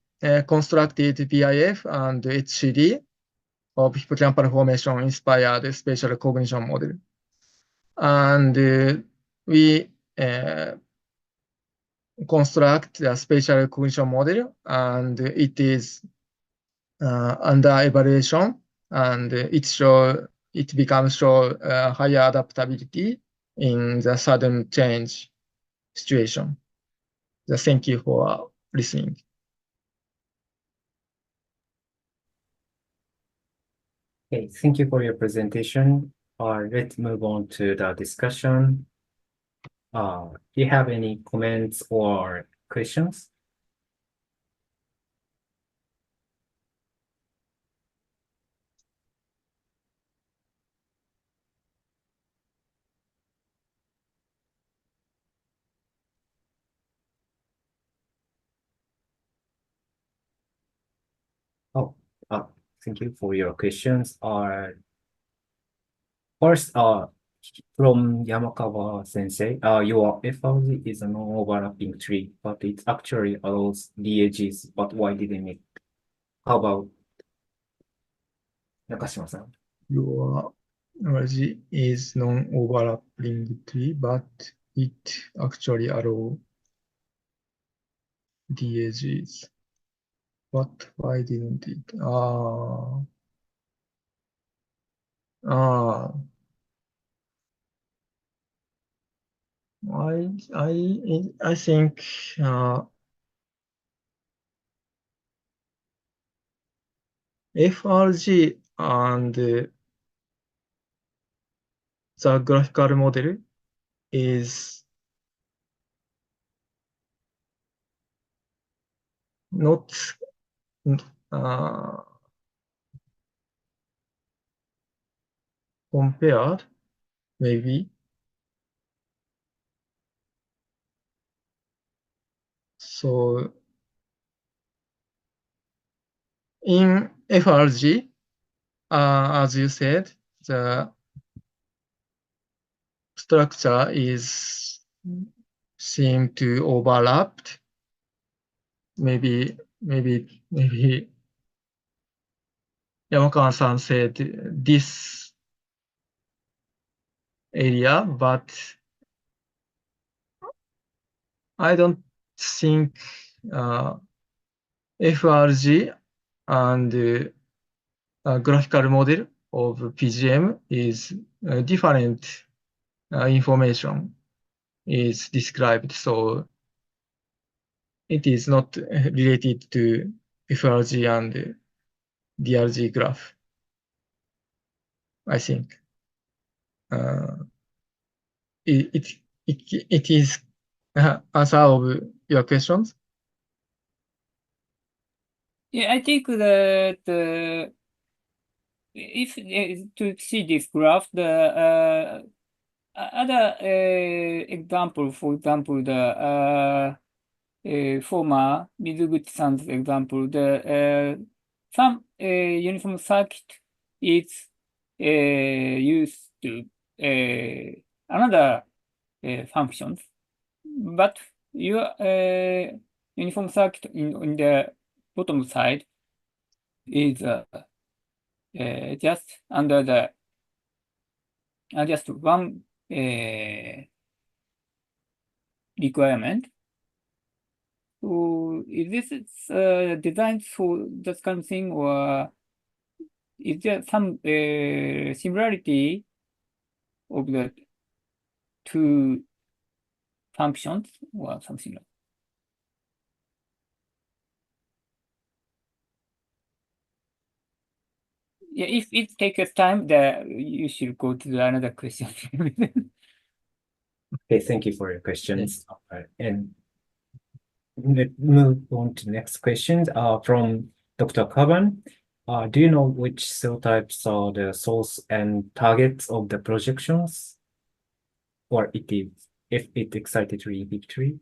constructed PIF and HCD of hippocampal formation inspired spatial cognition model. And we construct the spatial cognition model, and it is under evaluation, and it becomes show higher adaptability in the sudden change situation. Thank you for listening. Okay, thank you for your presentation. Let's move on to the discussion. Do you have any comments or questions? Oh, thank you for your questions. First, from Yamakawa Sensei, your FRG is a non-overlapping tree, but it actually allows DAGs, but why didn't it? How about Nakashima-san? Your FRG is non-overlapping tree, but it actually allows DAGs. But why didn't it? I think FRG and the graphical model is not compared, maybe. So in FRG, as you said, the structure seem to overlap. Maybe Yamakawa-san said this area, but I don't think FRG and graphical model of PGM is different information is described, so it is not related to FRG and DRG graph, I think. It is answer of your questions. Yeah, I think that if to see this graph, the other example, for example, the former Mizuguchi-san's example, the some uniform circuit is used to another functions, but your uniform circuit in the bottom side is just under the just one requirement. So is this designed for that kind of thing, or is there some similarity of the two functions or something like? Yeah, if it takes time, you should go to another question. Okay, thank you for your questions. And let's move on to the next question from Dr. Kaban. Do you know which cell types are the source and targets of the projections? Or if it excitatory inhibitory?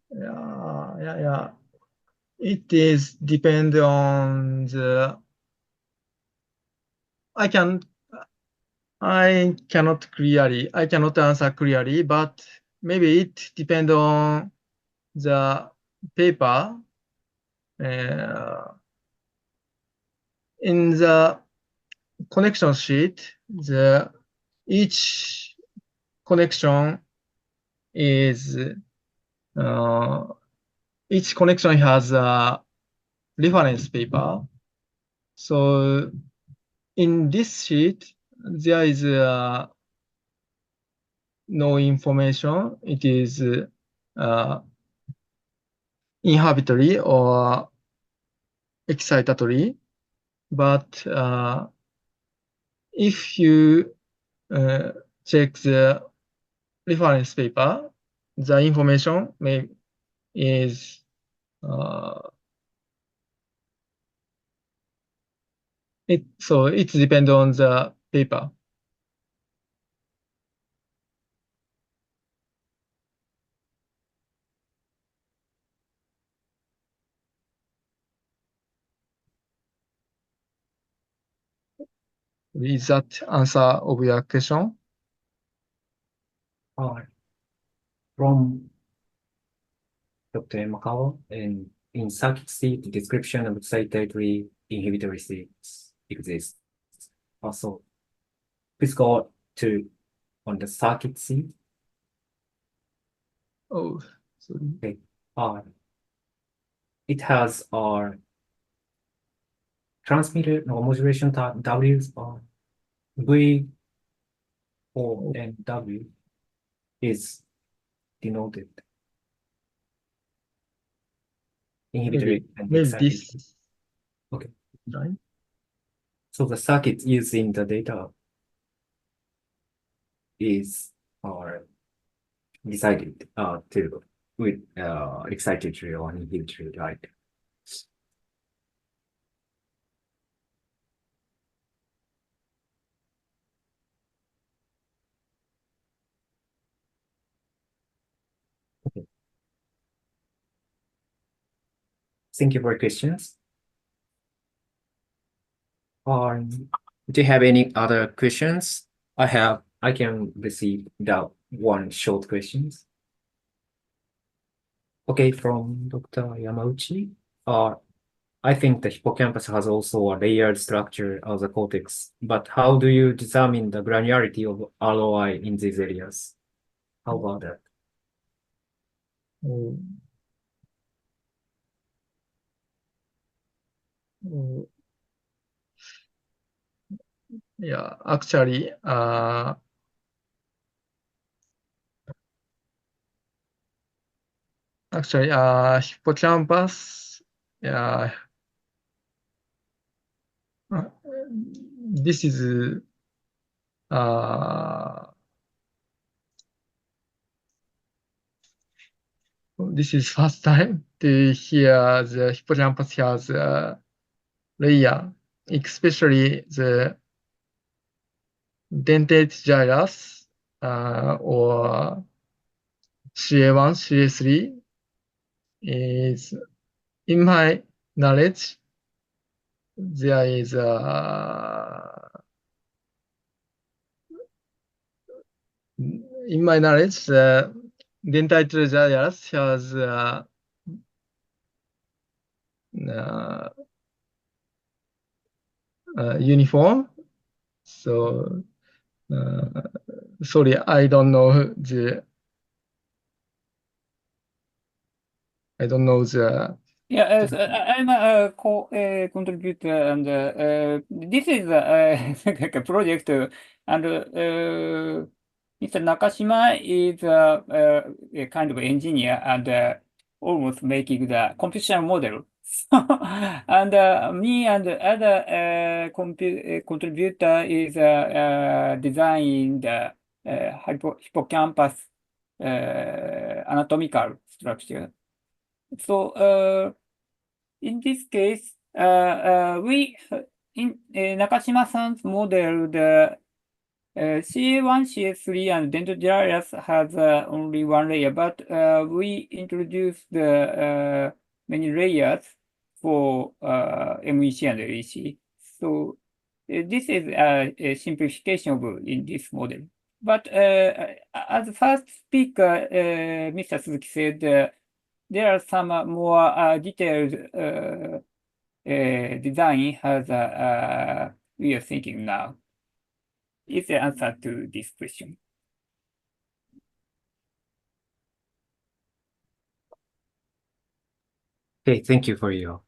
Yeah. It is depend on the. I cannot answer clearly, but maybe it depends on the paper. In the connection sheet, each connection is each connection has a reference paper. So in this sheet, there is no information. It is inhibitory or excitatory. But if you check the reference paper, the information is it depends on the paper. Is that answer of your question? From Dr. Yamakawa, in circuit state, the description of excitatory inhibitory states exists. Also, please go on the circuit seat. Oh, sorry. Okay. It has transmitter or modulation W's V O and W is denoted. Inhibitory and Maybe excitatory. this. Okay. Right. So the circuit using the data is decided with excitatory or inhibitory, right? Okay. Thank you for your questions. Do you have any other questions? I can receive the one short questions. Okay, from Dr. Yamauchi. I think the hippocampus has also a layered structure of the cortex, but how do you determine the granularity of ROI in these areas? How about that? Yeah, actually, hippocampus, yeah, this is first time to hear the hippocampus has a layer, especially the dentate gyrus or CA1, CA3 is, in my knowledge, there is in my knowledge, the dentate gyrus has uniform. So, sorry, I don't know the. Yeah, I'm a contributor, and this is like a project, and Mr. Nakashima is a kind of engineer and almost making the computational model. And me and the other contributor is designing the hippocampus anatomical structure. So in this case, we in Nakashima-san's model, the CA1, CA3, and dentate gyrus has only one layer, but we introduced the many layers for MEC and LEC. So this is a simplification of in this model. But as first speaker, Mr. Suzuki said, there are some more detailed design has we are thinking now. Is the answer to this question? Okay, thank you for your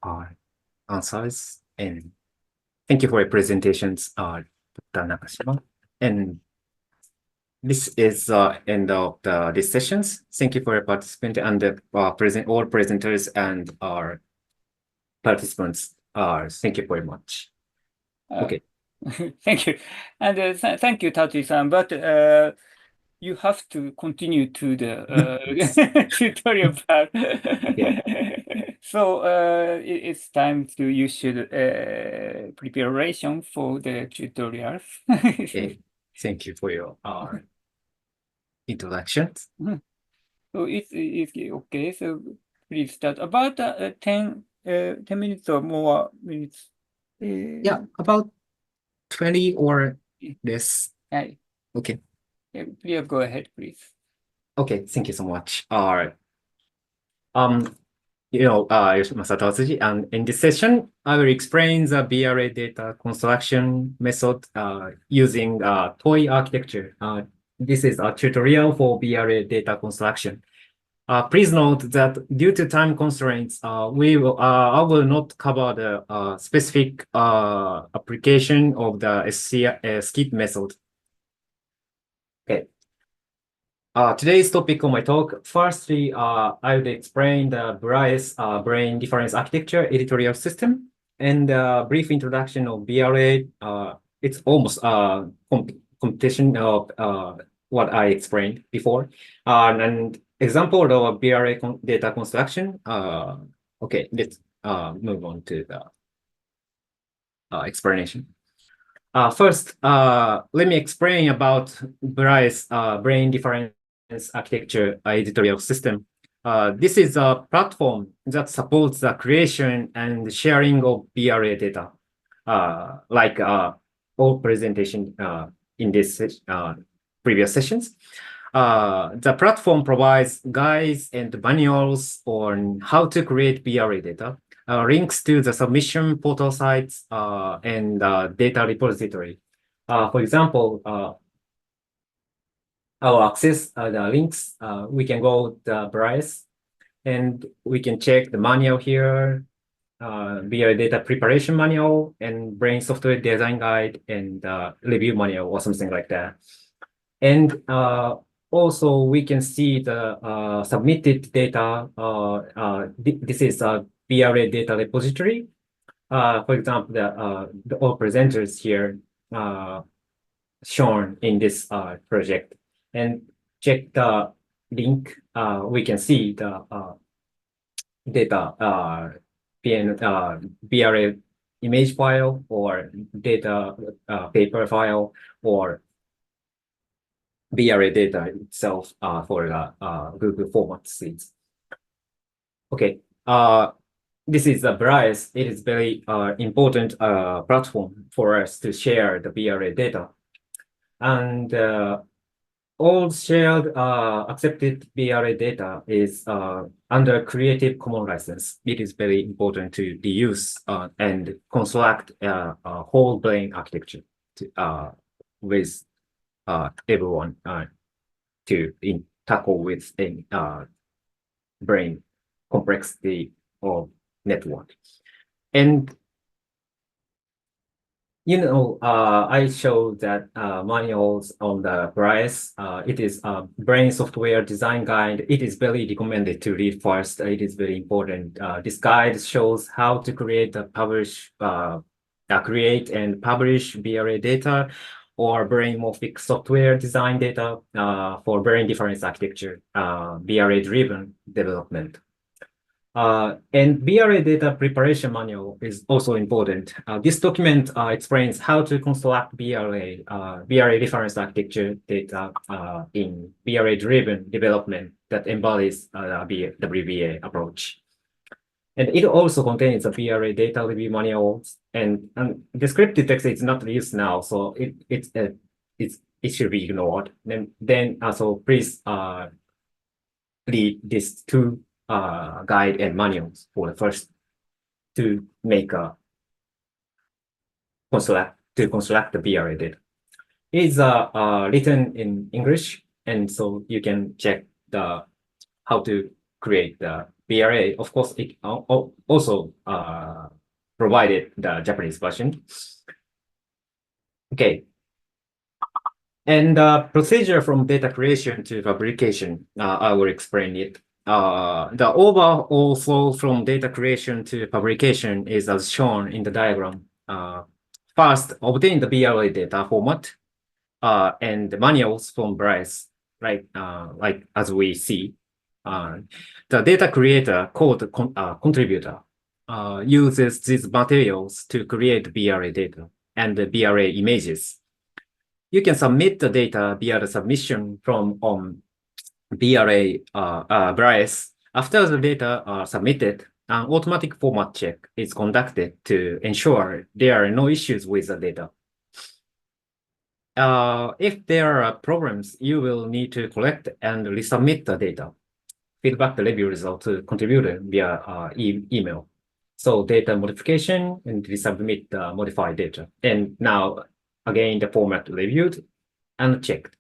answers, and thank you for your presentations, Dr. Nakashima. And this is the end of these sessions. Thank you for your participation and all presenters and our participants. Thank you very much. Okay. Thank you. And thank you, Tachi-san. But you have to continue to the tutorial part. Yeah. So it's time to, you should preparation for the tutorials. Okay. Thank you for your introductions. So it's okay. So please start. About 10 minutes or more minutes. Yeah, about 20 or less. Hi. Okay. Please go ahead, please. Okay, thank you so much. Yoshimasa Tatsuji, and in this session, I will explain the BRA data construction method using toy architecture. This is a tutorial for BRA data construction. Please note that due to time constraints, I will not cover the specific application of the skip method. Okay. Today's topic of my talk, firstly, I will explain the Bryce brain difference architecture editorial system and a brief introduction of BRA. It's almost a competition of what I explained before. And example of BRA data construction. Okay, let's move on to the explanation. First, let me explain about Bryce brain difference architecture editorial system. This is a platform that supports the creation and sharing of BRA data, like all presentation in this previous sessions. The platform provides guides and manuals on how to create BRA data, links to the submission portal sites, and data repository. For example, our access the links, we can go to Bryce and we can check the manual here, BRA data preparation manual and brain software design guide and review manual or something like that. And also we can see the submitted data. This is a BRA data repository. For example, the all presenters here shown in this project. And check the link, we can see the data BRA image file or data paper file or BRA data itself for the Google format suites. Okay, this is Bryce. It is very important platform for us to share the BRA data. And all shared accepted BRA data is under Creative Commons license. It is very important to reuse and construct a whole brain architecture with everyone to tackle with a brain complexity of network. And I showed that manuals on the Bryce. It is a brain software design guide. It is very recommended to read first. It is very important. This guide shows how to create create and publish BRA data or brain morphic software design data for brain difference architecture, BRA-driven development. And BRA data preparation manual is also important. This document explains how to construct BRA reference architecture data in BRA-driven development that embodies the WBA approach. And it also contains a BRA data review manual, and descriptive text is not used now, so it should be ignored. Then also please read these two guide and manuals for the first to make a construct the BRA data. It is written in English, and so you can check how to create the BRA. Of course, it also provided the Japanese version. Okay. And the procedure from data creation to fabrication, I will explain it. The overall flow from data creation to fabrication is as shown in the diagram. First, obtain the BRA data format and the manuals from Bryce, right? Like as we see. The data creator called contributor uses these materials to create BRA data and the BRA images. You can submit the data via the submission from BRA Bryce. After the data are submitted, an automatic format check is conducted to ensure there are no issues with the data. If there are problems, you will need to collect and resubmit the data. Feedback the review result to contributor via email. So data modification and resubmit the modified data. And now again, the format reviewed and checked.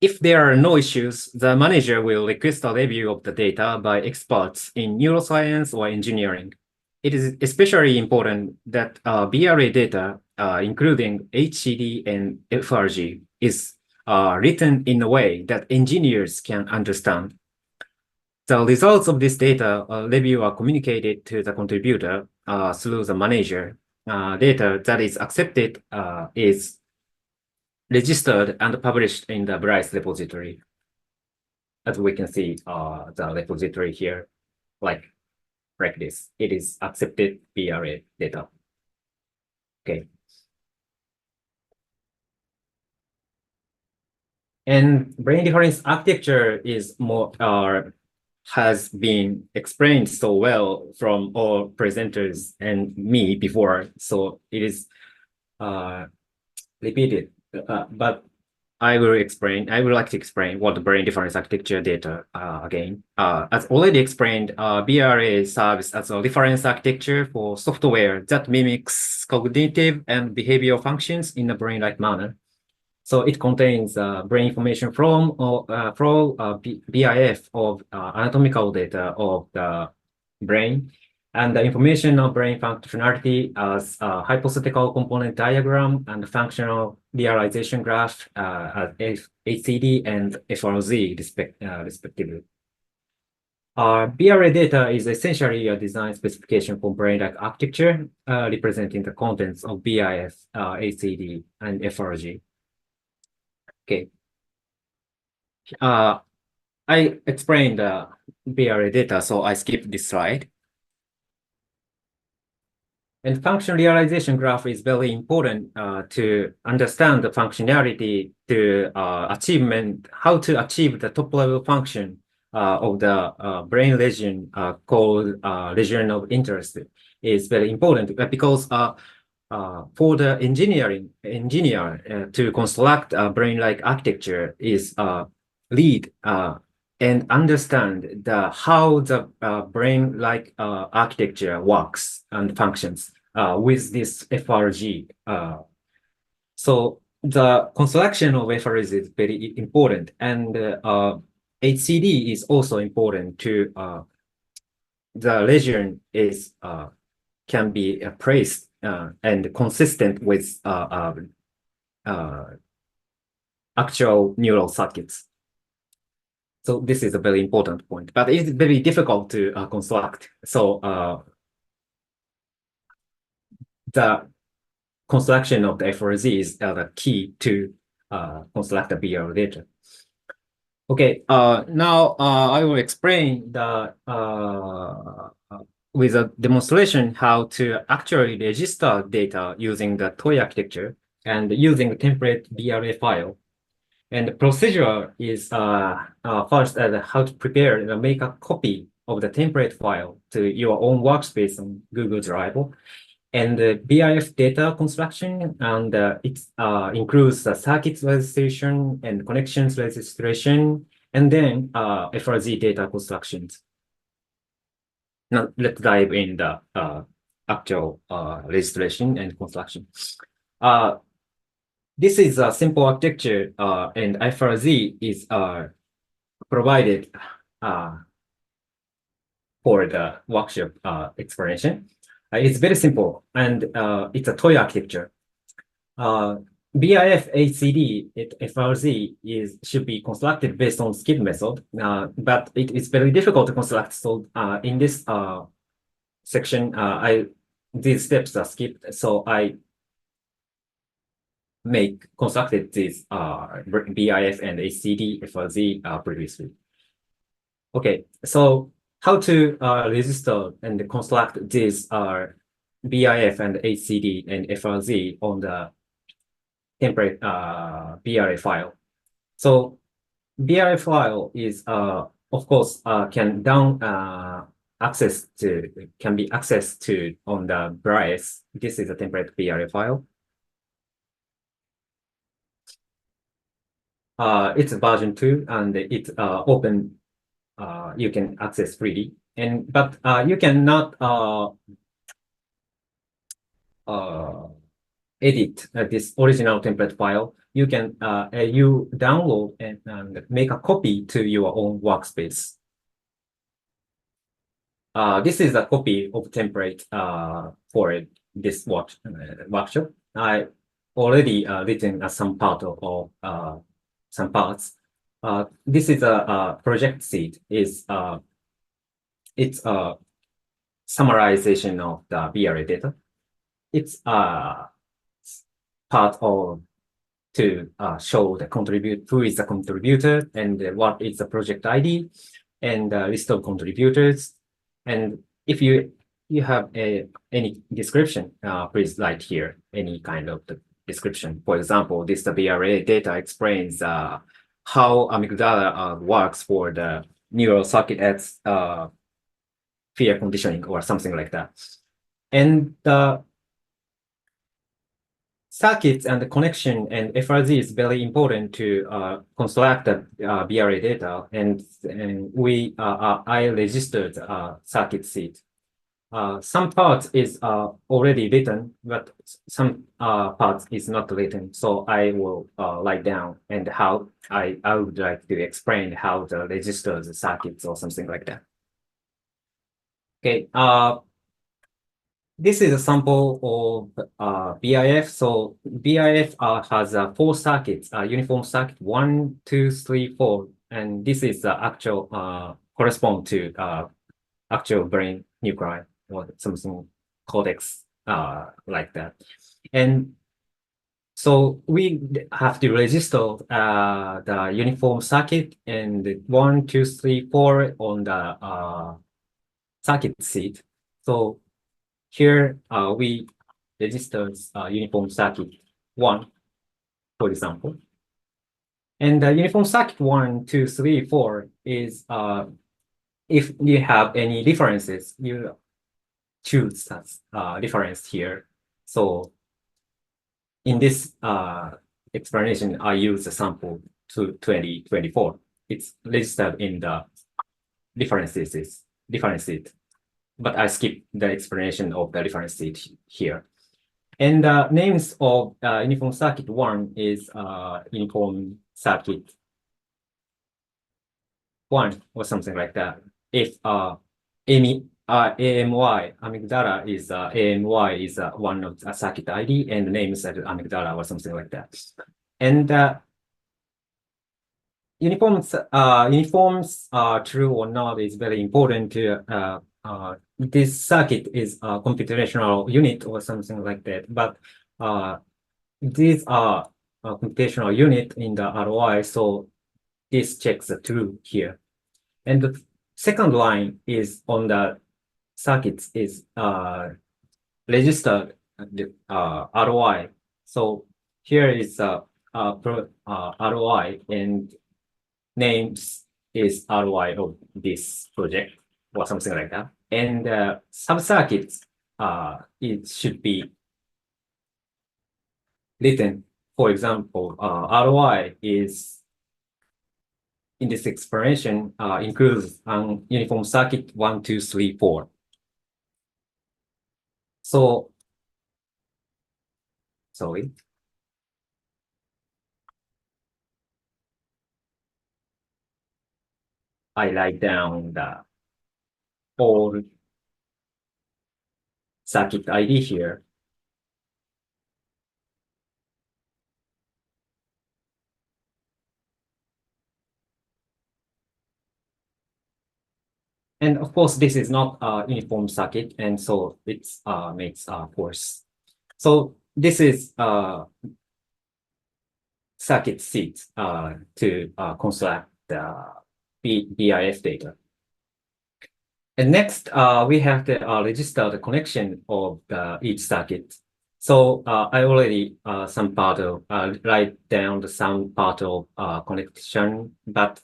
If there are no issues, the manager will request a review of the data by experts in neuroscience or engineering. It is especially important that BRA data, including HCD and FRG, is written in a way that engineers can understand. The results of this data review are communicated to the contributor through the manager. Data that is accepted is registered and published in the Bryce repository. As we can see, the repository here, like this. It is accepted BRA data. Okay. And brain difference architecture is more has been explained so well from all presenters and me before. So it is repeated, but I would like to explain what the brain difference architecture data again. As already explained, BRA serves as a reference architecture for software that mimics cognitive and behavioral functions in a brain-like manner. So it contains brain information from BIF of anatomical data of the brain, and the information of brain functionality as a hypothetical component diagram and functional realization graph as HCD and FRZ respectively. BRA data is essentially a design specification for brain-like architecture representing the contents of BIF, HCD, and FRG. Okay. I explained BRA data, so I skipped this slide. And function realization graph is very important to understand the functionality to how to achieve the top level function of the brain region called region of interest is very important because for the engineer to construct a brain-like architecture is read and understand how the brain-like architecture works and functions with this FRG. So the construction of FRG is very important, and HCD is also important to the region is can be praised and consistent with actual neural circuits. So this is a very important point, but it's very difficult to construct. So the construction of the FRZ is the key to construct the BR data. Okay, now I will explain the with a demonstration how to actually register data using the Doya architecture and using the template BRA file. And the procedure is first how to prepare and make a copy of the template file to your own workspace on Google Drive. And the BIF data construction, and it includes the circuits registration and connections registration, and then FRZ data constructions. Now let's dive in the actual registration and construction. This is a simple architecture, and FRZ is provided for the workshop explanation. It's very simple, and it's a toy architecture. BIF HCD FRZ should be constructed based on skip method, but it is very difficult to construct. So in this section, these steps are skipped. So I constructed these BIF and HCD FRZ previously. Okay, so how to register and construct these BIF and HCD and FRZ on the template BRA file. So BRA file is of course can be accessed to on the BRAS. This is a template BRA file. It's version 2 and it's open. You can access freely, but you cannot edit this original template file. You can you download and make a copy to your own workspace. This is a copy of template for this workshop. I already written some part of some parts. This is a project sheet. It's a summarization of the BRA data. It's part of to show the who is the contributor and what is the project ID and list of contributors. And if you have any description, please write here any kind of the description. For example, this the BRA data explains how amygdala works for the neural circuit at fear conditioning or something like that. And circuits and the connection and FRZ is very important to construct the BRA data, and I registered circuit seed. Some parts is already written, but some parts is not written. So I will write down and how I would like to explain how the registers circuits or something like that. Okay. This is a sample of BIF. So BIF has 4 circuits, uniform circuit 1, 2, 3, 4, and this is the actual correspond to actual brain nuclei or something cortex like that. And so we have to register the uniform circuit and 1, 2, 3, 4 on the circuit seed. So here we register uniform circuit 1, for example. And the uniform circuit 1, 2, 3, 4 is if you have any differences, you choose that difference here. So in this explanation, I use the sample to 2024. It's registered in the differences, but I skip the explanation of the difference here. And the names of uniform circuit 1 is uniform circuit 1 or something like that. If AMY amygdala is AMY is one of the circuit ID, and the name is amygdala or something like that. And uniforms true or not is very important to this circuit is a computational unit or something like that, but these are a computational unit in the ROI, so this checks the true here. And the second line is on the circuits is registered ROI. So here is ROI and names is ROI of this project or something like that. And sub-circuits, it should be written. For example, ROI is, in this explanation, includes uniform circuit 1, 2, 3, 4. So, sorry. I write down the all circuit ID here. And of course, this is not a uniform circuit, and so it makes force. So this is circuit seeds to construct the BIF data. And next, we have to register the connection of each circuit. So I already some part of write down some part of connection, but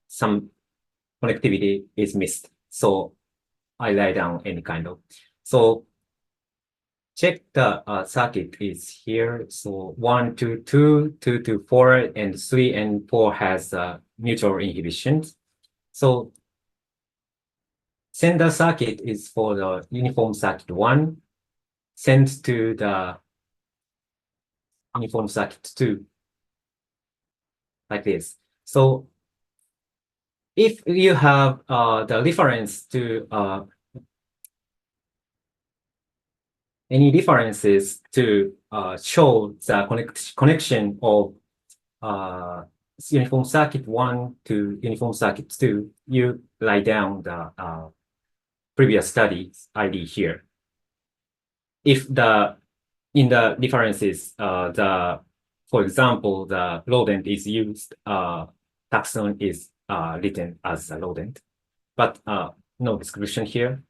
some connectivity is missed. So I write down any kind of. So check the circuit is here. So 1, 2, 2, 2, 2, 4, and 3 and 4 has mutual inhibitions. So sender circuit is for the uniform circuit 1, sends to the uniform circuit 2, like this. So if you have the reference to any differences to show the connection of uniform circuit 1 to uniform circuit 2, you write down the previous studies ID here. If in the differences, for example, the rodent is used, taxon is written as a rodent, but no description here.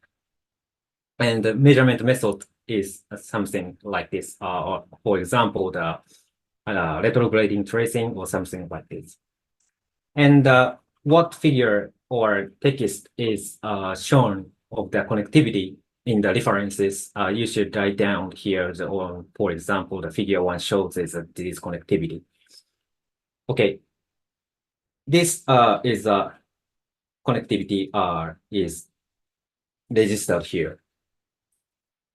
And the measurement method is something like this, or for example, the retrograding tracing or something like this. And what figure or text is shown of the connectivity in the references, you should write down here, or for example, the figure 1 shows this connectivity. Okay, this is connectivity is registered here.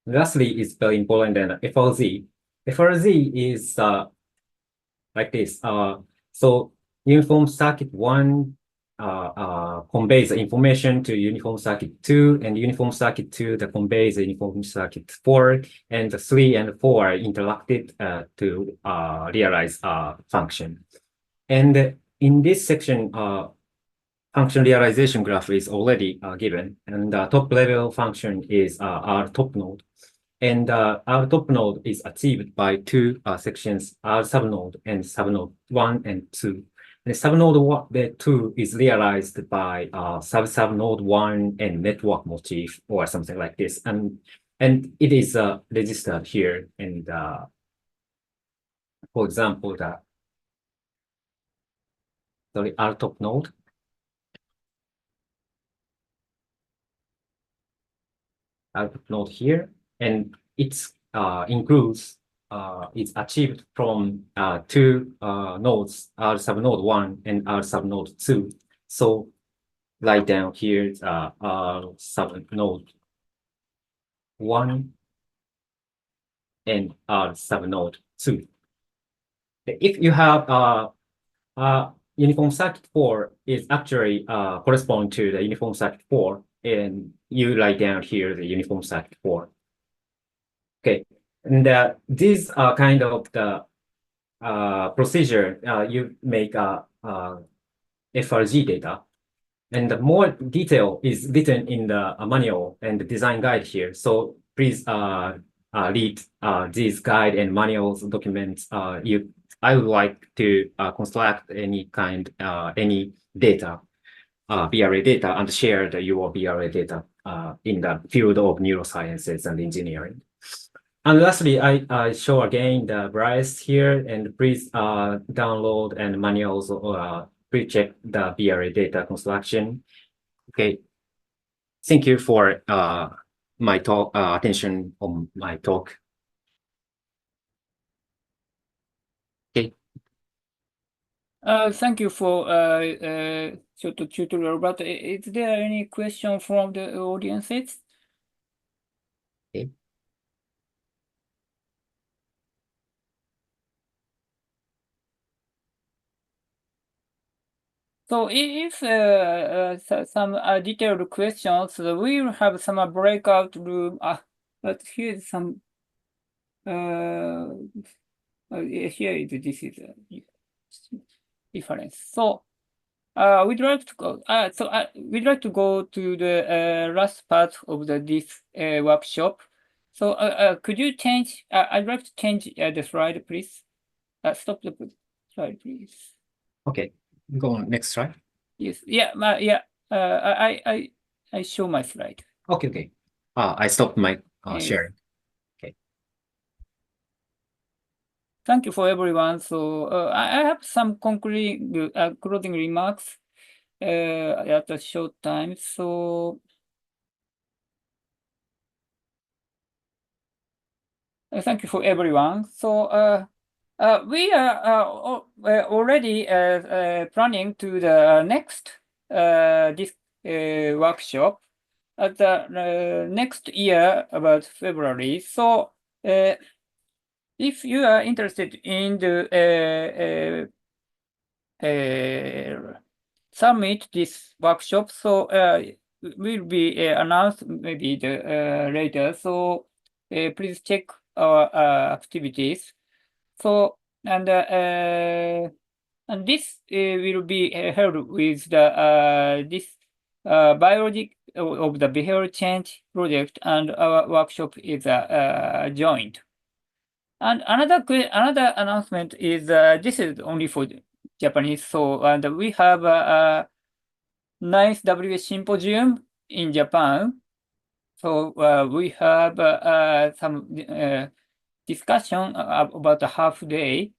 Lastly, is very important, and FRZ. FRZ is like this. So uniform circuit 1 conveys the information to uniform circuit 2, and uniform circuit 2 that conveys the uniform circuit 4, and the 3 and 4 are interacted to realize a function. And in this section, function realization graph is already given, and the top level function is our top node. And our top node is achieved by 2 sections, our subnode and subnode 1 and 2. And subnode 2 is realized by subnode 1 and network motif or something like this. And it is registered here. And for example, our top node. Our top node here. And it's includes it's achieved from 2 nodes, our subnode 1 and our subnode 2. So write down here our subnode 1 and our subnode 2. If you have uniform circuit 4 is actually correspond to the uniform circuit 4, and you write down here the uniform circuit 4. Okay, and these are kind of the procedure you make FRG data, and the more detail is written in the manual and the design guide here. So please read these guide and manuals documents. I would like to construct any data, BRA data, and share your BRA data in the field of neurosciences and engineering. And lastly, I show again the Bryce here, and please download and manuals or please check the BRA data construction. Okay, thank you for my talk, attention on my talk. Okay. Thank you for short tutorial. But is there any question from the audiences? Okay. So if some detailed questions, we will have some breakout room. But here's some. Here is this is difference. So we'd like to go. We'd like to go to the last part of this workshop. So could you change? I'd like to change the slide, please. Stop the slide, please. Okay, go on next slide. Yes. Yeah. Yeah. I show my slide. Okay. Okay. I stopped my sharing. Okay. Thank you for everyone. So I have some concluding closing remarks at a short time. So thank you for everyone. So we are already planning to the next this workshop at the next year about February. So if you are interested in the submit this workshop, so will be announced maybe the later. So please check our activities. So and this will be held with the this biology of the behavioral change project, and our workshop is joined. And another announcement is this is only for Japanese. So we have a ninth WH symposium in Japan. So we have some discussion about a half day,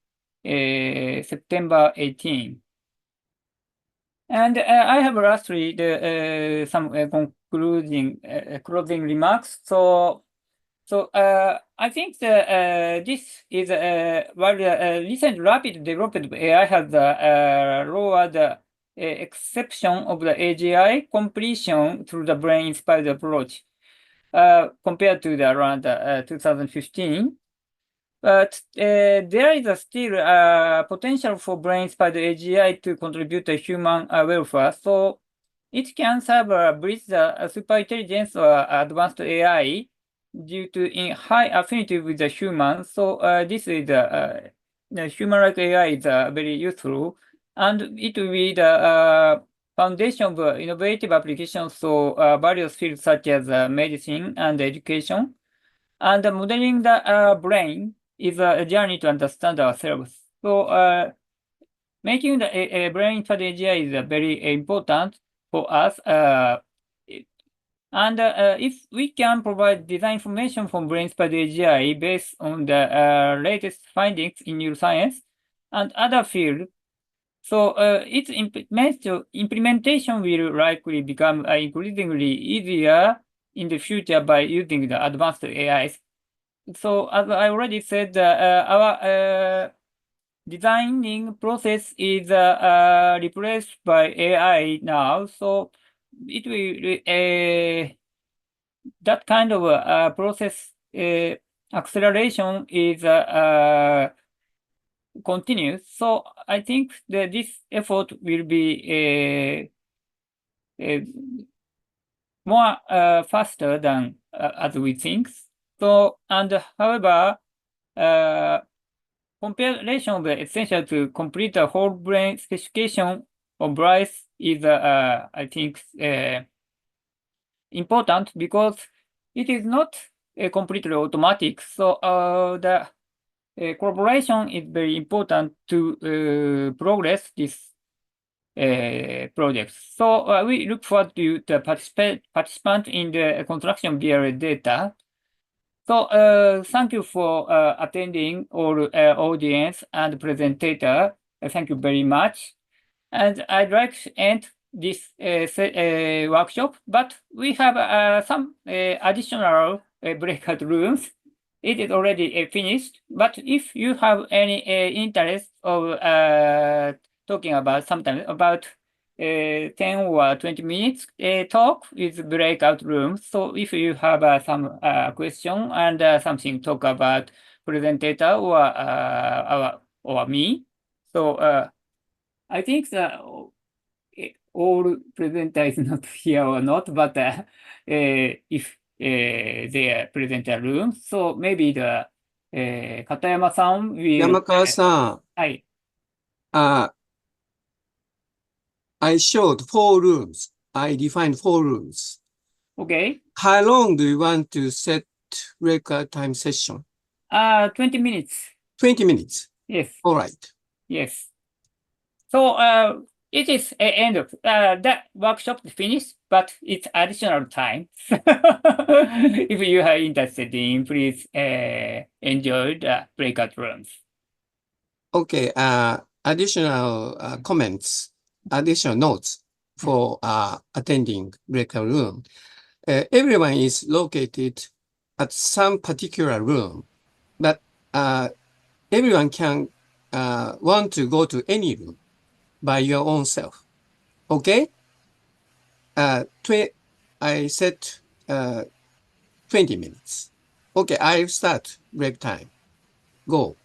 September 18. And I have lastly some closing remarks. So I think this is while the recent rapid development of AI has lowered the exception of the AGI completion through the brain-inspired approach compared to the around 2015. But there is still potential for brain-inspired AGI to contribute to human welfare. So it can serve bridge the superintelligence or advanced AI due to in high affinity with the human. So this is the human-like AI is very useful, and it will be the foundation of innovative applications. So various fields such as medicine and education, and modeling the brain is a journey to understand ourselves. So making the brain for the AGI is very important for us. And if we can provide design information from brains by the AGI based on the latest findings in neuroscience and other fields, so its implementation will likely become increasingly easier in the future by using the advanced AIs. So as I already said, our designing process is replaced by AI now. So it will that kind of process acceleration is continuous. So I think that this effort will be more faster than as we think. So, and however, comparison of the essential to complete the whole brain specification of Bryce is, I think, important because it is not completely automatic. So the collaboration is very important to progress this project. So we look forward to the participant in the construction via data. So thank you for attending all audience and presentator. Thank you very much. And I'd like to end this workshop, but we have some additional breakout rooms. It is already finished, but if you have any interest of talking about sometime about 10 or 20 minutes talk with breakout rooms. So if you have some question and something talk about presentator or me, so I think that all presenter is not here or not, but if they present a room, so maybe the Katayama-san will. 山川さん、はい。I showed 4 rooms. I defined 4 rooms. Okay. How long do you want to set record time session? 20 minutes. 20 minutes. Yes. All right. Yes. So it is end of that workshop is finished, but it's additional time. If you are interested in, please enjoy the breakout rooms. Okay. Additional comments, additional notes for attending breakout room. Everyone is located at some particular room, but everyone can want to go to any room by your own self. Okay? I set 20 minutes. Okay, I'll start break time. Go.